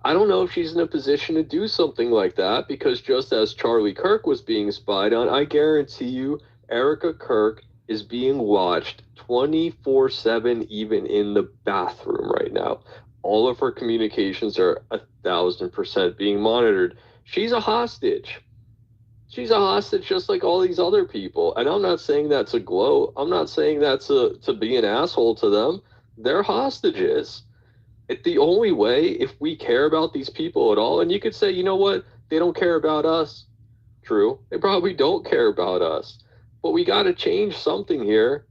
I don't know if she's in a position to do something like that, because just as Charlie Kirk was being spied on, I guarantee you Erica Kirk is being watched 24/7, even in the bathroom right now. All of her communications are 1,000% being monitored. She's a hostage. She's a hostage just like all these other people. And I'm not saying that's a gloat. I'm not saying that's to be an asshole to them. They're hostages. It's the only way, if we care about these people at all, and you could say, you know what, they don't care about us. True. They probably don't care about us. But we got to change something here.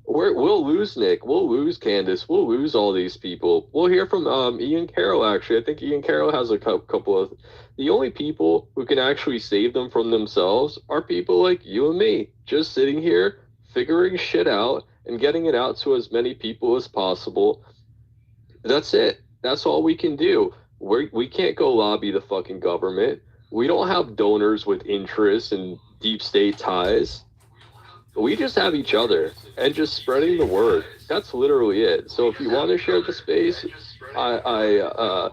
We'll lose Nick. We'll lose Candace. We'll lose all these people. We'll hear from Ian Carroll, actually. I think Ian Carroll has a couple of... The only people who can actually save them from themselves are people like you and me, just sitting here, figuring shit out, and getting it out to as many people as possible. That's it. That's all we can do. We can't go lobby the fucking government. We don't have donors with interests and deep state ties. We just have each other and just spreading the word. That's literally it. So if you want to share the space, I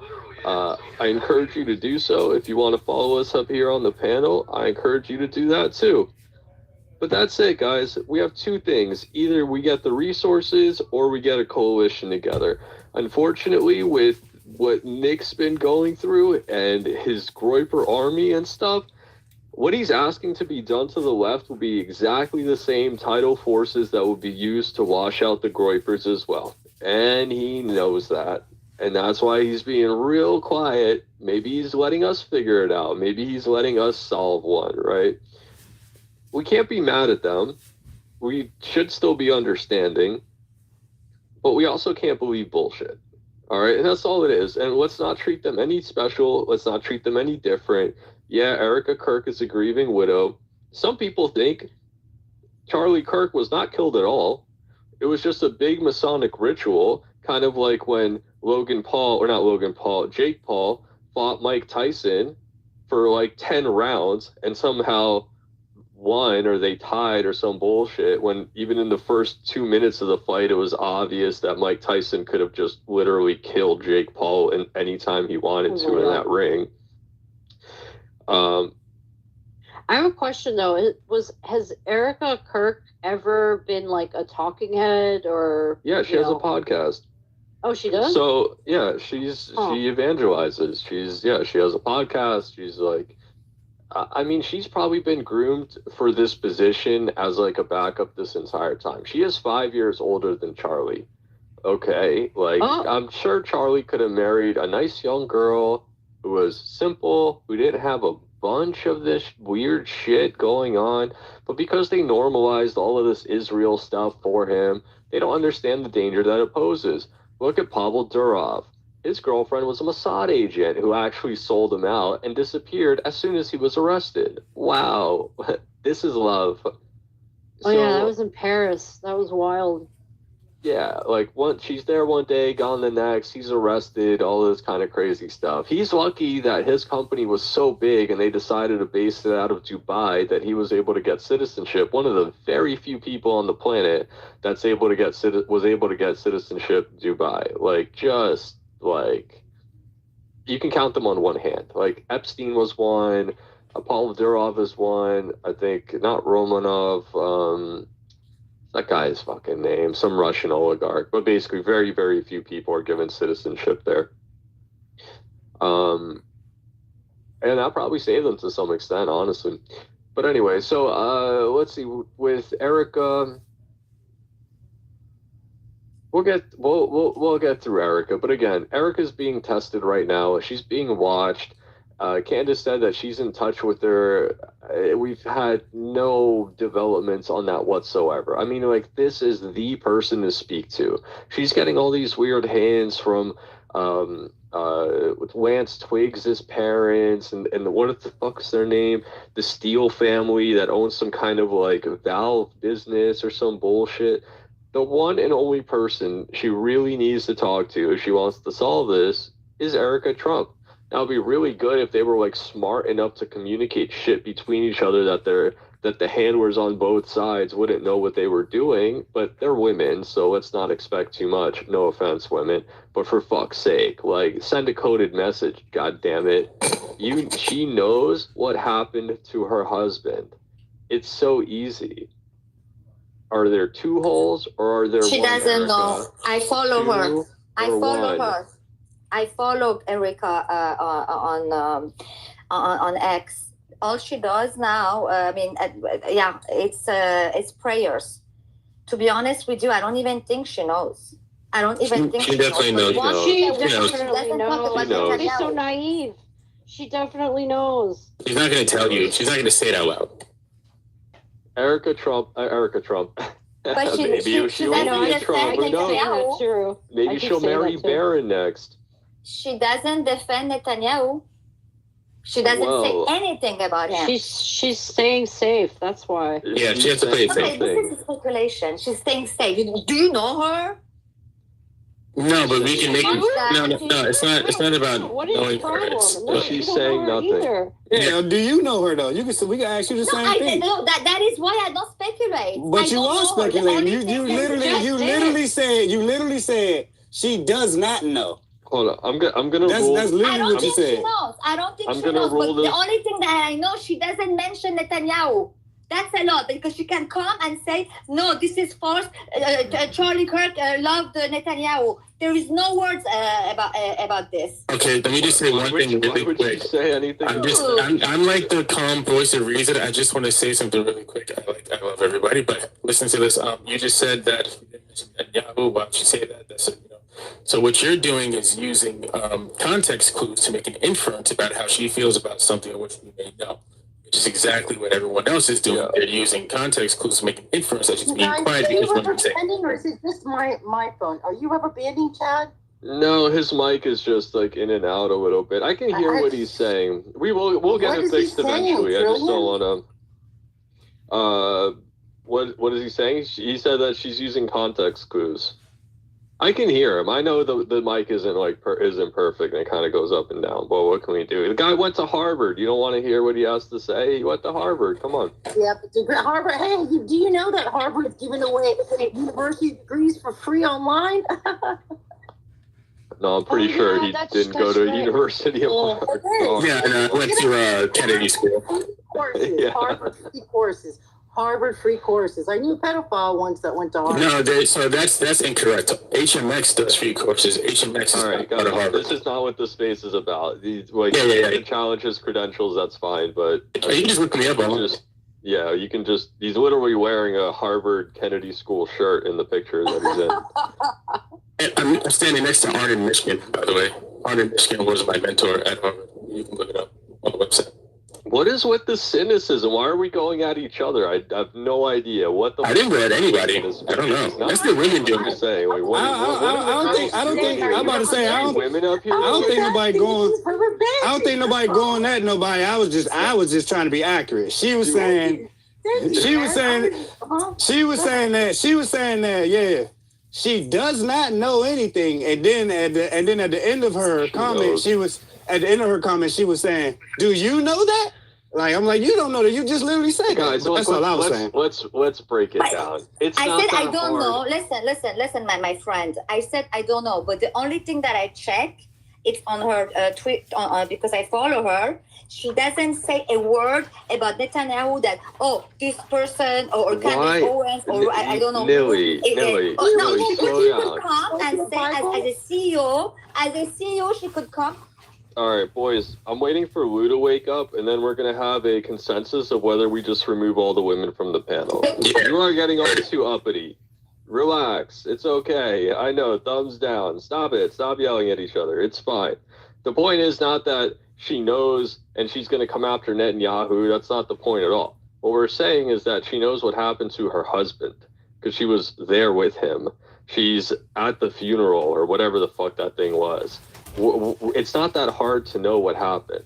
encourage you to do so. If you want to follow us up here on the panel, I encourage you to do that too. But that's it, guys. We have two things. Either we get the resources or we get a coalition together. Unfortunately, with what Nick's been going through and his Groyper army and stuff, what he's asking to be done to the left will be exactly the same tidal forces that will be used to wash out the Groypers as well. And he knows that. And that's why he's being real quiet. Maybe he's letting us figure it out. Maybe he's letting us solve one, right? We can't be mad at them. We should still be understanding. But we also can't believe bullshit. All right? And that's all it is. And let's not treat them any special. Let's not treat them any different. Yeah, Erica Kirk is a grieving widow. Some people think Charlie Kirk was not killed at all. It was just a big Masonic ritual, kind of like when Jake Paul fought Mike Tyson for like 10 rounds and somehow won or they tied or some bullshit, when even in the first 2 minutes of the fight, it was obvious that Mike Tyson could have just literally killed Jake Paul in any time he wanted to in that ring. I have a question though. Has Erica Kirk ever been like a talking head or? Yeah, she has a podcast. Oh, she does? So yeah, she evangelizes. She has a podcast. She's like, I mean, she's probably been groomed for this position as like a backup this entire time. She is 5 years older than Charlie. Okay, like I'm sure Charlie could have married a nice young girl who was simple, who didn't have a bunch of this weird shit going on, but because they normalized all of this Israel stuff for him, they don't understand the danger that it poses. Look at Pavel Durov. His girlfriend was a Mossad agent who actually sold him out and disappeared as soon as he was arrested. Wow, this is love. Oh yeah, that was in Paris. That was wild. Yeah, like she's there one day, gone the next, he's arrested, all this kind of crazy stuff. He's lucky that his company was so big and they decided to base it out of Dubai that he was able to get citizenship. One of the very few people on the planet was able to get citizenship in Dubai. Like, just like, you can count them on one hand. Like, Epstein was one, Pavel Durov is one, I think, not Romanov, that guy's fucking name, some Russian oligarch, but basically very, very few people are given citizenship there. And that probably saved them to some extent, honestly. But anyway, so let's see, with Erica, we'll get through Erica. But again, Erica's being tested right now. She's being watched. Candace said that she's in touch with her. We've had no developments on that whatsoever. I mean, like, this is the person to speak to. She's getting all these weird hints from with Lance Twiggs' parents and what the fuck's their name? The Steele family that owns some kind of like valve business or some bullshit. The one and only person she really needs to talk to if she wants to solve this is Erica Trump. Now, it'd be really good if they were like smart enough to communicate shit between each other that the handlers on both sides wouldn't know what they were doing, but they're women, so let's not expect too much. No offense, women, but for fuck's sake, like, send a coded message, god damn it. She knows what happened to her husband. It's so easy. Are there two holes or are there She one, doesn't Erica? know. I follow Two her. I or follow one? her. I followed Erica on X. All she does now, it's prayers. To be honest with you, I don't even think she knows. I don't even think She definitely knows. She doesn't definitely knows. She's so naive. She definitely knows. She's not going to tell you. She's not going to say it out loud. Erica Trump. But she Maybe doesn't she will be a defend Trump. Who knows? Netanyahu. True. Maybe she'll marry Barron next. She doesn't defend Netanyahu. She doesn't say anything about him. She's staying safe. That's why. Yeah, she has to play it Okay, safe. this is speculation. She's staying safe. Do you know her? No, but we can make it. No. It's not about What is the knowing her. problem? No, She's you don't saying know her nothing. either. Yeah, do you know her though? We can ask you the No, same thing. know that is why I don't speculate. But I you don't are know her. The speculating. only You thing literally said she does not know. Hold on, I'm gonna rule. That's I literally don't what you think she said. knows. I don't think I'm she gonna knows. rule But this- the only thing that I know, she doesn't mention Netanyahu. That's a lot because she can come and say, no, this is false. Charlie Kirk loved Netanyahu. There is no words about this. Okay, let me just say one thing really Would you quick. say anything? I'm like the calm voice of reason. I just want to say something really quick. I love everybody, but listen to this. You just said that Netanyahu. Why don't you say that? That's so what you're doing is using context clues to make an inference about how she feels about something which we may know. Which is exactly what everyone else is doing. They're using context clues to make an inference that she's being quiet Do you because have when a you say banding or is it just my phone? Are you have a banding, Chad? No, his mic is just like in and out a little bit. I can hear what he's saying. We'll get What it is he fixed saying, eventually. I just don't Trillion? want to. What is he saying? He said that she's using context clues. I can hear him. I know the mic isn't isn't perfect and it kind of goes up and down. But what can we do? The guy went to Harvard. You don't want to hear what he has to say? He went to Harvard. Come on. Yeah, but Harvard. Hey, do you know that Harvard is giving away university degrees for free online? No, I'm pretty sure he didn't go to university of Harvard. Yeah, and I went to Kennedy School. Courses, Yeah. Harvard free courses. Harvard free courses. I knew a pedophile once that went to Harvard. No, so that's incorrect. HMX does free courses. HMX is All right, out of guys, Harvard. this is not what the space is about. You can challenge his credentials, that's fine, but You can just look me up on it. Yeah, you can just, he's literally wearing a Harvard Kennedy School shirt in the picture that he's in. And I'm standing next to Arnold Michigan, by the way. Arnold Michigan was my mentor at Harvard. You can look it up on the website. What is with the cynicism? Why are we going at each other? I have no idea. What the? I didn't go at anybody. I don't know. That's the women doing it. Saying. Like, I don't think. I'm about to say. I don't think nobody going. I don't think nobody going at nobody. I was just trying to be accurate. She was saying that. Yeah. She does not know anything, and then at the end of her comment, she was saying, "Do you know that?" Like, I'm like, you don't know that. You just literally said guys, that. That's all I was saying. Let's break it down. It's I not said that I don't hard. know. Listen, my friend. I said I don't know, but the only thing that I check, it's on her tweet because I follow her. She doesn't say a word about Netanyahu that this person or Candace Owens or I don't know. Nilly, she slow could come and say as a CEO, she could come. All right, boys, I'm waiting for Lou to wake up, and then we're going to have a consensus of whether we just remove all the women from the panel. Yeah. You are getting all too uppity. Relax. It's okay. I know. Thumbs down. Stop it. Stop yelling at each other. It's fine. The point is not that she knows and she's going to come after Netanyahu. That's not the point at all. What we're saying is that she knows what happened to her husband because she was there with him. She's at the funeral or whatever the fuck that thing was. It's not that hard to know what happened.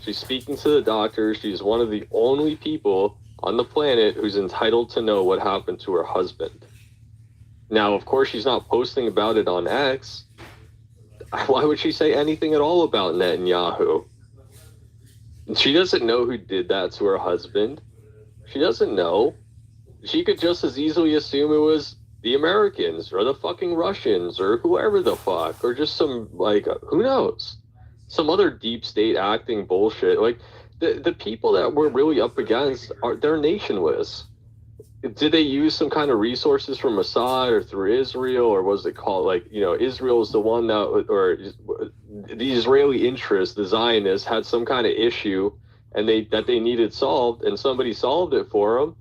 She's speaking to the doctor. She's one of the only people on the planet who's entitled to know what happened to her husband. Now, of course, she's not posting about it on X. Why would she say anything at all about Netanyahu? She doesn't know who did that to her husband. She doesn't know. She could just as easily assume it was the Americans or the fucking Russians or whoever the fuck, or just some, who knows? Some other deep state acting bullshit. Like, the people that we're really up against, they're nationless. Did they use some kind of resources from Assad or through Israel, or was it called, Israel is the one that, or the Israeli interests, the Zionists, had some kind of issue and that they needed solved, and somebody solved it for them?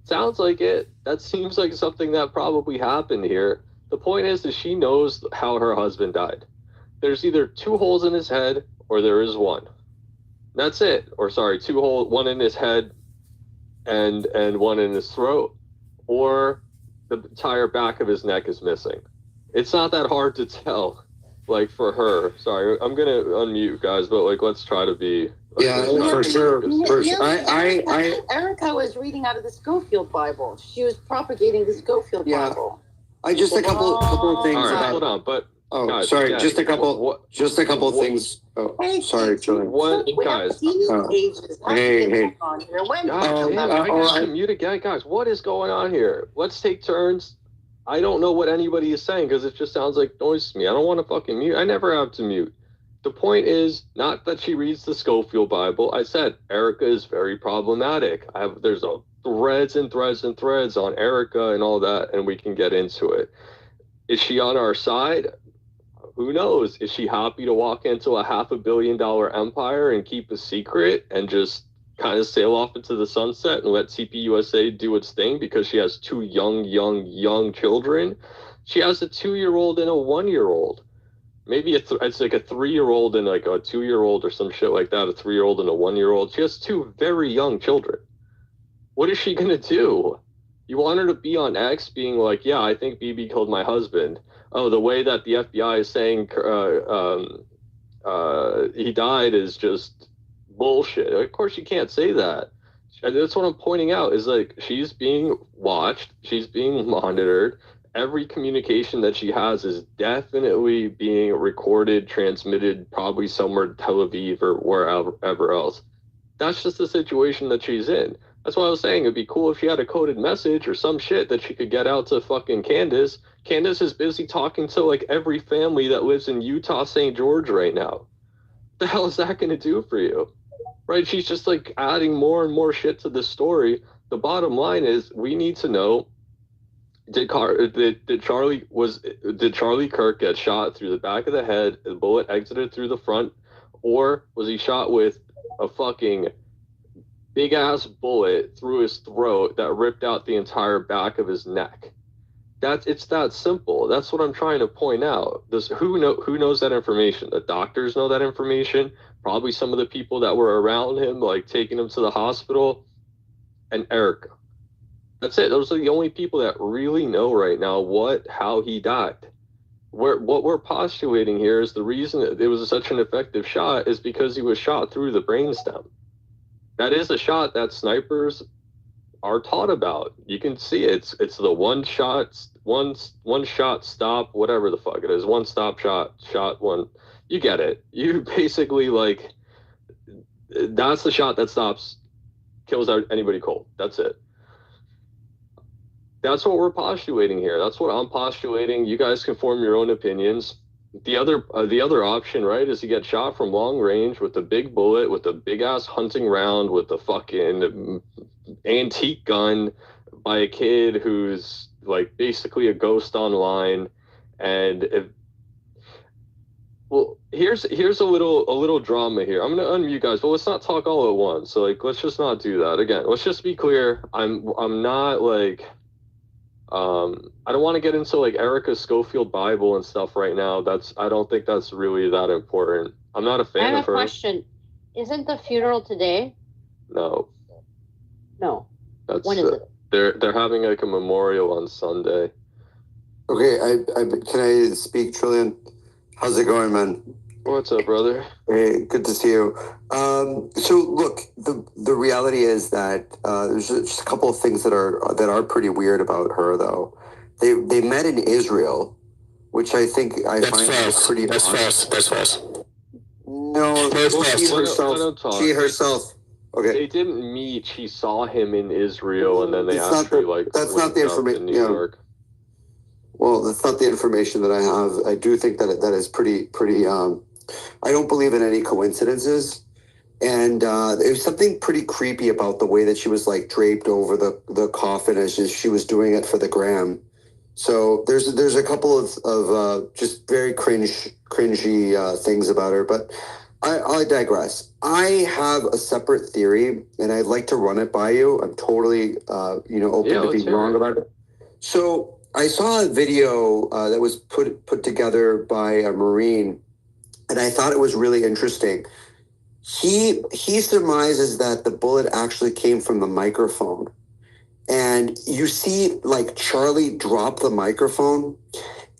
Sounds like it. That seems like something that probably happened here. The point is that she knows how her husband died. There's either 2 holes in his head or there is one. That's it. Or sorry, 2 holes, one in his head and one in his throat, or the entire back of his neck is missing. It's not that hard to tell. For her. Sorry, I'm gonna unmute, guys, but let's try to be. For sure. Erica was reading out of the Schofield Bible. She was propagating the Schofield Bible. I just a couple of things. All right, about, hold on, but guys, sorry, yeah, just a couple things. Oh, sorry, Julian. What, guys? Hey. Mute again, guys. What is going on here? Let's take turns. I don't know what anybody is saying because it just sounds like noise to me. I don't want to fucking mute. I never have to mute. The point is not that she reads the Schofield Bible. I said Erica is very problematic. There's threads and threads and threads on Erica and all that, and we can get into it. Is she on our side? Who knows? Is she happy to walk into a $500 million empire and keep a secret and just kind of sail off into the sunset and let TPUSA do its thing because she has 2 young children? She has a 2-year-old and a 1-year-old. Maybe it's like a 3-year-old and like a 2-year-old or some shit like that, a 3-year-old and a 1-year-old. She has 2 very young children. What is she going to do? You want her to be on X being like, yeah, I think BB killed my husband. Oh, the way that the FBI is saying he died is just bullshit. Of course you can't say that. That's what I'm pointing out is she's being watched, she's being monitored, every communication that she has is definitely being recorded, transmitted, probably somewhere in Tel Aviv or wherever else. That's just the situation that she's in. That's why I was saying it'd be cool if she had a coded message or some shit that she could get out to fucking Candace. Candace is busy talking to like every family that lives in Utah, St. George right now. What the hell is that going to do for you? Right? She's just like adding more and more shit to the story. The bottom line is we need to know, did Charlie Kirk get shot through the back of the head, the bullet exited through the front, or was he shot with a fucking big ass bullet through his throat that ripped out the entire back of his neck? It's that simple. That's what I'm trying to point out. Who knows that information? The doctors know that information. Probably some of the people that were around him, like taking him to the hospital, and Erica. That's it. Those are the only people that really know right now how he died. What we're postulating here is the reason that it was such an effective shot is because he was shot through the brainstem. That is a shot that snipers are taught about. You can see it. It's the one shot stop, whatever the fuck it is. One stop shot one. You get it. You basically like, that's the shot that kills anybody cold. That's it. That's what we're postulating here. That's what I'm postulating. You guys can form your own opinions. The other option, right, is you get shot from long range with a big bullet, with a big ass hunting round, with a fucking antique gun by a kid who's like basically a ghost online. And here's a little drama here. I'm gonna unmute guys, but let's not talk all at once. So like, let's just not do that again. Let's just be clear. I'm not like. I don't want to get into like Erica Schofield Bible and stuff right now. I don't think that's really that important. I'm not a fan of her. I have a question. Isn't the funeral today? No. When is it? They're having like a memorial on Sunday. Okay, can I speak, Trillion? How's it going, man? What's up, brother? Hey, good to see you. So look, the reality is that there's just a couple of things that are pretty weird about her, though. They met in Israel, which I find pretty. That's false. That's false. No, she herself. Okay. They didn't meet. She saw him in Israel, and then they actually That's not the information. New York. Well, that's not the information that I have. I do think that is pretty. I don't believe in any coincidences, and there was something pretty creepy about the way that she was like draped over the coffin as she was doing it for the gram. So there's a couple of just very cringy things about her, but I digress. I have a separate theory, and I'd like to run it by you. I'm totally open to being wrong about it. So I saw a video that was put together by a Marine, and I thought it was really interesting. He surmises that the bullet actually came from the microphone. And you see like Charlie drop the microphone,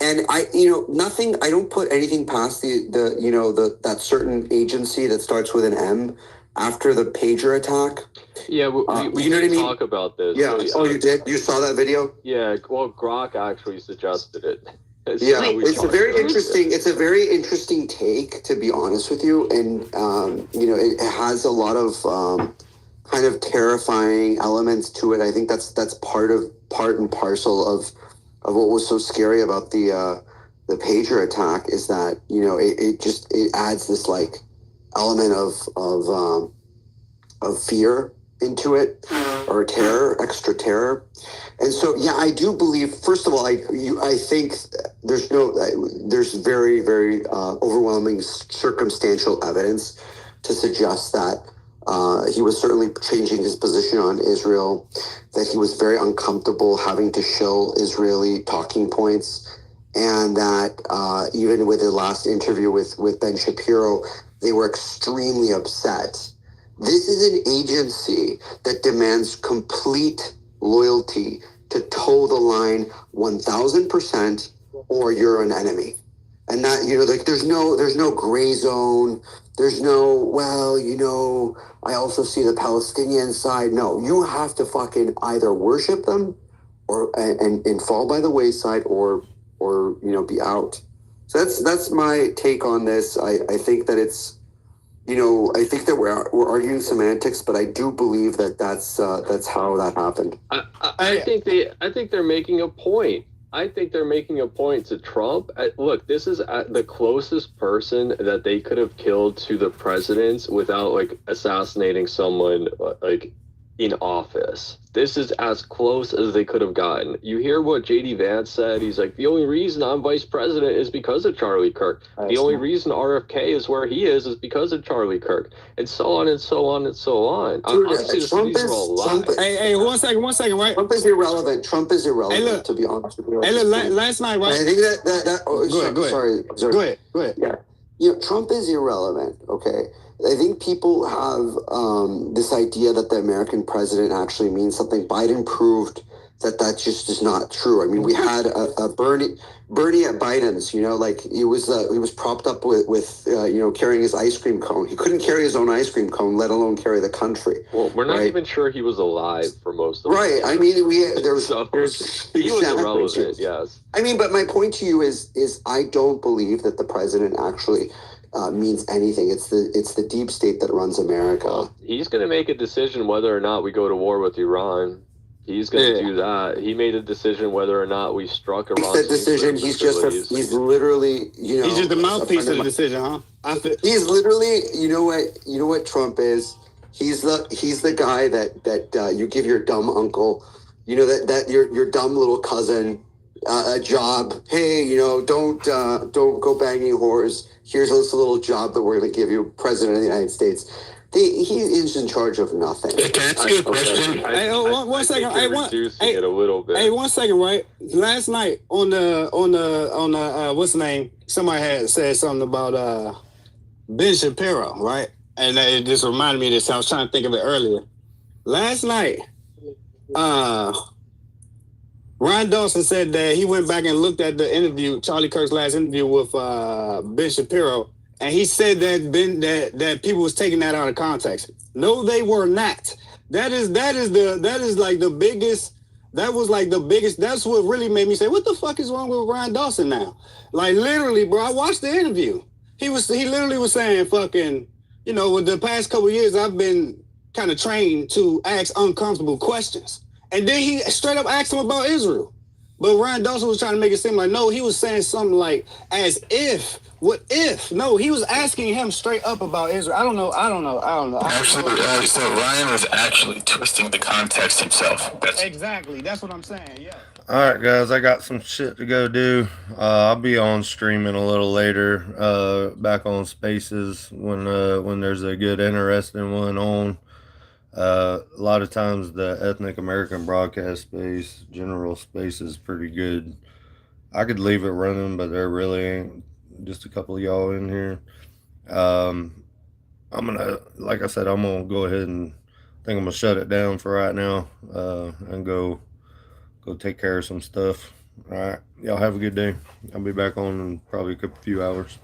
and I don't put anything past that certain agency that starts with an M after the pager attack. Yeah, we know what I mean? Talk about this. Yeah. You did? You saw that video? Yeah. Well, Grok actually suggested it. It's a very interesting take, to be honest with you, and it has a lot of kind of terrifying elements to it. I think that's part and parcel of what was so scary about the pager attack is that it adds this like element of fear into it, or extra terror. And so, yeah, I do believe, first of all, I think there's very, very overwhelming circumstantial evidence to suggest that he was certainly changing his position on Israel, that he was very uncomfortable having to shill Israeli talking points, and that even with the last interview with Ben Shapiro, they were extremely upset. This is an agency that demands complete loyalty to toe the line 1,000%, or you're an enemy. And that, there's no gray zone. There's no, I also see the Palestinian side. No, you have to fucking either worship them and fall by the wayside or be out. So that's my take on this. I think that it's, I think that we're arguing semantics, but I do believe that's how that happened. I think they're making a point. I think they're making a point to Trump. Look, this is the closest person that they could have killed to the president without like assassinating someone like in office. This is as close as they could have gotten. You hear what JD Vance said. He's like, the only reason I'm vice president is because of Charlie Kirk. The only reason RFK is where he is because of Charlie Kirk, and so on and so on and so on. Dude, Honestly, Trump these are all lies. Hey, 1 second, right? Trump is irrelevant. Hey, look. To be honest with you. Hey, look, last night, right? I think Go ahead. Sorry. Go ahead. Yeah. Trump is irrelevant. Okay. I think people have this idea that the American president actually means something. Biden proved that just is not true. I mean, we had a Bernie at Biden's. Like he was propped up with carrying his ice cream cone. He couldn't carry his own ice cream cone, let alone carry the country. Well, we're not even sure he was alive for most of it. Right. I mean, there's he was irrelevant. Yes. I mean, but my point to you is I don't believe that the president actually means anything. It's the deep state that runs America. Well, he's going to make a decision whether or not we go to war with Iran. He's going to do that. He made a decision whether or not we struck Iran. That decision. He's literally, he's just the mouthpiece of the decision, huh? He's literally, you know what Trump is. He's the guy that you give your dumb uncle, that your dumb little cousin a job. Hey, don't go banging whores. Here's this little job that we're going to give you, President of the United States. He is in charge of nothing. Can I ask you a question? Hey, one second. It a little bit. Hey, 1 second, right? Last night on the what's the name? Somebody had said something about Ben Shapiro, right? And it just reminded me of this. I was trying to think of it earlier. Last night, Ryan Dawson said that he went back and looked at the interview, Charlie Kirk's last interview with Ben Shapiro, and he said that people was taking that out of context. No, they were not. That was like the biggest. That's what really made me say, what the fuck is wrong with Ryan Dawson now? Like literally, bro, I watched the interview. He literally was saying fucking, with the past couple of years, I've been kind of trained to ask uncomfortable questions. And then he straight up asked him about Israel. But Ryan Dawson was trying to make it seem like, no, he was saying something like, as if, what if? No, he was asking him straight up about Israel. I don't know. Actually, so Ryan was actually twisting the context himself. Exactly. That's what I'm saying, yeah. All right, guys, I got some shit to go do. I'll be on streaming a little later, back on Spaces when there's a good, interesting one on. A lot of times the ethnic American broadcast space, general space is pretty good. I could leave it running, but there really ain't just a couple of y'all in here. I'm gonna, like I said, I'm gonna go ahead and think I'm gonna shut it down for right now, and go take care of some stuff. All right, y'all have a good day. I'll be back on in probably a few hours.